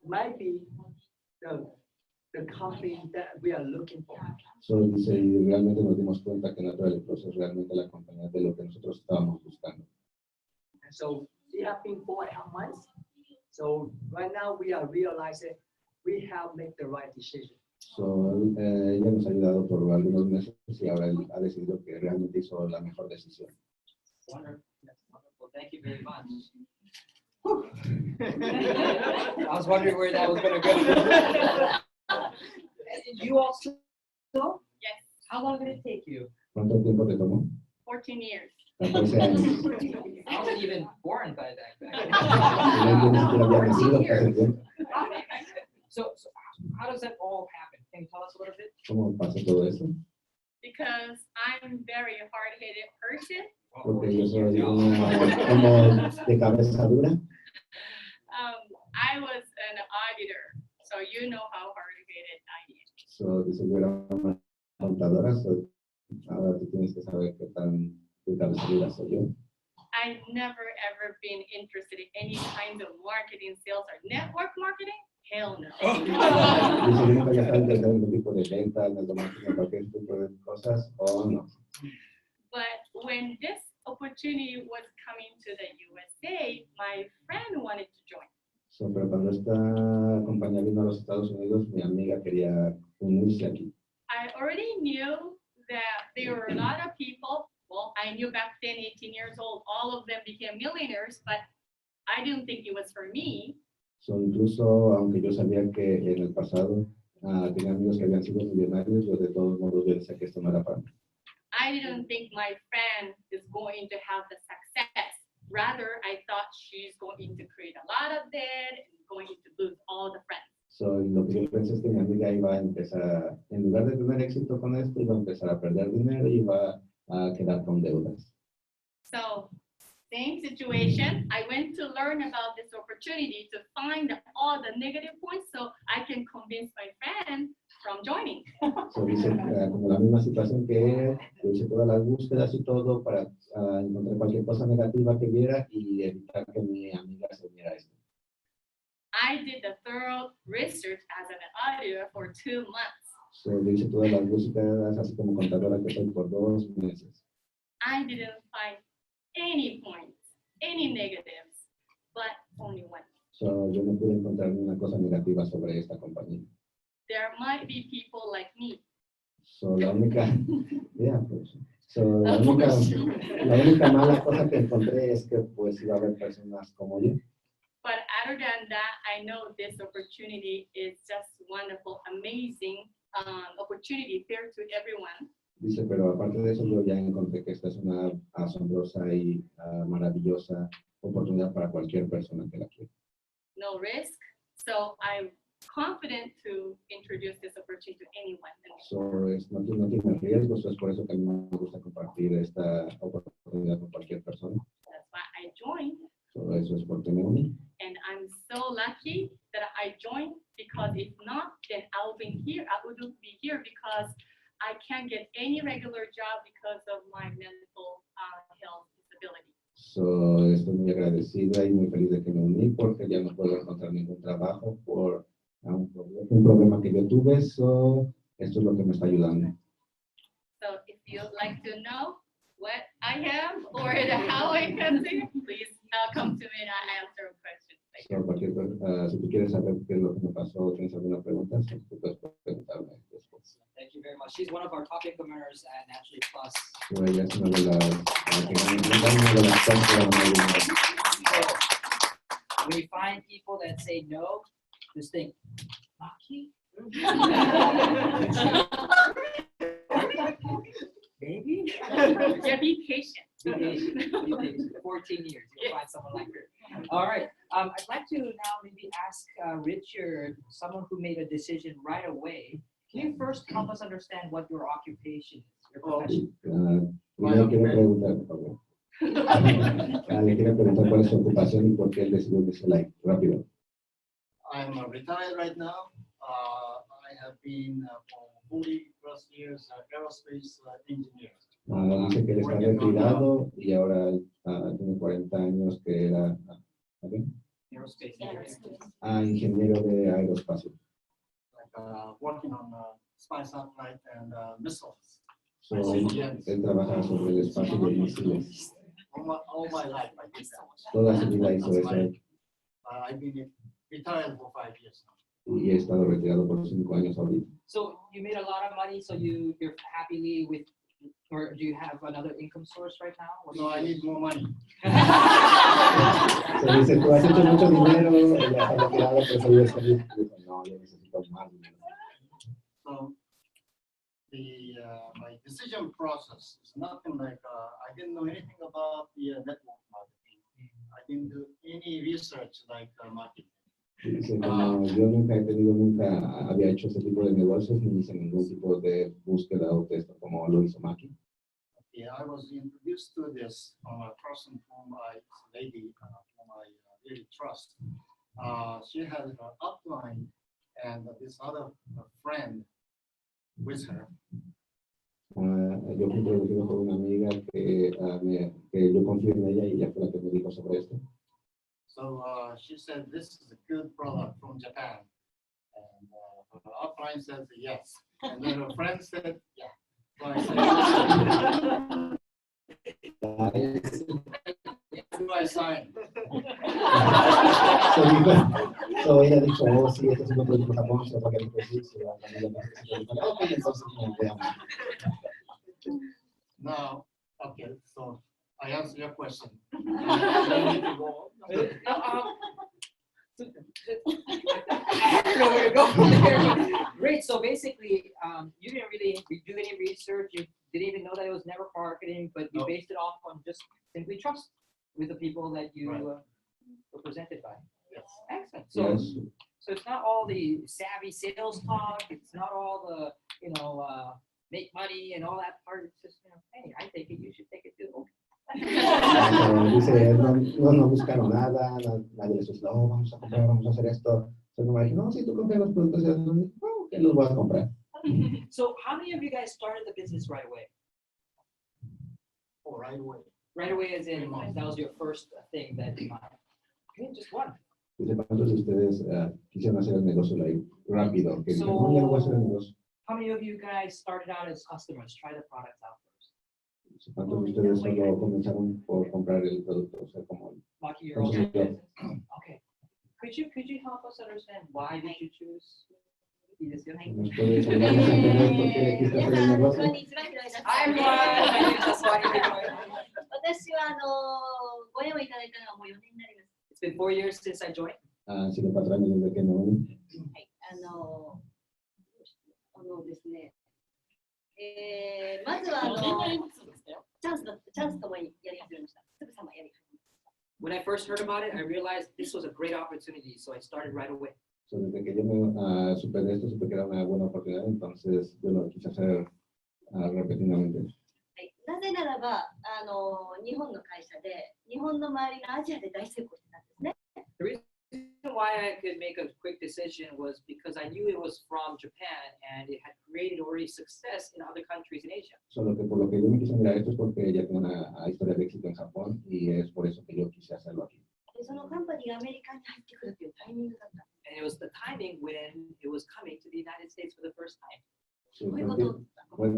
might be the company that we are looking for.
So, dice, y realmente nos dimos cuenta que Natural Plus es realmente la compañía de lo que nosotros estábamos buscando.
And so we have been 4.5 months. So right now we are realizing we have made the right decision.
So, ella nos ha ayudado por algunos meses y ahora él ha decidido que realmente hizo la mejor decisión.
Wonderful. Wonderful. Thank you very much. I was wondering where that was going to go. You also?
Yes,
How long did it take you?
¿Cuánto tiempo te tomó?
14 years.
14 años.
I wasn't even born by that.
Yo ni siquiera había nacido hasta ese tiempo.
So how does that all happen? Can you tell us a little bit?
¿Cómo pasó todo eso?
Because I'm very hard-headed person.
Porque yo soy como de cabeza dura.
I was an auditor, so you know how hard-headed I am.
So, dice, yo era una contadora, so, ahora tú tienes que saber qué tan de cabeza dura soy yo.
I've never ever been interested in any kind of marketing, sales, or network marketing. Hell no.
Dice, yo nunca había estado interesado en ningún tipo de venta, en el marketing, cualquier tipo de cosas, o no.
But when this opportunity was coming to the USA, my friend wanted to join.
So, pero cuando esta compañía vino a los Estados Unidos, mi amiga quería unirse aquí.
I already knew that there were a lot of people. Well, I knew back then, 18 years old, all of them became millionaires, but I didn't think it was for me.
So, incluso, aunque yo sabía que en el pasado tenía amigos que habían sido millonarios, yo de todos modos yo decía que esto no era para mí.
I didn't think my friend is going to have the success. Rather, I thought she's going to create a lot of debt and going to lose all the friends.
So, lo que yo pensé es que mi amiga iba a empezar, en lugar de tener éxito con esto, iba a empezar a perder dinero y iba a quedar con deudas.
So, same situation. I went to learn about this opportunity to find all the negative points so I can convince my friend from joining.
So, dice, como la misma situación que yo hice todas las búsquedas y todo para encontrar cualquier cosa negativa que viera y evitar que mi amiga se uniera a esto.
I did the thorough research as an auditor for 2 months.
So, yo hice todas las búsquedas, así como contadora que soy, por 2 meses.
I didn't find any points, any negatives, but only one.
So, yo no pude encontrar ninguna cosa negativa sobre esta compañía.
There might be people like me.
So, la única, la única mala cosa que encontré es que pues iba a haber personas como yo.
But other than that, I know this opportunity is just wonderful, amazing opportunity fair to everyone.
Dice, pero aparte de eso, yo ya encontré que esta es una asombrosa y maravillosa oportunidad para cualquier persona que la quiera.
No risk. So I'm confident to introduce this opportunity to anyone.
So, no tiene riesgos, es por eso que a mí me gusta compartir esta oportunidad con cualquier persona.
That's why I joined.
So, eso es porque me uní.
And I'm so lucky that I joined, because if not, then I wouldn't be here because I can't get any regular job because of my mental health disability.
So, estoy muy agradecida y muy feliz de que me uní porque ya no puedo encontrar ningún trabajo por un problema que yo tuve. So, esto es lo que me está ayudando.
So if you'd like to know what I have or how I can see, please come to me and I'll answer questions.
So, si tú quieres saber qué es lo que me pasó o tienes alguna pregunta, tú puedes preguntarme después.
Thank you very much. She's one of our top income earners at Naturally Plus.
So, ella es una de las
So, when you find people that say no, just think, lucky? Maybe?
Yeah, be patient.
Be patient. Be patient. 14 years, you'll find someone like her. All right. I'd like to now maybe ask Richard, someone who made a decision right away. Can you first help us understand what your occupation is, your profession?
Le quiero preguntar, por favor. Le quiero preguntar cuál es su ocupación y por qué él decidió irse rápido.
I'm retired right now. I have been
40 plus years aerospace engineer.
Dice que él está retirado y ahora tiene 40 años que era
Aerospace.
ingeniero de aeroespacio.
Like working on spy satellite and missiles.
So, él trabaja sobre el espacio de misiles.
All my life I did that.
Toda su vida hizo
That's
eso
I've been retired for 5 years now.
y he estado retirado por 5 años ahorita.
So you made a lot of money, so you're happily with, or do you have another income source right now? What do
No,
you
I
do?
need more money.
Se dice, tú has hecho mucho dinero, ya está retirado, pero eso yo estoy dijo, no, yo necesito más dinero.
So my decision process is nothing like I didn't know anything about the network marketing. I didn't do any research like marketing.
Dice, como yo nunca había hecho ese tipo de negocios, ni hice ningún tipo de búsqueda o texto como lo hizo Maki.
Yeah, I was introduced to this from a person whom lady whom I really trust. She had her upline and this other friend with her.
Yo fui introducido por una amiga que yo confío en ella y ella fue la que me dijo sobre esto.
So she said, this is a good product from Japan. And her upline says yes. And then her friend said, yeah. So I said, do I sign?
So ella dijo, oh, sí, este es un producto Japón, se va a quedar ok, entonces veamos.
Now, okay, so I answer your question.
Great. So basically, you didn't really do any research. You didn't even know that it was network marketing, but you based it off on just simply trust with the people that you were presented by.
Yes.
Excellent. So, so it's not all the savvy sales talk. It's not all the make money and all that part. It's just hey, I take it. You should take it too.
Dice, no buscaron nada, nadie les dijo, no, vamos a comprar, vamos a hacer esto. Entonces me dijo, no, si tú compras los productos, que los voy a comprar.
So how many of you guys started the business right away?
Oh, right away.
Right away as in that was your first thing that you had. Okay, just one.
Dice, ¿cuántos de ustedes quisieron hacer el negocio rápido? Que dijeron, no, ya no voy a hacer el negocio.
How many of you guys started out as customers? Try the products out first.
¿Cuántos de ustedes solo comenzaron por comprar el producto? O sea, como
Lucky you're all okay. Could you help us understand why did you choose?
¿Nos puedes ayudarnos a entender por qué quisiste hacer el negocio?
I'm It's been 4 years since I joined.
Han sido 4 años desde que me uní.
ですね。まずはチャンスともやり始めました。すぐさまやり始めました。
When I first heard about it, I realized this was a great opportunity, so I started right away.
So, desde que yo me supe de esto, supe que era una buena oportunidad, entonces yo lo quise hacer repetidamente.
なぜならば日本の会社で日本の周りのアジアで大成功してたんですね。
The reason why I could make a quick decision was because I knew it was from Japan and it had created already success in other countries in Asia.
Solo que por lo que yo me quise mirar esto es porque ya tiene una historia de éxito en Japón y es por eso que yo quise hacerlo aquí.
そのカンパニーがアメリカに入ってくるというタイミングだった。
And it was the timing when it was coming to the United States for the first time.
So, fue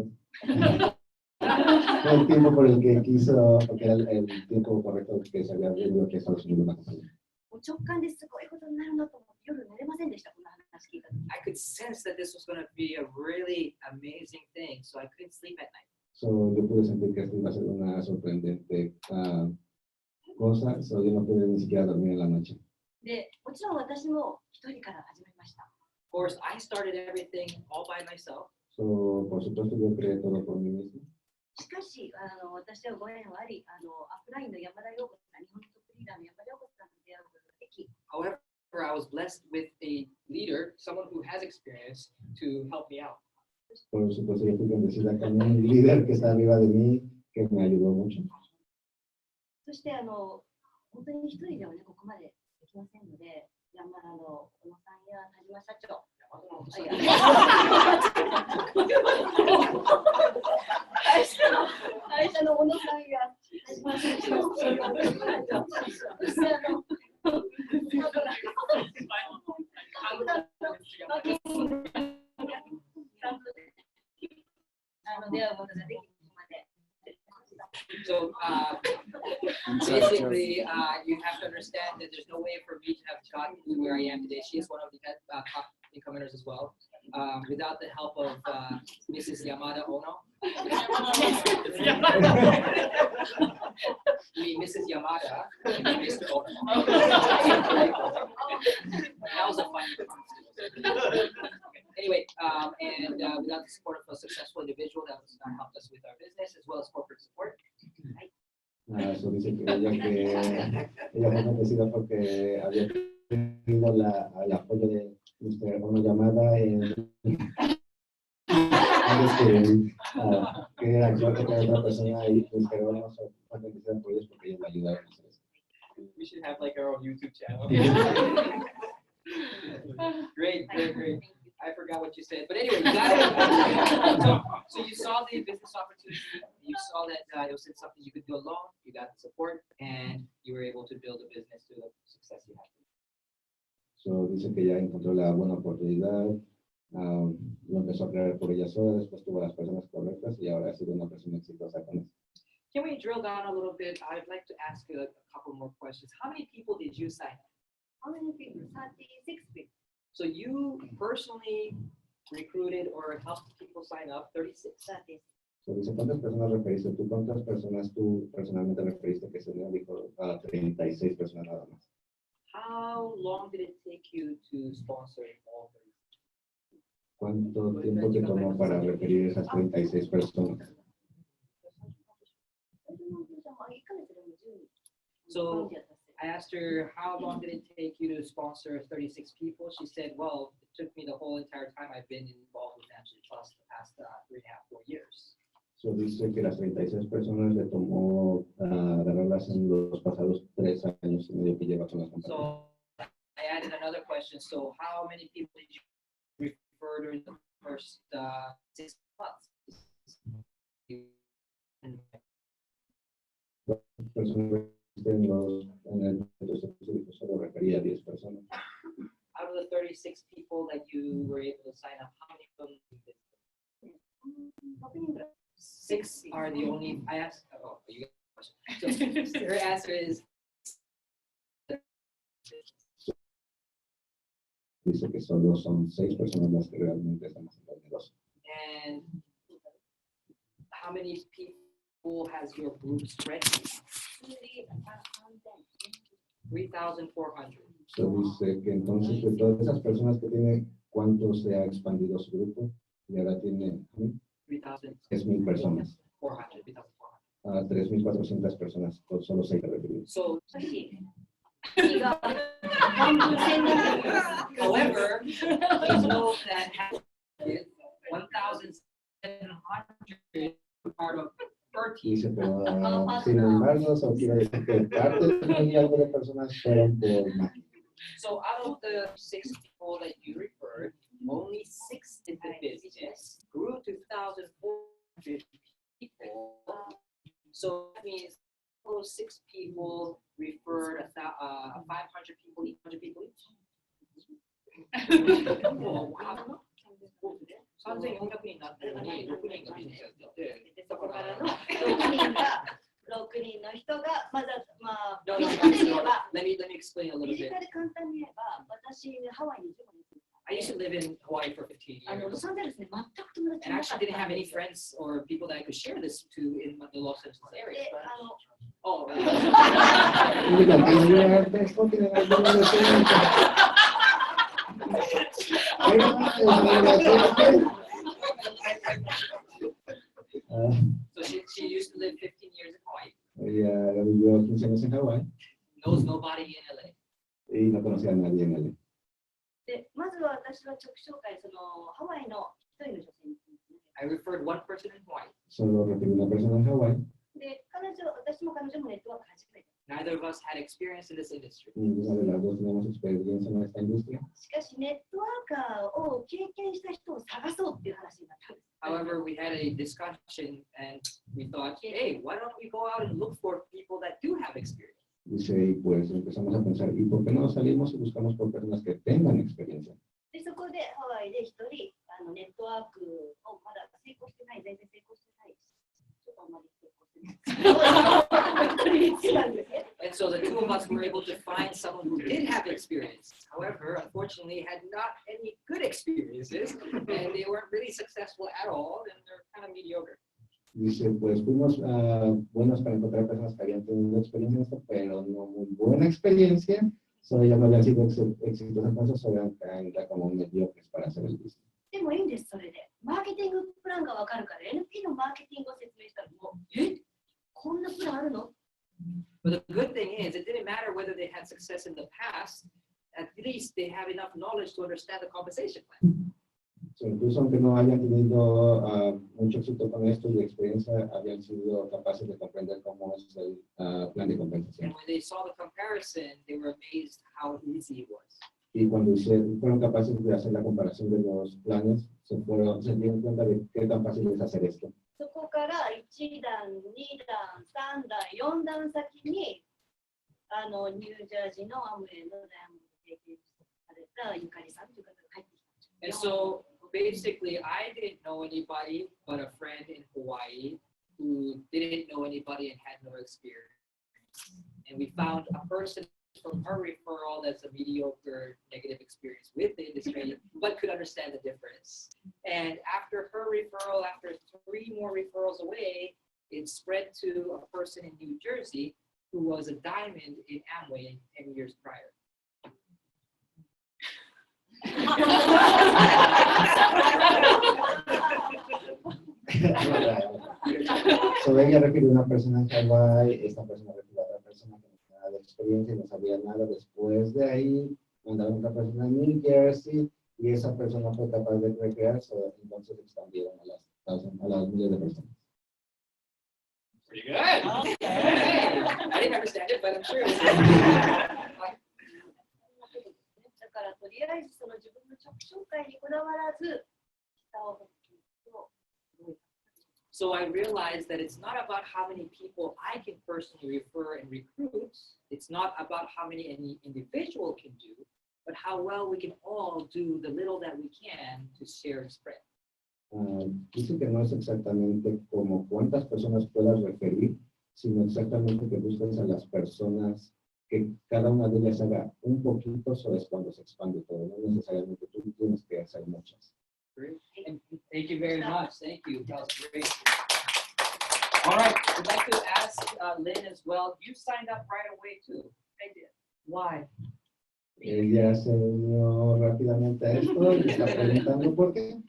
el tiempo por el que quiso, porque era el tiempo correcto que se había venido aquí a Estados Unidos.
直感ですごいことになるなと思って夜寝れませんでした。この話聞いた時。
I could sense that this was going to be a really amazing thing, so I couldn't sleep at night.
So, yo pude sentir que esto iba a ser una sorprendente cosa, so yo no pude ni siquiera dormir en la noche.
で、もちろん私も一人から始めました。
Of course, I started everything all by myself.
So, por supuesto, yo creé todo por mí mismo.
しかし、私はご縁はあり、アップラインの山田陽子さん、日本のトップリーダーの山田陽子さんと出会うことができ。
However, I was blessed with a leader, someone who has experience, to help me out.
Por supuesto, yo fui bendecida con un líder que está arriba de mí, que me ayudó mucho.
そして、本当に一人ではね、ここまでできませんので、小野さんや田島社長。会社の小野さんが、出会うことができるまで。
So basically, you have to understand that there's no way for me to have gotten to where I am today. She is one of the top incomers as well. Without the help of Mrs. Yamada Ono. Mrs. Yamada and Mr. Ono. That was a funny Anyway, and without the support of a successful individual that was helped us with our business as well as corporate support.
So dice que ella fue agradecida porque había tenido el apoyo de Mr. Ono Llamada que era yo que era otra persona y Mr. Ono fue agradecida por ellos porque ellos me ayudaron a hacer eso.
We should have like our own YouTube channel. Great. I forgot what you said, but anyway, you got it. So you saw the business opportunity. You saw that it was something you could do alone. You got the support, and you were able to build a business to the success you have.
So dice que ya encontró la buena oportunidad, lo empezó a crear por ella sola, después tuvo las personas correctas y ahora ha sido una persona exitosa con eso.
Can we drill down a little bit? I'd like to ask you a couple more questions. How many people did you sign up?
How many people? 36 people.
So you personally recruited or helped people sign up 36.
So dice, ¿cuántas personas referiste tú? ¿Cuántas personas tú personalmente referiste que se unieron? Dijo, 36 personas nada más.
How long did it take you to sponsor all 36?
¿Cuánto tiempo te tomó para referir esas 36 personas?
So I asked her, how long did it take you to sponsor 36 people? She said, well, it took me the whole entire time I've been involved with Natural Trust the past 3.5, 4 years.
So dice que las 36 personas le tomó agarrarlas en los pasados 3 años y medio que lleva con las compañías.
So I added another question. So how many people did you refer during the first 6 months?
Solo refería a 10 personas.
Out of the 36 people that you were able to sign up, how many of them did 6 are the only, I asked, oh, you got a question. So her answer is
Dice que solo son 6 personas las que realmente están haciendo el negocio.
And how many people has your group spread? 3,400.
So dice que entonces de todas esas personas que tiene, ¿cuánto se ha expandido su grupo? Y ahora tiene 3,000 personas. 3,400 personas, con solo 6 referidos.
So, however, please note that 1,700 part of 13.
Dice, pero sin embargo, eso quiere decir que parte de personas fueron por máquina.
So out of the 6 people that you referred, only 6 in the business grew to 1,400 people. So that means those 6 people referred 500 people, 800 people each. Oh, wow. 3,400になってるのに6人がビジネスやってて、
そこからの6人の人がまだまあ
No,
身
no,
近で言えば
let me explain a little
身
bit.
近で簡単に言えば私ハワイに15年住んで
I used to live in Hawaii for 15
ロ
years.
サンゼルスで全く友達
And
いな
I
かっ
actually
た
didn't have
んで
any
すよ。
friends or people that I could share this to in the Los Angeles area.
で
Oh, right. So she used to live 15 years in Hawaii.
Ella vivió 15 años en Hawái
Knows nobody in LA.
y no conocía a nadie en LA.
でまずは私は直紹介そのハワイの一人の女性に
I referred one person in Hawaii.
Solo recibí una persona en Hawái.
で私も彼女もネットワーク初めて
Neither of us had experience in this industry.
Ninguna de las dos tenemos experiencia en esta industria.
しかしネットワーカーを経験した人を探そうっていう話になったんです。
had a discussion and we thought, hey, why don't we go out and look for people that do have experience?
Dice, y pues empezamos a pensar, ¿y por qué no salimos y buscamos por personas que tengan experiencia?
でそこでハワイで一人ネットワークをまだ成功してない、全然成功してない。ちょっとあんまり成功してない。
And so the two of us were able to find someone who did have experience. However, unfortunately, had not any good experiences, and they weren't really successful at all, and they're kind of mediocre.
Dice, pues fuimos buenos para encontrar personas que habían tenido experiencia en esto, pero no muy buena experiencia. Solo ya no habían sido exitosas, entonces solo eran como mediocres para hacer el business.
でもいいんです、それで。マーケティングプランが分かるから、NP のマーケティングを説明したら、もう、え、こんなプランあるの？
But the good thing is, it didn't matter whether they had success in the past, at least they have enough knowledge to understand the compensation plan.
So, incluso aunque no hayan tenido mucho éxito con esto y experiencia, habían sido capaces de comprender cómo es el plan de compensación.
And when they saw the comparison, they were amazed how easy it was.
Y cuando fueron capaces de hacer la comparación de los planes, se dieron cuenta de qué tan fácil es hacer esto.
そこから1段、2段、3段、4段先にニュージャージーのアムウェイのダイヤモンド経験されたゆかりさんという方が入ってきた。
And so basically, I didn't know anybody but a friend in Hawaii who didn't know anybody and had no experience. And we found a person from her referral that's a mediocre negative experience with the industry, but could understand the difference. And after her referral, after 3 more referrals away, it spread to a person in New Jersey who was a diamond in Amway 10 years prior.
So ella refirió a una persona en Hawái, esta persona refirió a otra persona que no tenía nada de experiencia y no sabía nada. Después de ahí, mandaron a otra persona en New Jersey y esa persona fue capaz de recrearse, entonces expandieron a las miles de personas.
Pretty good. I didn't understand it, but I'm sure it was.
だからとりあえずその自分の直紹介にこだわらず、下を向くと。
So I realized that it's not about how many people I can personally refer and recruit. It's not about how many any individual can do, but how well we can all do the little that we can to share and spread.
Dice que no es exactamente como cuántas personas puedas referir, sino exactamente que busques a las personas que cada una de ellas haga un poquito, eso es cuando se expande todo, no necesariamente tú tienes que hacer muchas.
Great. And thank you very much. Thank you. That was great. All right. I'd like to ask Lynn as well. You signed up right away too.
I did.
Why?
Ella se unió rápidamente a esto y está preguntando por qué.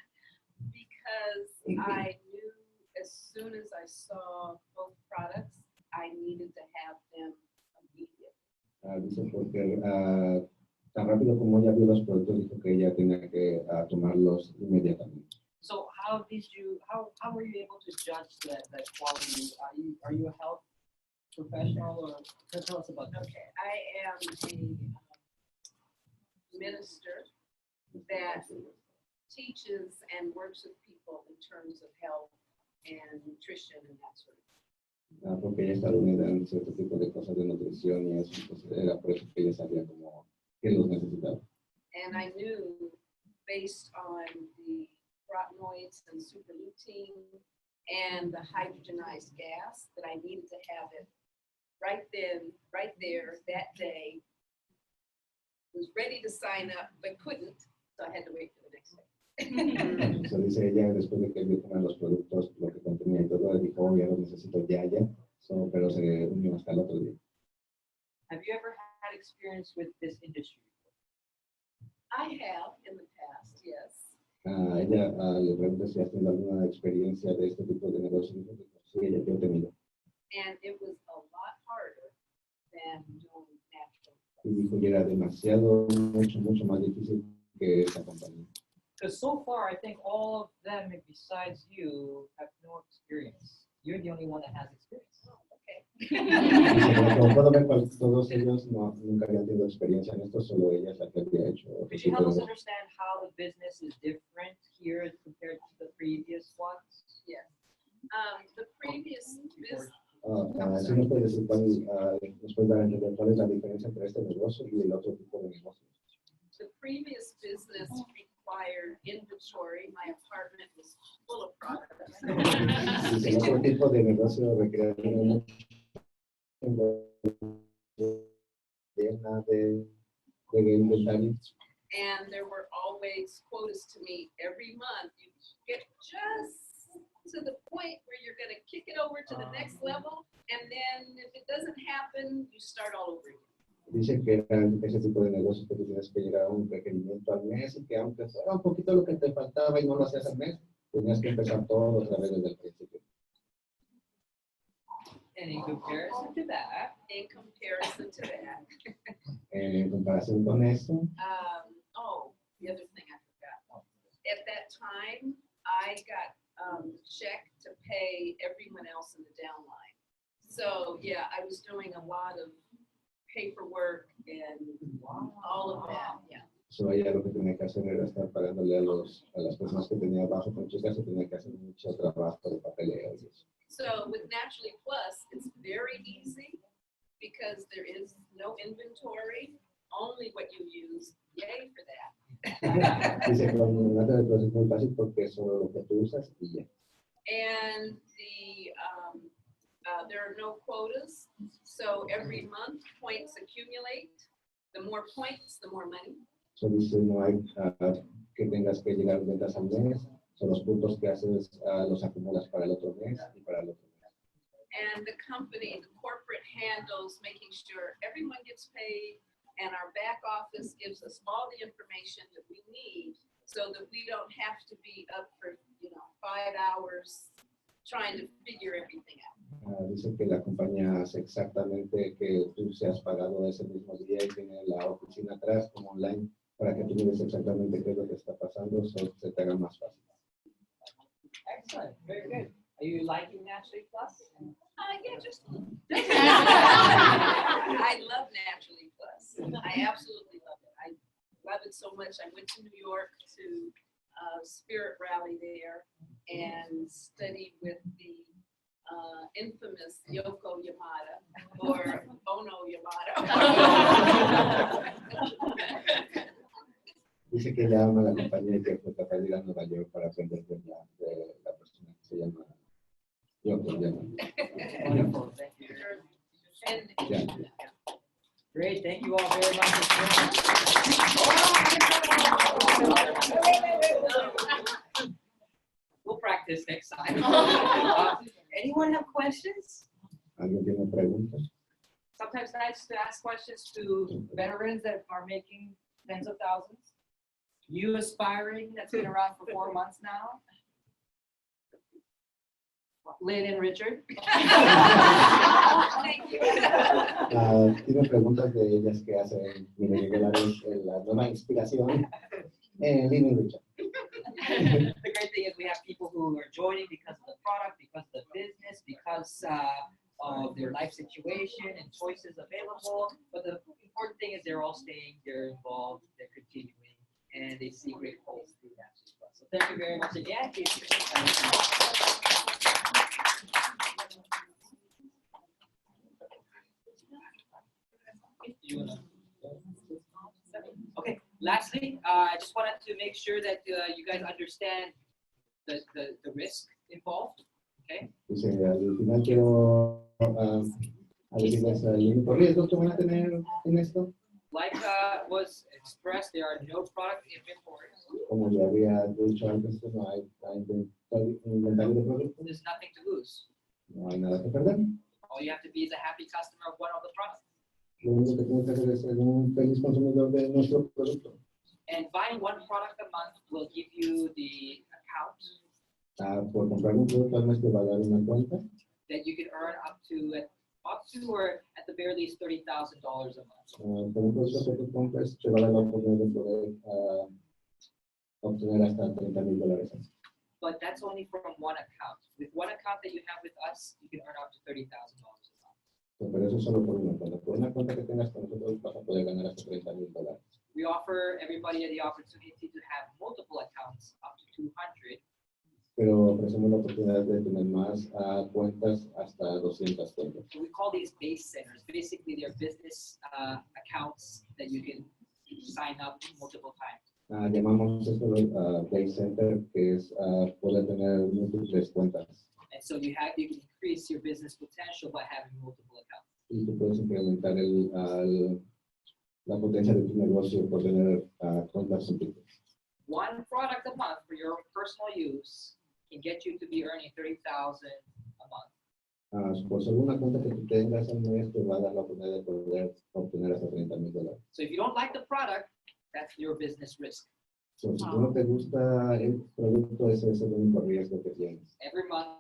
Because I knew as soon as I saw both products, I needed to have them immediately.
Dice porque tan rápido como ella vio los productos, dijo que ella tenía que tomarlos inmediatamente.
So how were you able to judge the quality? Are you a health professional or tell us about that?
Okay, I am a minister that teaches and works with people in terms of health and nutrition and that sort of thing.
Porque ella está unida en cierto tipo de cosas de nutrición y eso, entonces era por eso que ella sabía como que los necesitaba.
And I knew based on the carotenoids and superlutein and the hydrogenized gas that I needed to have it right then, right there, that day. Was ready to sign up, but couldn't, so I had to wait for the next day.
So dice ella, después de que vio comer los productos, lo que contenía y todo, dijo, oh, ya lo necesito ya, so, pero se unió hasta el otro día.
Have you ever had experience with this industry?
I have in the past, yes.
Ella le pregunta si ha tenido alguna experiencia de este tipo de negocio. Sí, ella yo he tenido.
And it was a lot harder than doing natural.
Y dijo que era demasiado, mucho más difícil que esta compañía.
Because so far, I think all of them, besides you, have no experience. You're the only one that has experience.
Como puedo ver, todos ellos nunca habían tenido experiencia en esto, solo ella es la que había hecho.
Could you help us understand how the business is different here compared to the previous ones?
The previous business,
¿Sí nos puede decir cuál, nos puede dar a entender cuál es la diferencia entre este negocio y el otro tipo de negocio?
the previous business required inventory. My apartment was full of products.
Dice, el otro tipo de negocio requiere de inventario.
And there were always quotas to meet every month. You get just to the point where you're going to kick it over to the next level. And then if it doesn't happen, you start all over again.
Dice que eran ese tipo de negocios que tú tienes que llegar a un requerimiento al mes y que aunque fuera un poquito lo que te faltaba y no lo hacías al mes, tenías que empezar todo otra vez desde el principio.
And in comparison to that,
In comparison to that,
En comparación con eso,
the other thing I forgot. At that time, I got a check to pay everyone else in the downline. So yeah, I was doing a lot of paperwork and all of that. Yeah.
so ella lo que tenía que hacer era estar pagándole a las personas que tenía abajo, pero en su caso tenía que hacer mucho trabajo de papeleo y eso.
So with Naturally Plus, it's very easy because there is no inventory, only what you use. Yay for that.
Dice que con Naturally Plus es muy fácil porque es solo lo que tú usas y ya.
And there are no quotas. So every month points accumulate. The more points, the more money.
So dice no hay que tengas que llegar a ventas al mes, son los puntos que haces, los acumulas para el otro mes y para el otro mes.
And the company, the corporate handles making sure everyone gets paid, and our back office gives us all the information that we need so that we don't have to be up for 5 hours trying to figure everything out.
Dice que la compañía hace exactamente que tú seas pagado ese mismo día y tiene la oficina atrás como online para que tú mires exactamente qué es lo que está pasando, se te haga más fácil.
excellent, very good. Are you liking Naturally Plus?
Yeah, just a little. I love Naturally Plus. I absolutely love it. I love it so much. I went to New York to Spirit Rally there and studied with the infamous Yoko Yamada or Ono Yamada.
Dice que ella ama la compañía y que fue capaz de ir a Nueva York para aprender de la persona que se llama Yoko Yamada.
Wonderful, thank you.
Yeah.
Great, thank you all very much. We'll practice next time. Anyone have questions?
¿Alguien tiene preguntas?
Sometimes nice to ask questions to veterans that are making tens of thousands. You aspiring, that's been around for 4 months now. Lynn and Richard.
Thank you.
Tiene preguntas de ellas que hacen irregulares en la nueva inspiración en Lynn y Richard.
The great thing is we have people who are joining because of the product, because of the business, because of their life situation and choices available. But the important thing is they're all staying, they're involved, they're continuing, and they see great goals through that as well. So thank you very much again. Okay, lastly, I just wanted to make sure that you guys understand the risk involved, okay?
Dice, al final quiero decirles el único riesgo que van a tener en esto.
Like was expressed, there are no product inventories.
Como ya había dicho antes, no hay inventario de productos,
There's nothing to lose.
no hay nada que perder.
All you have to be is a happy customer of one of the products.
Lo único que tienes que hacer es ser un feliz consumidor de nuestro producto.
And buying one product a month will give you the account
Por comprar un producto al mes te va a dar una cuenta
that you can earn up to or at the very least $30,000 a month.
por un producto que tú compres te va a dar la oportunidad de poder obtener hasta $30,000.
But that's only from one account. With one account that you have with us, you can earn up to $30,000 a month.
Pero eso es solo por una cuenta. Por una cuenta que tengas con nosotros vas a poder ganar hasta $30,000.
We offer everybody the opportunity to have multiple accounts up to 200
pero ofrecemos la oportunidad de tener más cuentas hasta 200 cuentas.
So we call these base centers. Basically, they're business accounts that you can sign up multiple times.
Llamamos esto Base Center, que es poder tener múltiples cuentas.
And so you can increase your business potential by having multiple accounts.
Y tú puedes incrementar la potencia de tu negocio por tener cuentas múltiples.
One product a month for your personal use can get you to be earning $30,000 a month.
Por solo una cuenta que tú tengas al mes te va a dar la oportunidad de poder obtener hasta $30,000.
So if you don't like the product, that's your business risk.
So, si tú no te gusta el producto, ese es el único riesgo que tienes.
Every month,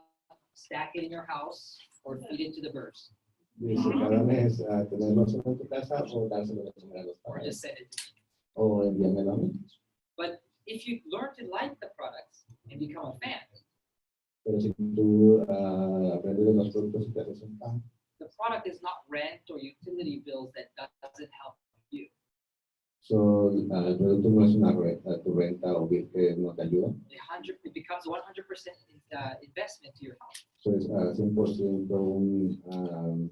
stack it in your house or feed it to the birds.
Dice cada mes tenerlo solo en tu casa o dárselo de comer a los
Or
padres.
just send it.
O enviármelo a mí.
But if you learn to like the products and become a fan,
Pero si tú aprendes de los productos y te haces un fan,
the product is not rent or utility bills that doesn't help you.
so, el producto no es una tu renta o bill que no te ayuda.
It becomes 100% investment to your house.
So, es 100% un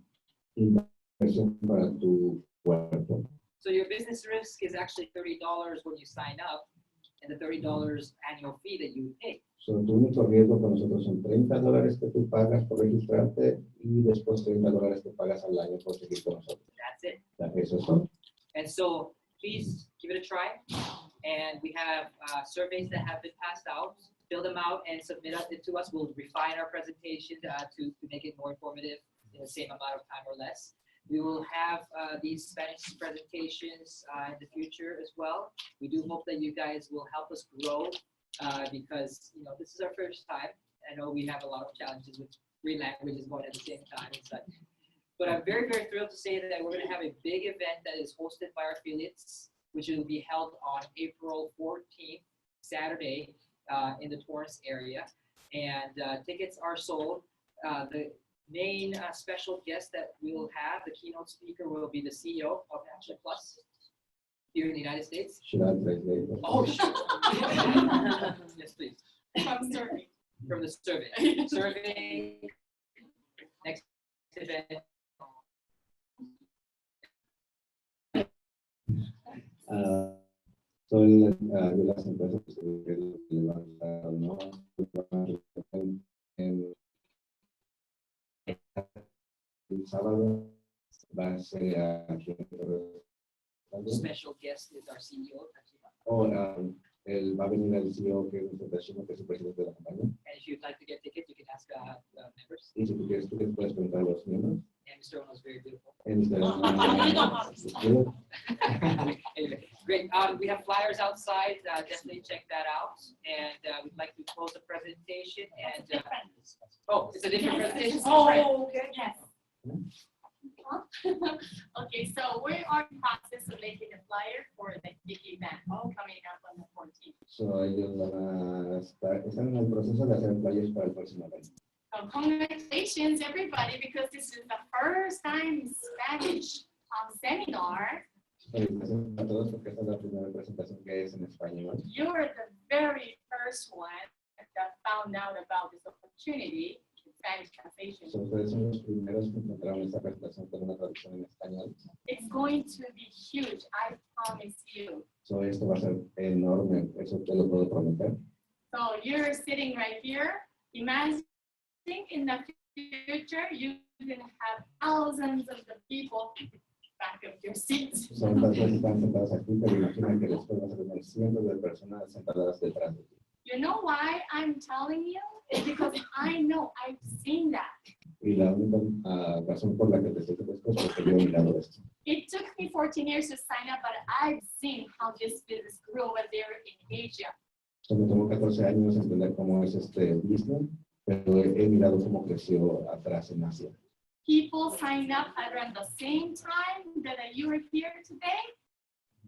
inversión para tu cuerpo.
So your business risk is actually $30 when you sign up and the $30 annual fee that you pay.
So, tu único riesgo con nosotros son $30 que tú pagas por registrarte y después $30 que pagas al año por seguir con nosotros.
That's it.
Eso es todo.
And so please give it a try. And we have surveys that have been passed out. Fill them out and submit it to us. We'll refine our presentation to make it more informative in the same amount of time or less. We will have these Spanish presentations in the future as well. We do hope that you guys will help us grow because this is our first time. I know we have a lot of challenges with 3 languages going at the same time and such. But I'm very, very thrilled to say that we're going to have a big event that is hosted by our affiliates, which will be held on April 14th, Saturday, in the Torrance area. And tickets are sold. The main special guest that we will have, the keynote speaker, will be the CEO of National Plus here in the United States.
Should I translate?
Oh, sure. Yes, please.
From survey.
From the survey. Survey. Next event.
Son de las empresas que levantaron, ¿no? El sábado va a ser aquí.
Special guest is our CEO.
O él va a venir el CEO que es nuestro presidente, que es el presidente de la compañía.
And if you'd like to get tickets, you can ask members.
Y si tú quieres, puedes preguntar a los miembros.
And Mr. Ono is very beautiful. Anyway, great. We have flyers outside. Definitely check that out. And we'd like to close the presentation. And oh, it's a different presentation.
Oh, okay. Yes. Okay, so we are in process of making a flyer for the big event coming up on the 14th.
So ellos van a están en el proceso de hacer flyers para el próximo año.
So congratulations, everybody, because this is the first time Spanish seminar.
Felicitaciones a todos porque esta es la primera presentación que es en español.
You're the very first one that found out about this opportunity in Spanish translation.
So, ustedes son los primeros que encontraron esta presentación con una traducción en español.
It's going to be huge, I promise you.
So, esto va a ser enorme, eso te lo puedo prometer.
So you're sitting right here. Imagine in the future, you can have thousands of the people back of your seats.
Son personas que están sentadas aquí, pero imagina que después vas a tener cientos de personas sentadas detrás de ti.
You know why I'm telling you? It's because I know, I've seen that.
Y la única razón por la que te estoy diciendo esto es porque yo he mirado esto.
It took me 14 years to sign up, but I've seen how this business grew over there in Asia.
So, me tomó 14 años entender cómo es este business, pero he mirado cómo creció atrás en Asia.
People signed up around the same time that you are here today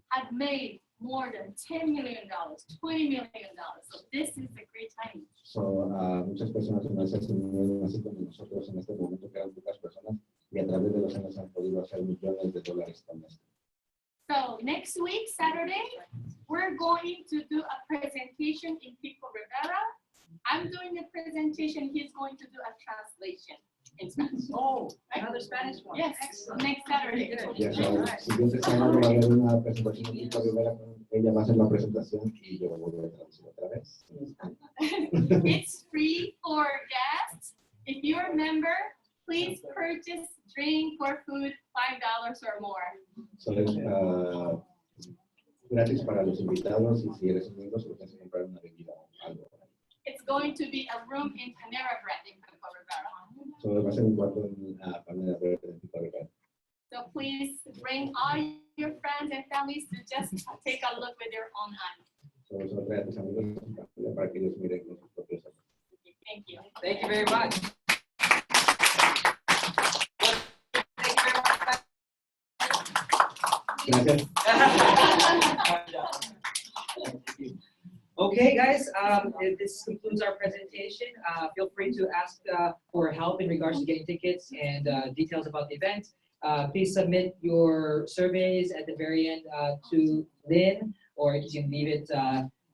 had made more than $10 million, $20 million. So this is a great time.
So, muchas personas en Asia se unieron así como nosotros en este momento, que eran pocas personas, y a través de los años han podido hacer millones de dólares con esto.
So next week, Saturday, we're going to do a presentation in Pico Rivera. I'm doing presentation, he's going to do a translation in Spanish.
Oh, another Spanish one.
Yes, next Saturday.
Ya sabes, el siguiente sábado va a haber una presentación de Tito Rivera. Ella va a hacer la presentación y yo voy a traducir otra vez.
It's free for guests. If you're a member, please purchase drink or food $5 or more.
So, es gratis para los invitados y si eres un miembro solo tienes que comprar una bebida o algo.
It's going to be a room in Panera Bread in Pico Rivera.
So, va a ser un cuarto en la Panera Bread en Pico Rivera.
So please bring all your friends and families to just take a look with their own eyes.
So, eso trae a tus amigos y familia para que ellos miren con sus propios ojos.
Thank you very much.
Gracias.
Okay, guys, this concludes our presentation. Feel free to ask for help in regards to getting tickets and details about the event. Please submit your surveys at the very end to Lynn, or you can leave it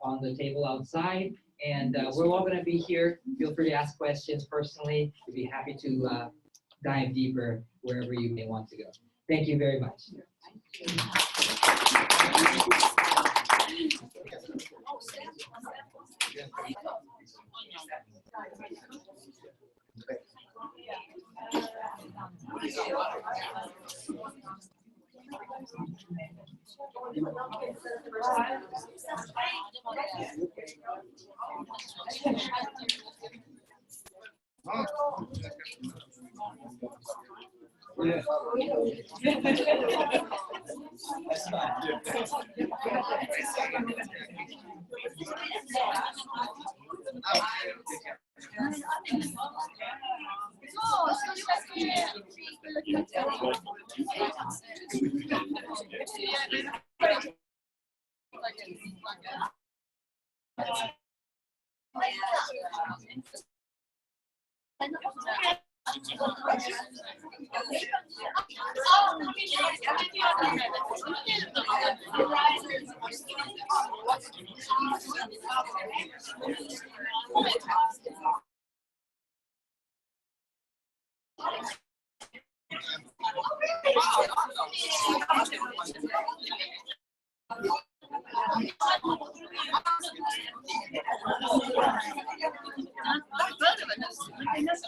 on the table outside. And we're all going to be here. Feel free to ask questions personally. We'd be happy to dive deeper wherever you may want to go. Thank you very much.
Yeah. That's fine.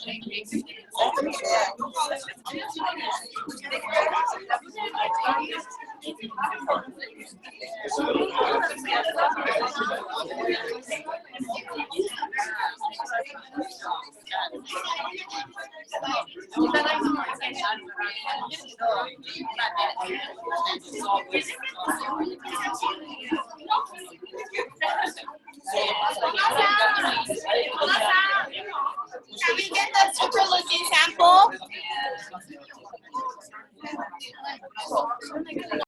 Thank you.